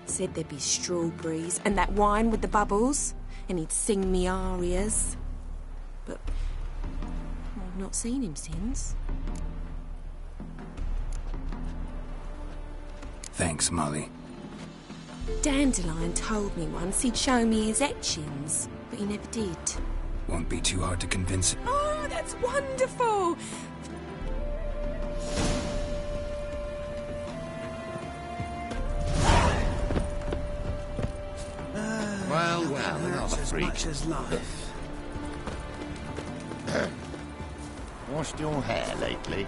Said there'd be strawberries and that wine with the bubbles, and he'd sing me arias. But I've not seen him since. Thanks, Molly. Dandelion told me once he'd show me his etchings, but he never did. Won't be too hard to convince him. Oh, that's wonderful! Well, another freak. Much as life. Washed your hair lately?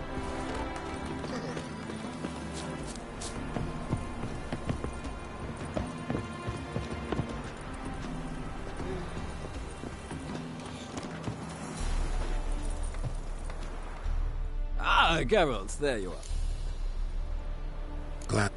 Ah, Geralt, there you are. Glad...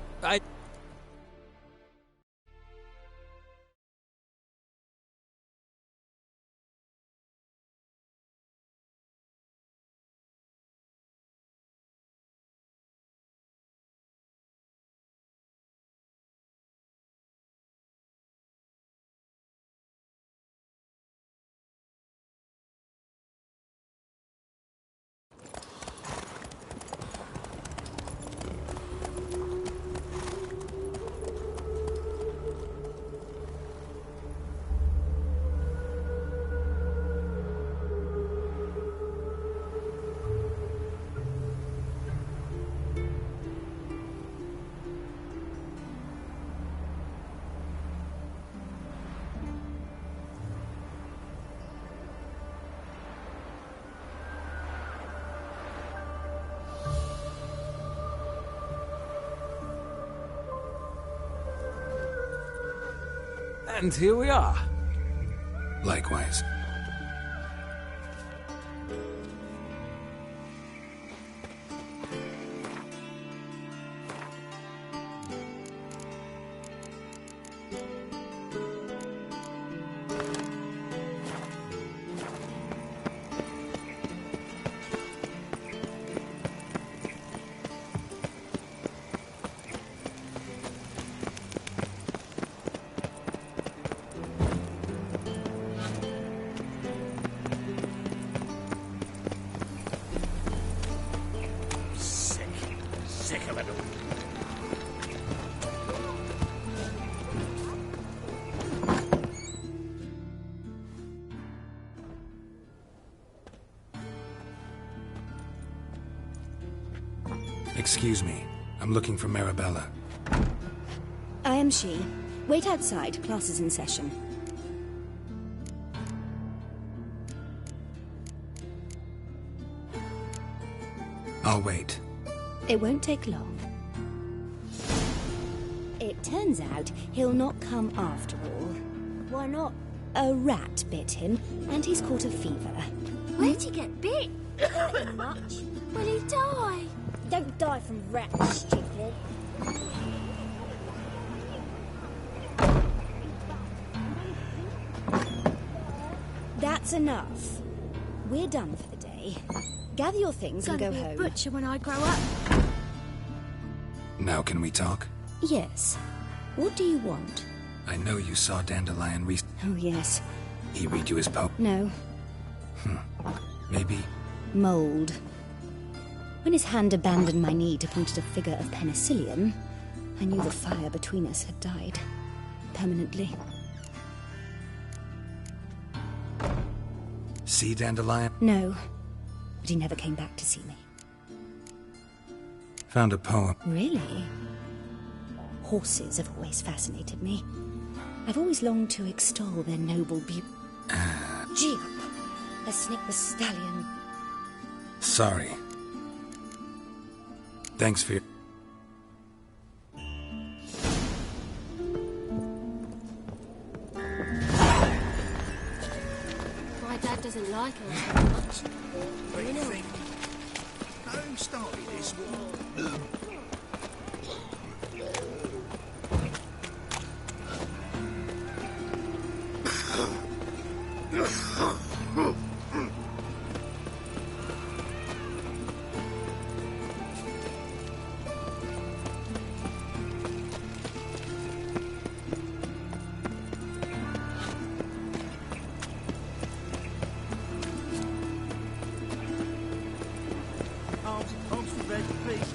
And here we are. Likewise. Sick of it all. Excuse me. I'm looking for Marabella. I am she. Wait outside. Class is in session. I'll wait. It won't take long. It turns out he'll not come after all. Why not? A rat bit him, and he's caught a fever. Where'd he get bit? Not much. Will he die? Don't die from rats, stupid. That's enough. We're done for the day. Gather your things and go Gonna be home. a butcher when I grow up. Now can we talk? Yes. What do you want? I know you saw Dandelion recently. Oh, yes. He read you his poem? No. Maybe. Mould. When his hand abandoned my knee to point at a figure of penicillium, I knew the fire between us had died. Permanently. See Dandelion? No. But he never came back to see me. Found a poem. Really? Horses have always fascinated me. I've always longed to extol their noble beauty. Gee up! A snake the stallion. Sorry. Thanks for your... My dad doesn't like her so much. What do you think? Now who started this war? Arms for red, please.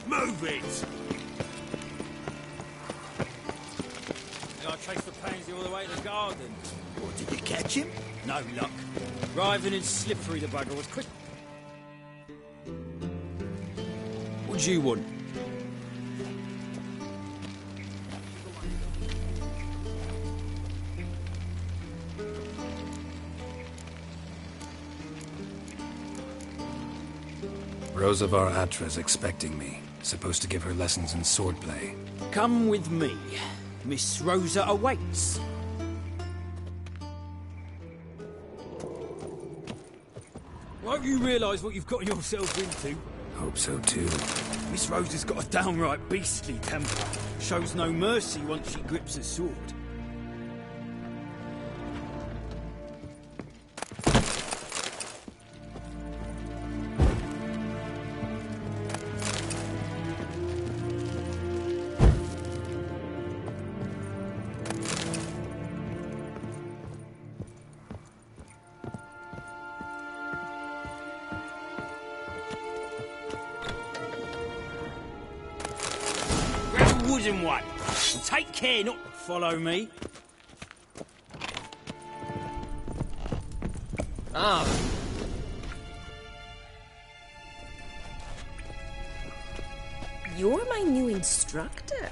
Move it! I traced the pansy all the way to the garden. What, did you catch him? No luck. Writhing and slippery, the bugger was quick. What do you want? Rosa var Atra's expecting me. Supposed to give her lessons in swordplay. Come with me. Miss Rosa awaits. Won't you realise what you've gotten yourself into? Hope so too. Miss Rosa's got a downright beastly temper. Shows no mercy once she grips a sword. Wooden one. And take care not to follow me. Ah. You're my new instructor.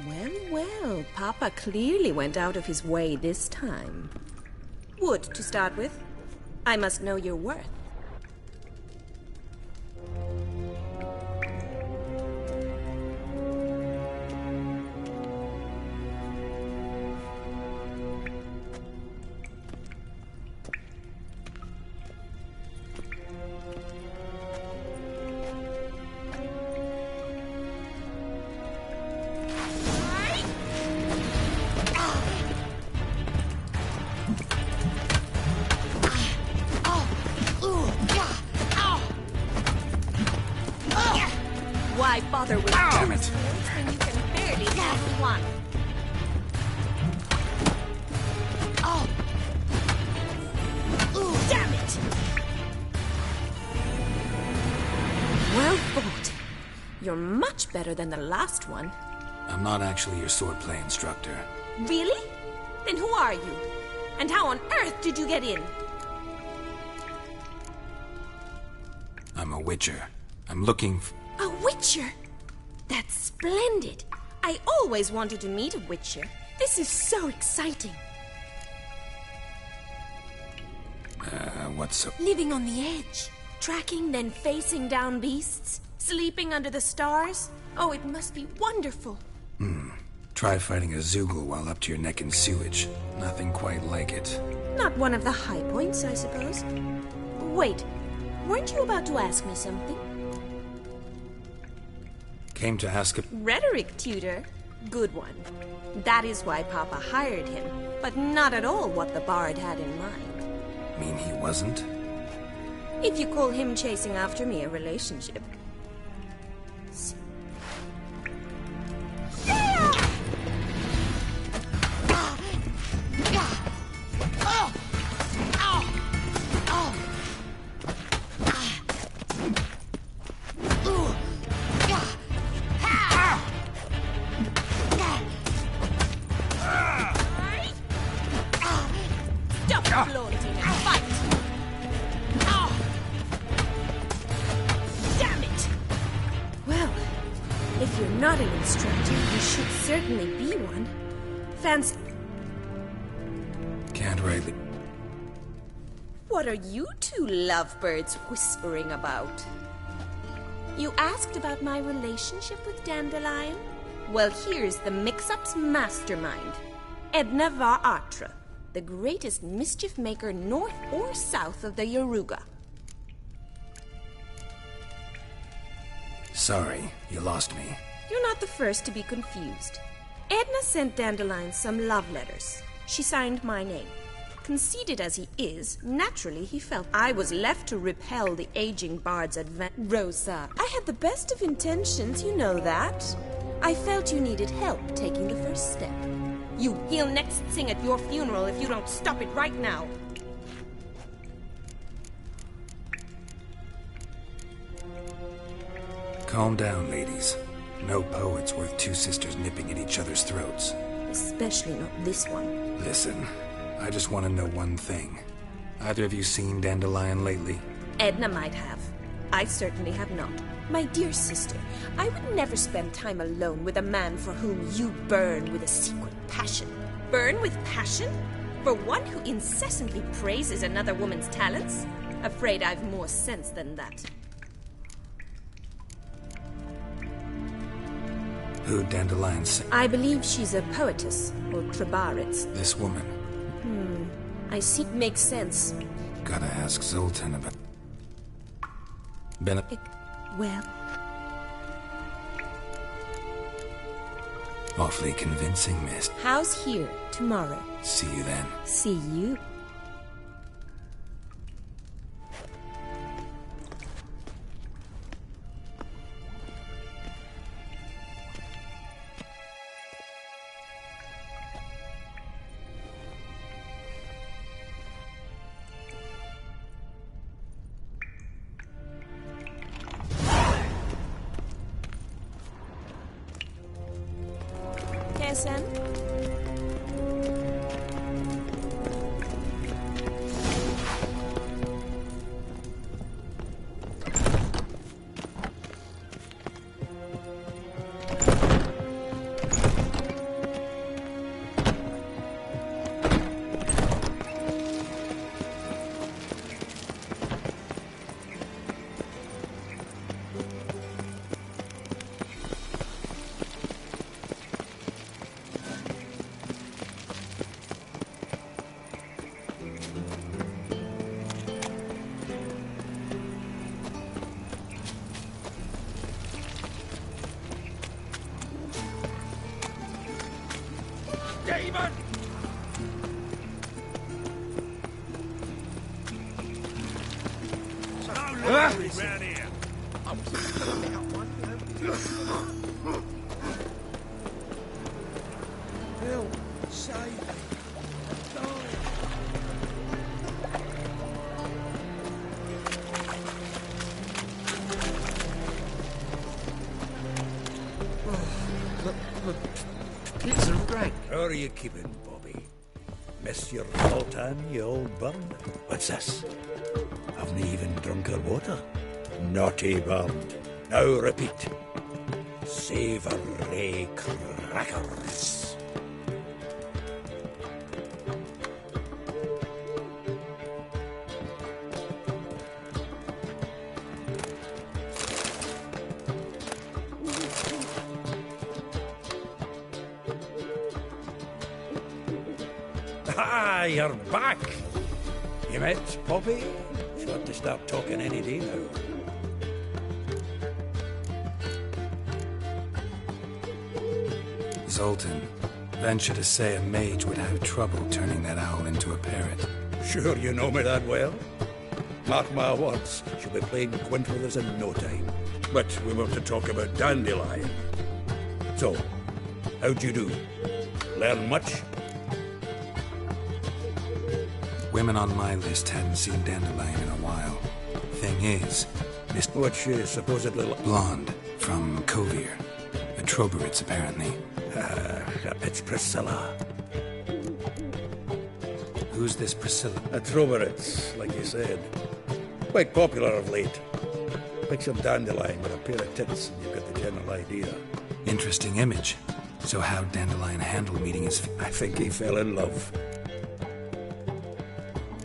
Well, well, Papa clearly went out of his way this time. Wood, to start with. I must know your worth. Why bother with Damn it! swords when you can barely have one? Oh! Ooh, damn it! Well fought. You're much better than the last one. I'm not actually your swordplay instructor. Really? Then who are you? And how on earth did you get in? I'm a witcher. I'm looking A witcher? That's splendid. I always wanted to meet a witcher. This is so exciting. what's so... Living on the edge. Tracking, then facing down beasts. Sleeping under the stars. Oh, it must be wonderful. Try fighting a Zoogle while up to your neck in sewage. Nothing quite like it. Not one of the high points, I suppose. Wait, weren't you about to ask me something? Came to ask a... Rhetoric tutor. Good one. That is why Papa hired him, but not at all what the bard had in mind. Mean he wasn't? If you call him chasing after me a relationship. If you're not an instructor, you should certainly be one. Fancy... Can't rightly... What are you two lovebirds whispering about? You asked about my relationship with Dandelion? Well, here's the mix-up's mastermind. Edna var Atra, the greatest mischief maker north or south of the Yaruga. Sorry, you lost me. You're not the first to be confused. Edna sent Dandelion some love letters. She signed my name. Conceited as he is, naturally he felt I was left to repel the aging bard's Rosa, I had the best of intentions, you know that. I felt you needed help taking the first step. He'll next sing at your funeral if you don't stop it right now. Calm down, ladies. No poet's worth two sisters nipping at each other's throats. Especially not this one. Listen, I just want to know one thing. Either of you seen Dandelion lately? Edna might have. I certainly have not. My dear sister, I would never spend time alone with a man for whom you burn with a secret passion. Burn with passion? For one who incessantly praises another woman's talents? Afraid I've more sense than that. Who Dandelion sing? I believe she's a poetess, or Trebaritz. This woman. I see. Makes sense. Gotta ask Zoltan about... Well... Awfully convincing, miss. How's here, tomorrow? See you then. See you. KSM? Round here. Bill, save me. Kids are great. How are you keeping, Bobby? Monsieur Sultan, you old bum? What's this? Haven't even drunk her water? Naughty bum. Now repeat. Savoury crackers. Ah, you're back. You met Poppy? She's got to start talking any day now. Zoltan, venture to say a mage would have trouble turning that owl into a parrot. Sure you know me that well? Mark my words, she'll be playing quint with us in no time. But we want to talk about Dandelion. So, how'd you do? Learn much? Women on my list hadn't seen Dandelion in a while. Thing is, Miss... What's she supposedly... Blonde, from Kovir. The Troberits, apparently. It's Priscilla. Who's this Priscilla? A Troberits, like you said. Quite popular of late. Picture Dandelion with a pair of tits and you've got the general idea. Interesting image. So how'd Dandelion handle meeting his... I think he fell in love.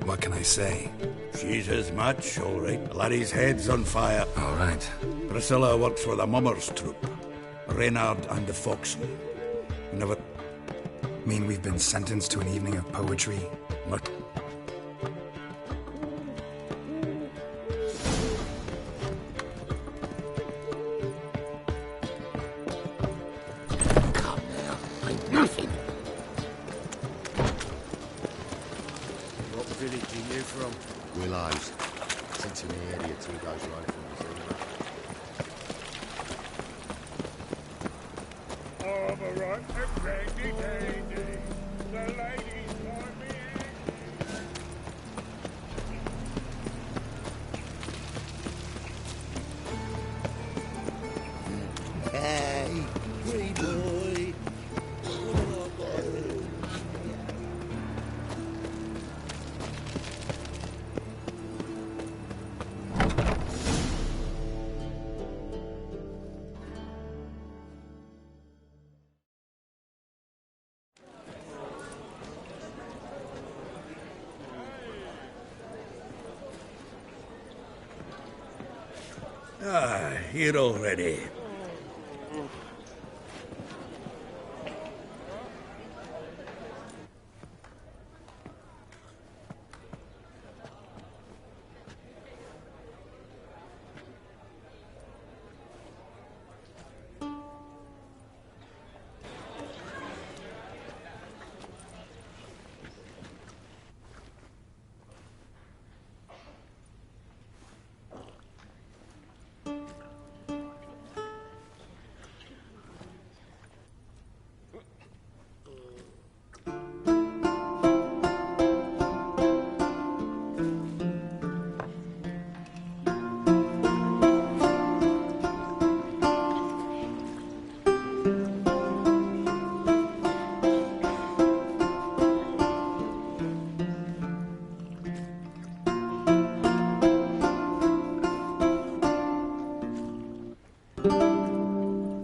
What can I say? She's his match, all right. Laddie's head's on fire. All right. Priscilla works for the Mummers troupe. Reynard and the Foxen. Never... Mean we've been sentenced to an evening of poetry? What? Come now, ain't nothing. What village are you from? Willows. Sits in the area 2 days away from us. All right, handy dandy. The ladies want me. Hey, pretty boy. Ah, here already.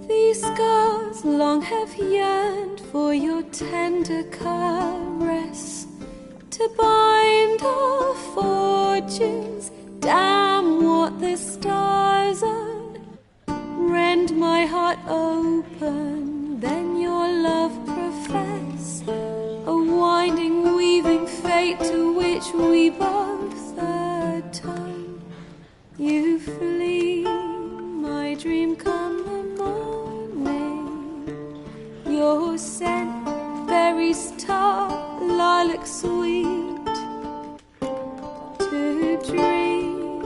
These scars long have yearned for your tender caress, to bind our fortunes. Damn what the stars are. Rend my heart open, then your love profess, a winding, weaving fate to which we both atone. You flee, my dream come the morning. Your scent, berries tart, lilac sweet. To dream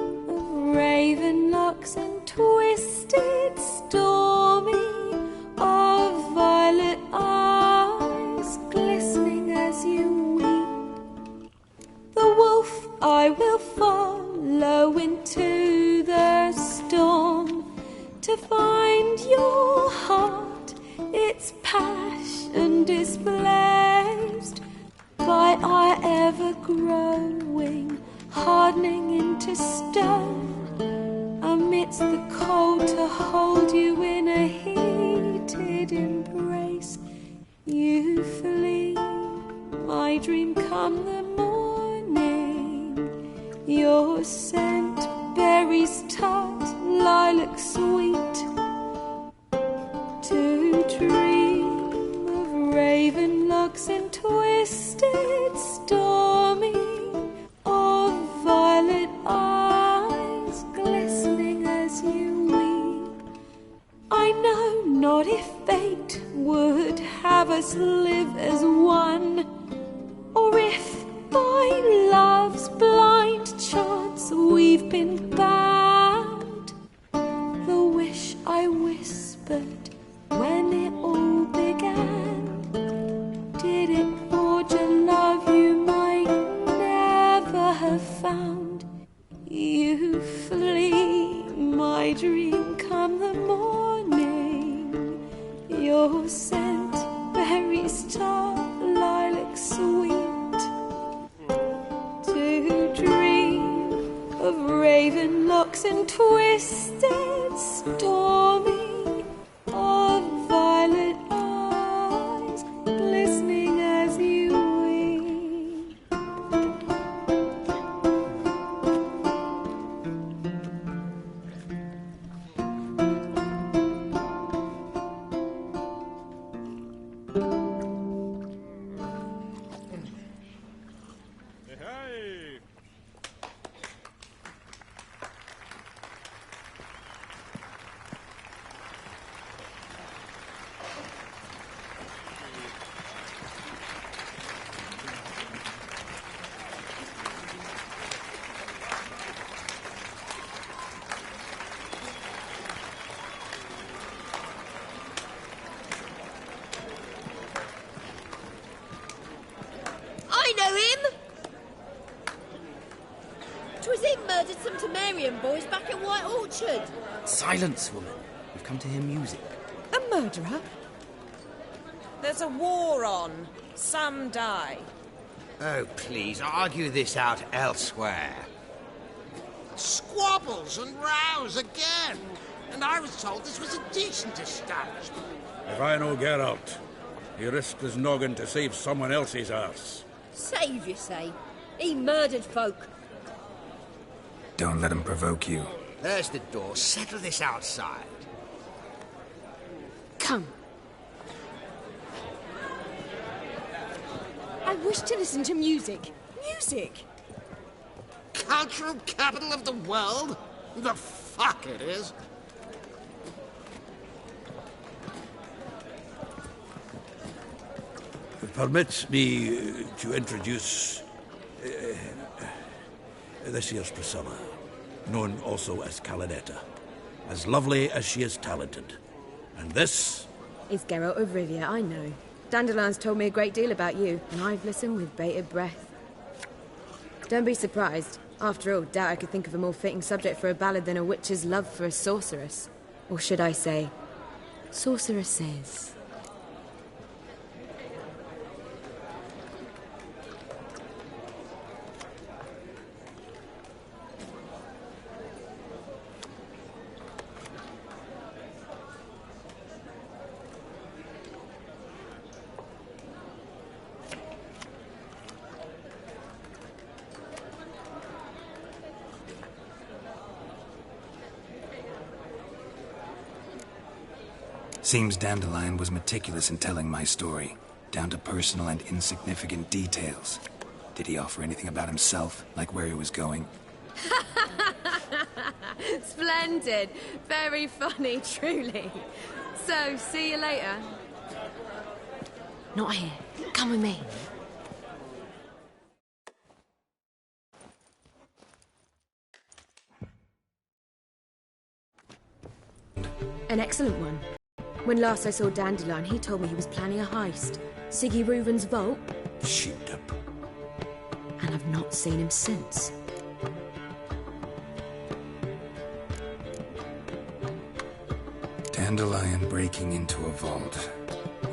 I will follow into the storm to find your heart, its passion displaced by our ever-growing, hardening into stone. Amidst the cold to hold you in a heated embrace, you flee, my dream come the morning. Your scent, berries tart, lilac sweet, to dream of raven locks and twisted stormy, of violet eyes glistening as you weep. I know not if fate would have us live as one, or if by love's blind chance we've been bound. The wish I whispered when it all began, did it forge a love you might never have found? You flee, my dream come the morning. Your scent, berries tart, lilac sweet, to dream of raven locks and twisted stormy, of violet eyes glistening as you weep. I know him! 'Twas him murdered some Temerian boys back at White Orchard. Silence, woman. We've come to hear music. A murderer? There's a war on. Some die. Oh, please, argue this out elsewhere. Squabbles and rows again. And I was told this was a decent establishment. If I know Geralt, he risked his noggin to save someone else's arse. Save, you say? He murdered folk. Don't let him provoke you. There's the door. Settle this outside. Come. I wish to listen to music. Music! Cultural capital of the world? The fuck it is. Permit me to introduce this here's Priscilla, known also as Calinetta, as lovely as she is talented. And this is Geralt of Rivia, I know. Dandelion's told me a great deal about you, and I've listened with bated breath. Don't be surprised. After all, doubt I could think of a more fitting subject for a ballad than a witch's love for a sorceress. Or should I say, sorceresses. Seems Dandelion was meticulous in telling my story, down to personal and insignificant details. Did he offer anything about himself, like where he was going? Splendid. Very funny, truly. So, see you later. Not here. Come with me. An excellent one. When last I saw Dandelion, he told me he was planning a heist. Siggy Reuven's vault. Sheeped up. and I've not seen him since. Dandelion breaking into a vault.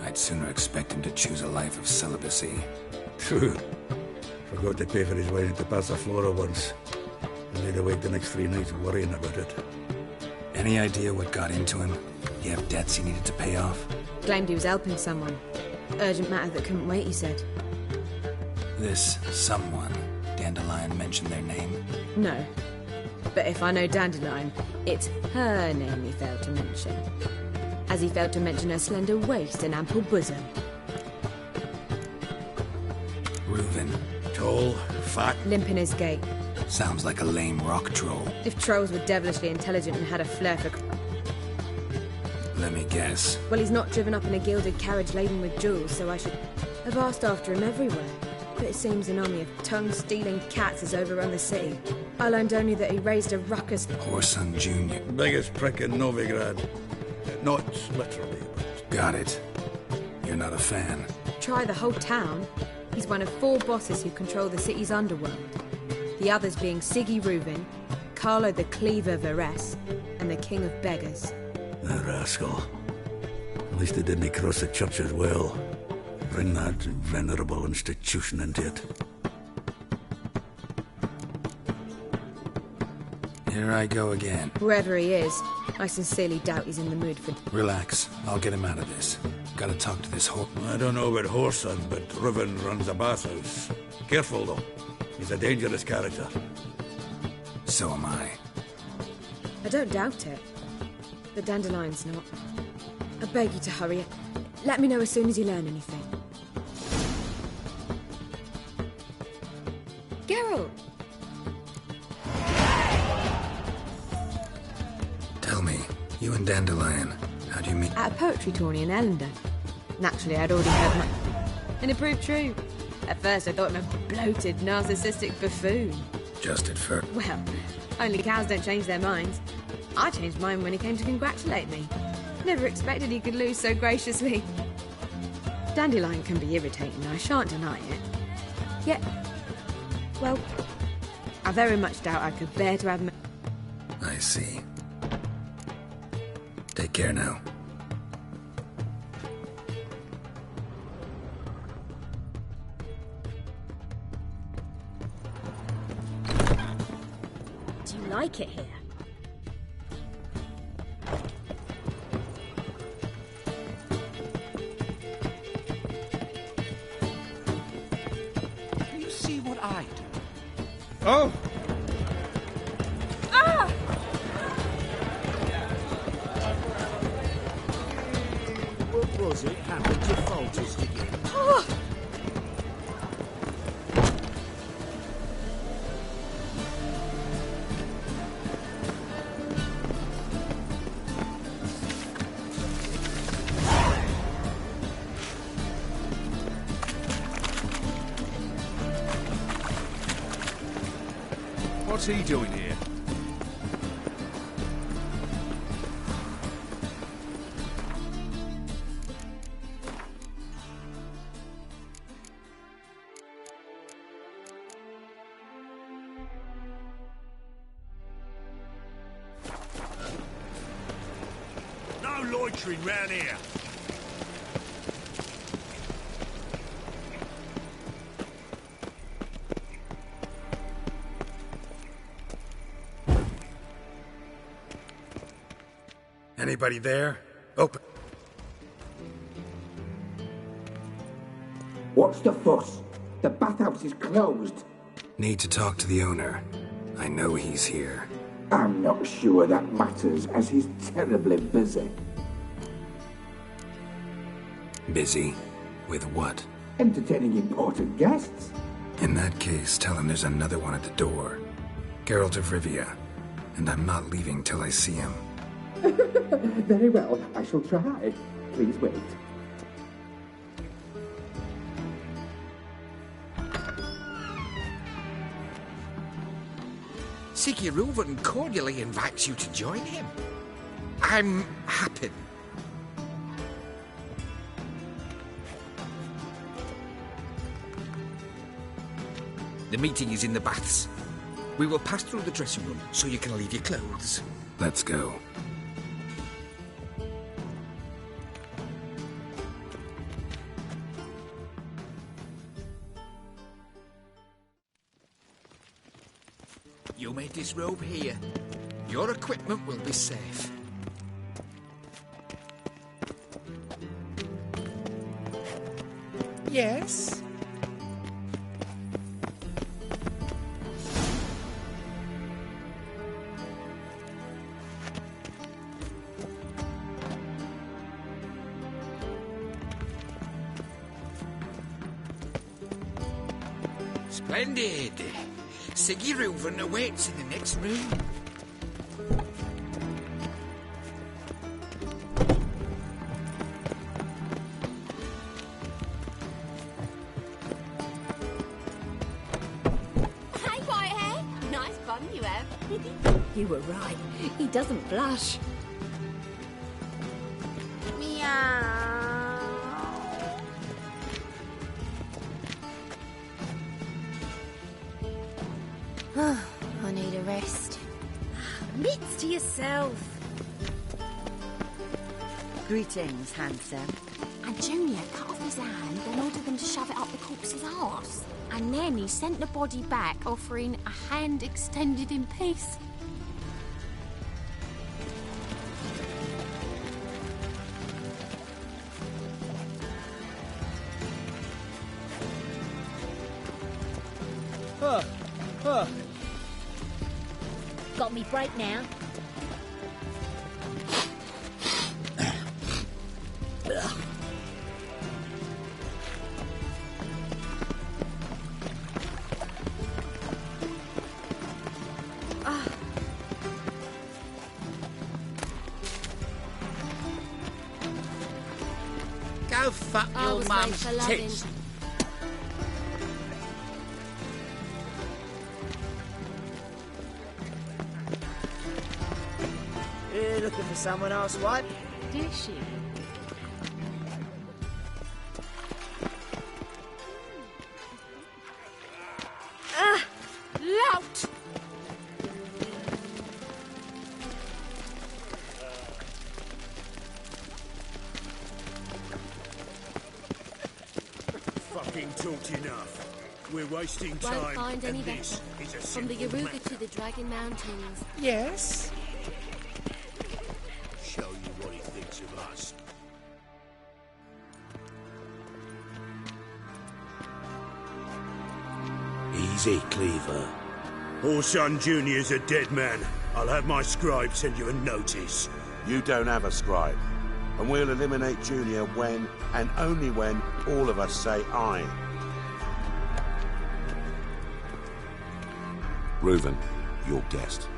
I'd sooner expect him to choose a life of celibacy. True. Forgot to pay for his way into Passaflora once. And laid awake the next 3 nights worrying about it. Any idea what got into him? You have debts he needed to pay off? Claimed he was helping someone. Urgent matter that couldn't wait, he said. This someone, Dandelion mentioned their name? No. But if I know Dandelion, it's her name he failed to mention. As he failed to mention her slender waist and ample bosom. Reuven. Tall, fat. Limp in his gait. Sounds like a lame rock troll. If trolls were devilishly intelligent and had a flair for... Let me guess. Well, he's not driven up in a gilded carriage laden with jewels, so I should have asked after him everywhere. But it seems an army of tongue-stealing cats has overrun the city. I learned only that he raised a ruckus... Whoreson Jr. Biggest prick in Novigrad. Not literally, but... Got it. You're not a fan. Try the whole town. He's one of 4 bosses who control the city's underworld. The others being Siggy Reuven, Carlo the Cleaver Varese, and the King of Beggars. The rascal. At least they didn't cross the church as well. Bring that venerable institution into it. Here I go again. Whoever he is, I sincerely doubt he's in the mood for... Relax. I'll get him out of this. Gotta talk to this whore... I don't know about Whoreson, but Reuven runs a bathhouse. Careful, though. He's a dangerous character. So am I. I don't doubt it. But Dandelion's not. I beg you to hurry it. Let me know as soon as you learn anything. Geralt! Tell me, you and Dandelion, how do you meet? At a poetry tourney in Ellendale. Naturally, I'd already heard my... And it proved true. At first, I thought him a bloated, narcissistic buffoon. Just at first. Well, only cows don't change their minds. I changed mine when he came to congratulate me. Never expected he could lose so graciously. Dandelion can be irritating, I shan't deny it. Yet, well, I very much doubt I could bear to have... I see. Take care now. Do you like it here? You see what I do? Oh! Ah! What was it happened to Foltest again? Oh! What's he doing here? No loitering round here. Anybody there? Open. What's the fuss? The bathhouse is closed. Need to talk to the owner. I know he's here. I'm not sure that matters, as he's terribly busy. Busy? With what? Entertaining important guests. In that case, tell him there's another one at the door. Geralt of Rivia. And I'm not leaving till I see him. Very well, I shall try. Please wait. Siggy Reuven cordially invites you to join him. I'm happy. The meeting is in the baths. We will pass through the dressing room so you can leave your clothes. Let's go. You made this robe here. Your equipment will be safe. Yes? Splendid. Siggy Reuven awaits in the next room. Hey, Whitehead. Nice bum you have. You were right. He doesn't blush. I need a rest. Mitts to yourself. Greetings, handsome. And Junior cut off his hand and ordered them to shove it up the corpse's arse. And then he sent the body back, offering a hand extended in peace. Got me break now. Go fuck I your was made mum's for loving. tits. You looking for someone else, wife? Did she? Lout! Fucking talked enough. We're wasting time. Won't find any and better. this is a From the simple Yaruga matter. to the Dragon Mountains. Yes? Show you what he thinks of us. Easy, Cleaver. Orson Jr.'s a dead man. I'll have my scribe send you a notice. You don't have a scribe. And we'll eliminate Junior when, and only when, all of us say aye. Reuven, your guest.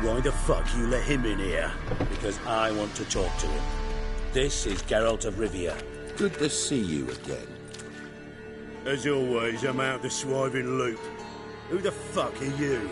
Why the fuck you let him in here? Because I want to talk to him. This is Geralt of Rivia. Good to see you again. As always, I'm out the swiving loop. Who the fuck are you?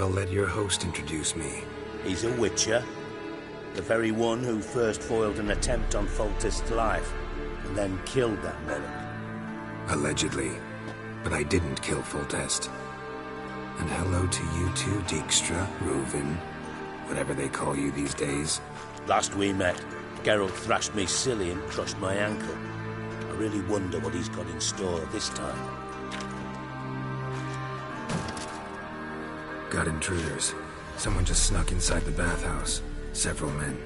I'll let your host introduce me. He's a witcher. The very one who first foiled an attempt on Foltest's life, and then killed that monarch. Allegedly. But I didn't kill Foltest. And hello to you too, Dijkstra, Reuven, whatever they call you these days. Last we met, Geralt thrashed me silly and crushed my ankle. I really wonder what he's got in store this time. Got intruders. Someone just snuck inside the bathhouse. Several men.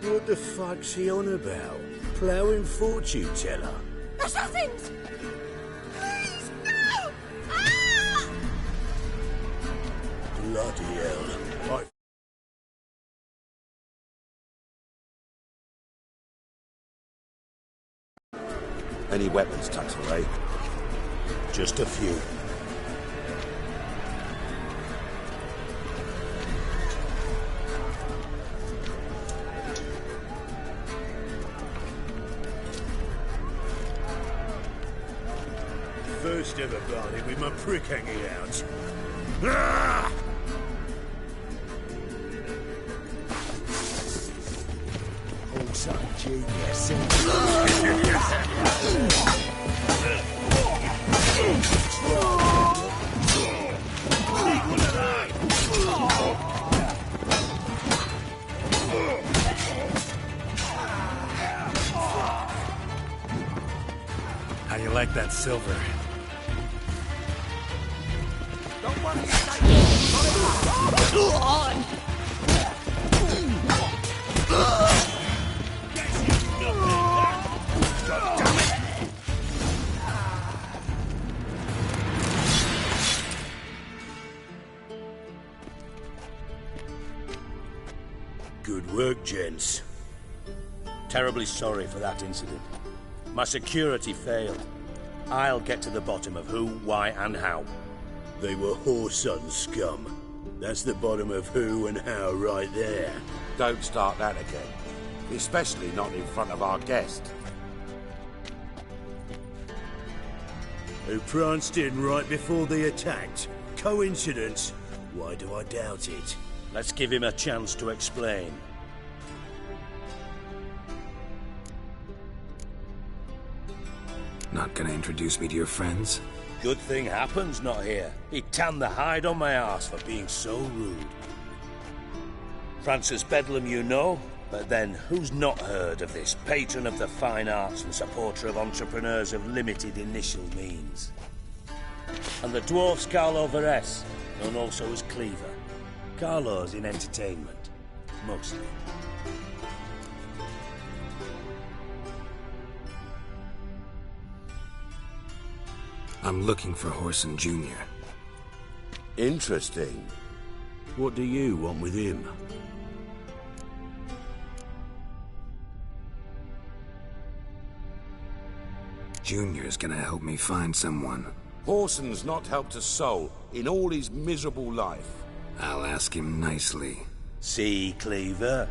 What the fuck's he on about? Ploughing fortune teller? Assassins! Please, no! Bloody hell. Any weapons tucked away? Just a few. First ever party with my prick hanging out. Ah! Also genius. How you like that silver? Good work, gents. Terribly sorry for that incident. My security failed. I'll get to the bottom of who, why, and how. They were whoreson scum. That's the bottom of who and how right there. Don't start that again. Especially not in front of our guest. Who pranced in right before they attacked. Coincidence? Why do I doubt it? Let's give him a chance to explain. Not gonna introduce me to your friends? Good thing Happen's not here. He tanned the hide on my arse for being so rude. Francis Bedlam you know, but then who's not heard of this patron of the fine arts and supporter of entrepreneurs of limited initial means? And the dwarf's Carlo Veres, known also as Cleaver. Carlo's in entertainment, mostly. I'm looking for Whoreson Jr. Interesting. What do you want with him? Junior's gonna help me find someone. Whoreson's not helped a soul in all his miserable life. I'll ask him nicely. See, Cleaver?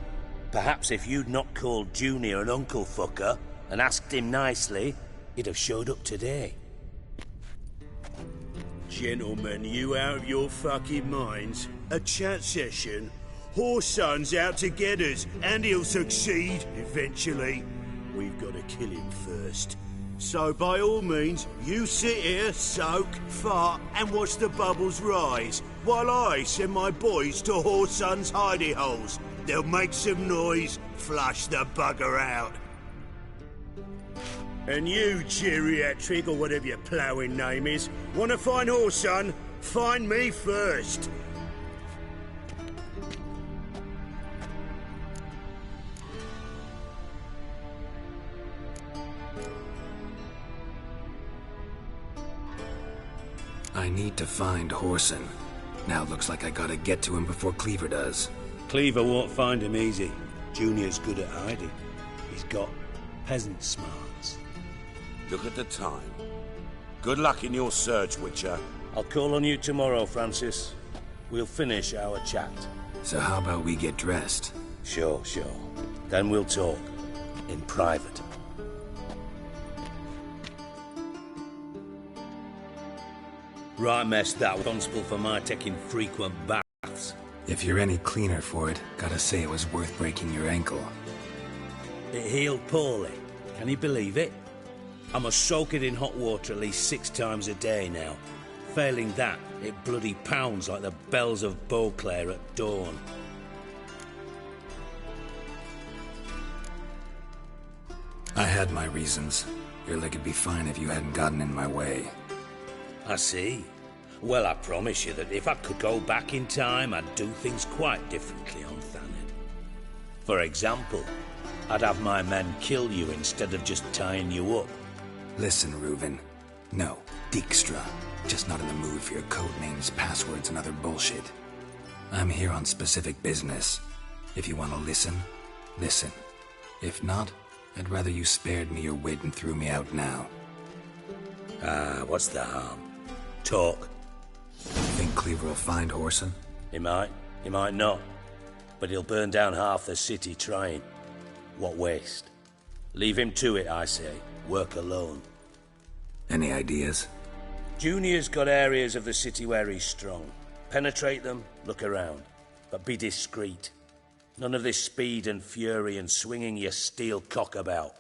Perhaps if you'd not called Junior an uncle fucker and asked him nicely, he'd have showed up today. Gentlemen, you out of your fucking minds? A chat session? Whoreson's out to get us, and he'll succeed, eventually. We've got to kill him first. So by all means, you sit here, soak, fart, and watch the bubbles rise, while I send my boys to Whoreson's hidey holes. They'll make some noise, flush the bugger out. And you, geriatric, or whatever your ploughing name is, want to find Whoreson? Find me first. I need to find Whoreson. Now it looks like I gotta get to him before Cleaver does. Cleaver won't find him easy. Junior's good at hiding. He's got peasant smarts. Look at the time. Good luck in your search, Witcher. I'll call on you tomorrow, Francis. We'll finish our chat. So how about we get dressed? Sure. Then we'll talk. In private. Right mess that responsible for my taking frequent baths. If you're any cleaner for it, gotta say it was worth breaking your ankle. It healed poorly. Can you believe it? I must soak it in hot water at least 6 times a day now. Failing that, it bloody pounds like the bells of Beauclair at dawn. I had my reasons. Your leg would be fine if you hadn't gotten in my way. I see. Well, I promise you that if I could go back in time, I'd do things quite differently on Thanet. For example, I'd have my men kill you instead of just tying you up. Listen, Reuven. No, Dijkstra. Just not in the mood for your code names, passwords, and other bullshit. I'm here on specific business. If you want to listen, listen. If not, I'd rather you spared me your wit and threw me out now. What's the harm? Talk. Think Cleaver will find Whoreson? He might not. But he'll burn down half the city trying. What waste? Leave him to it, I say. Work alone. Any ideas? Junior's got areas of the city where he's strong. Penetrate them, look around. But be discreet. None of this speed and fury and swinging your steel cock about.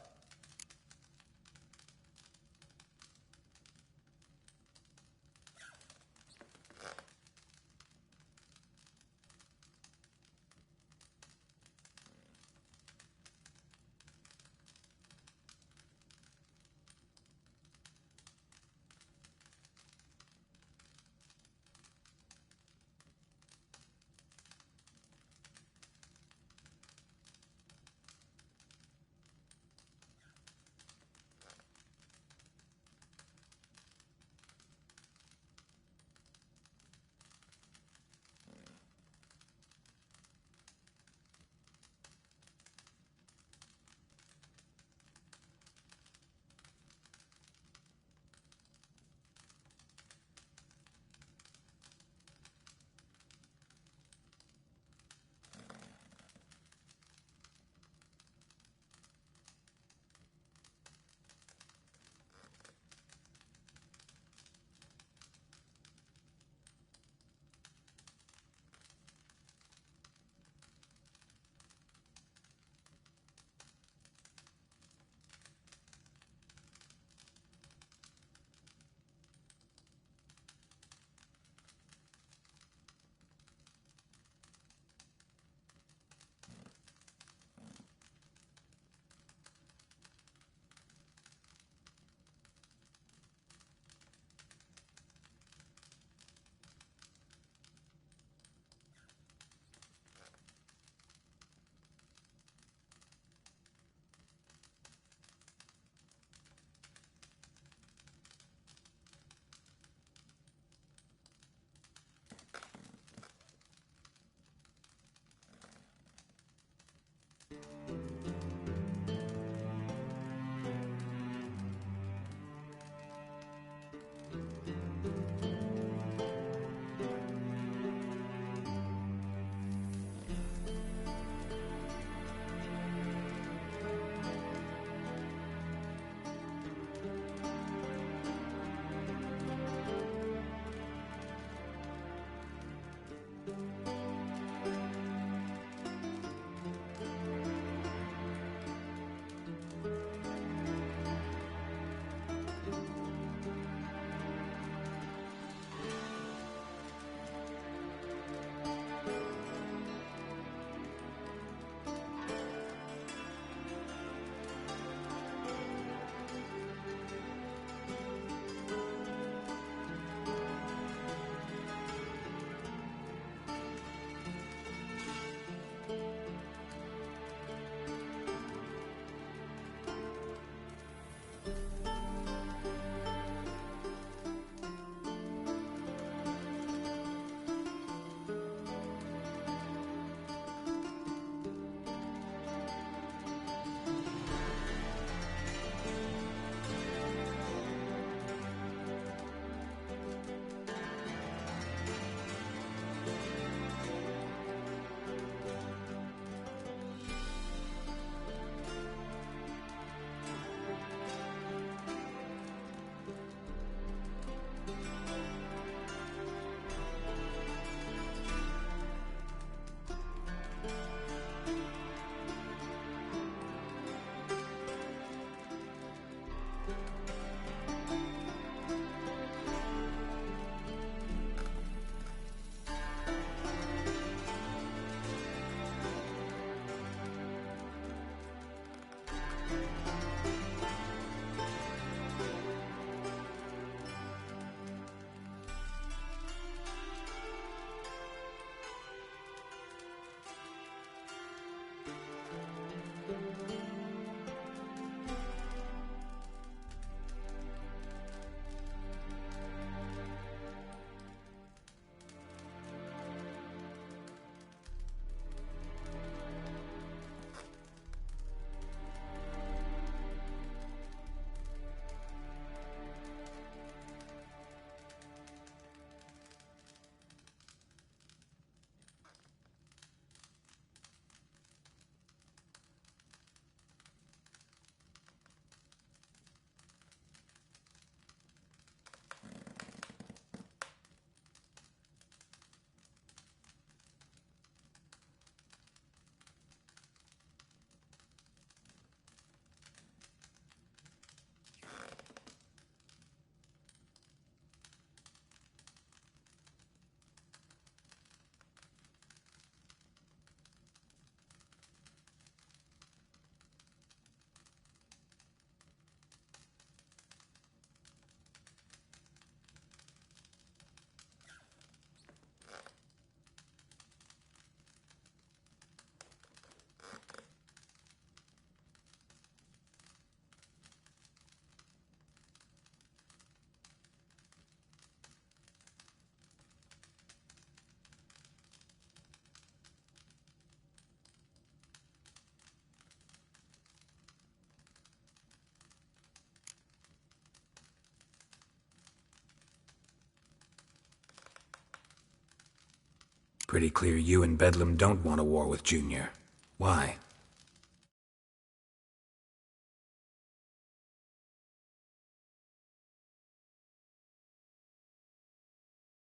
Pretty clear you and Bedlam don't want a war with Junior. Why?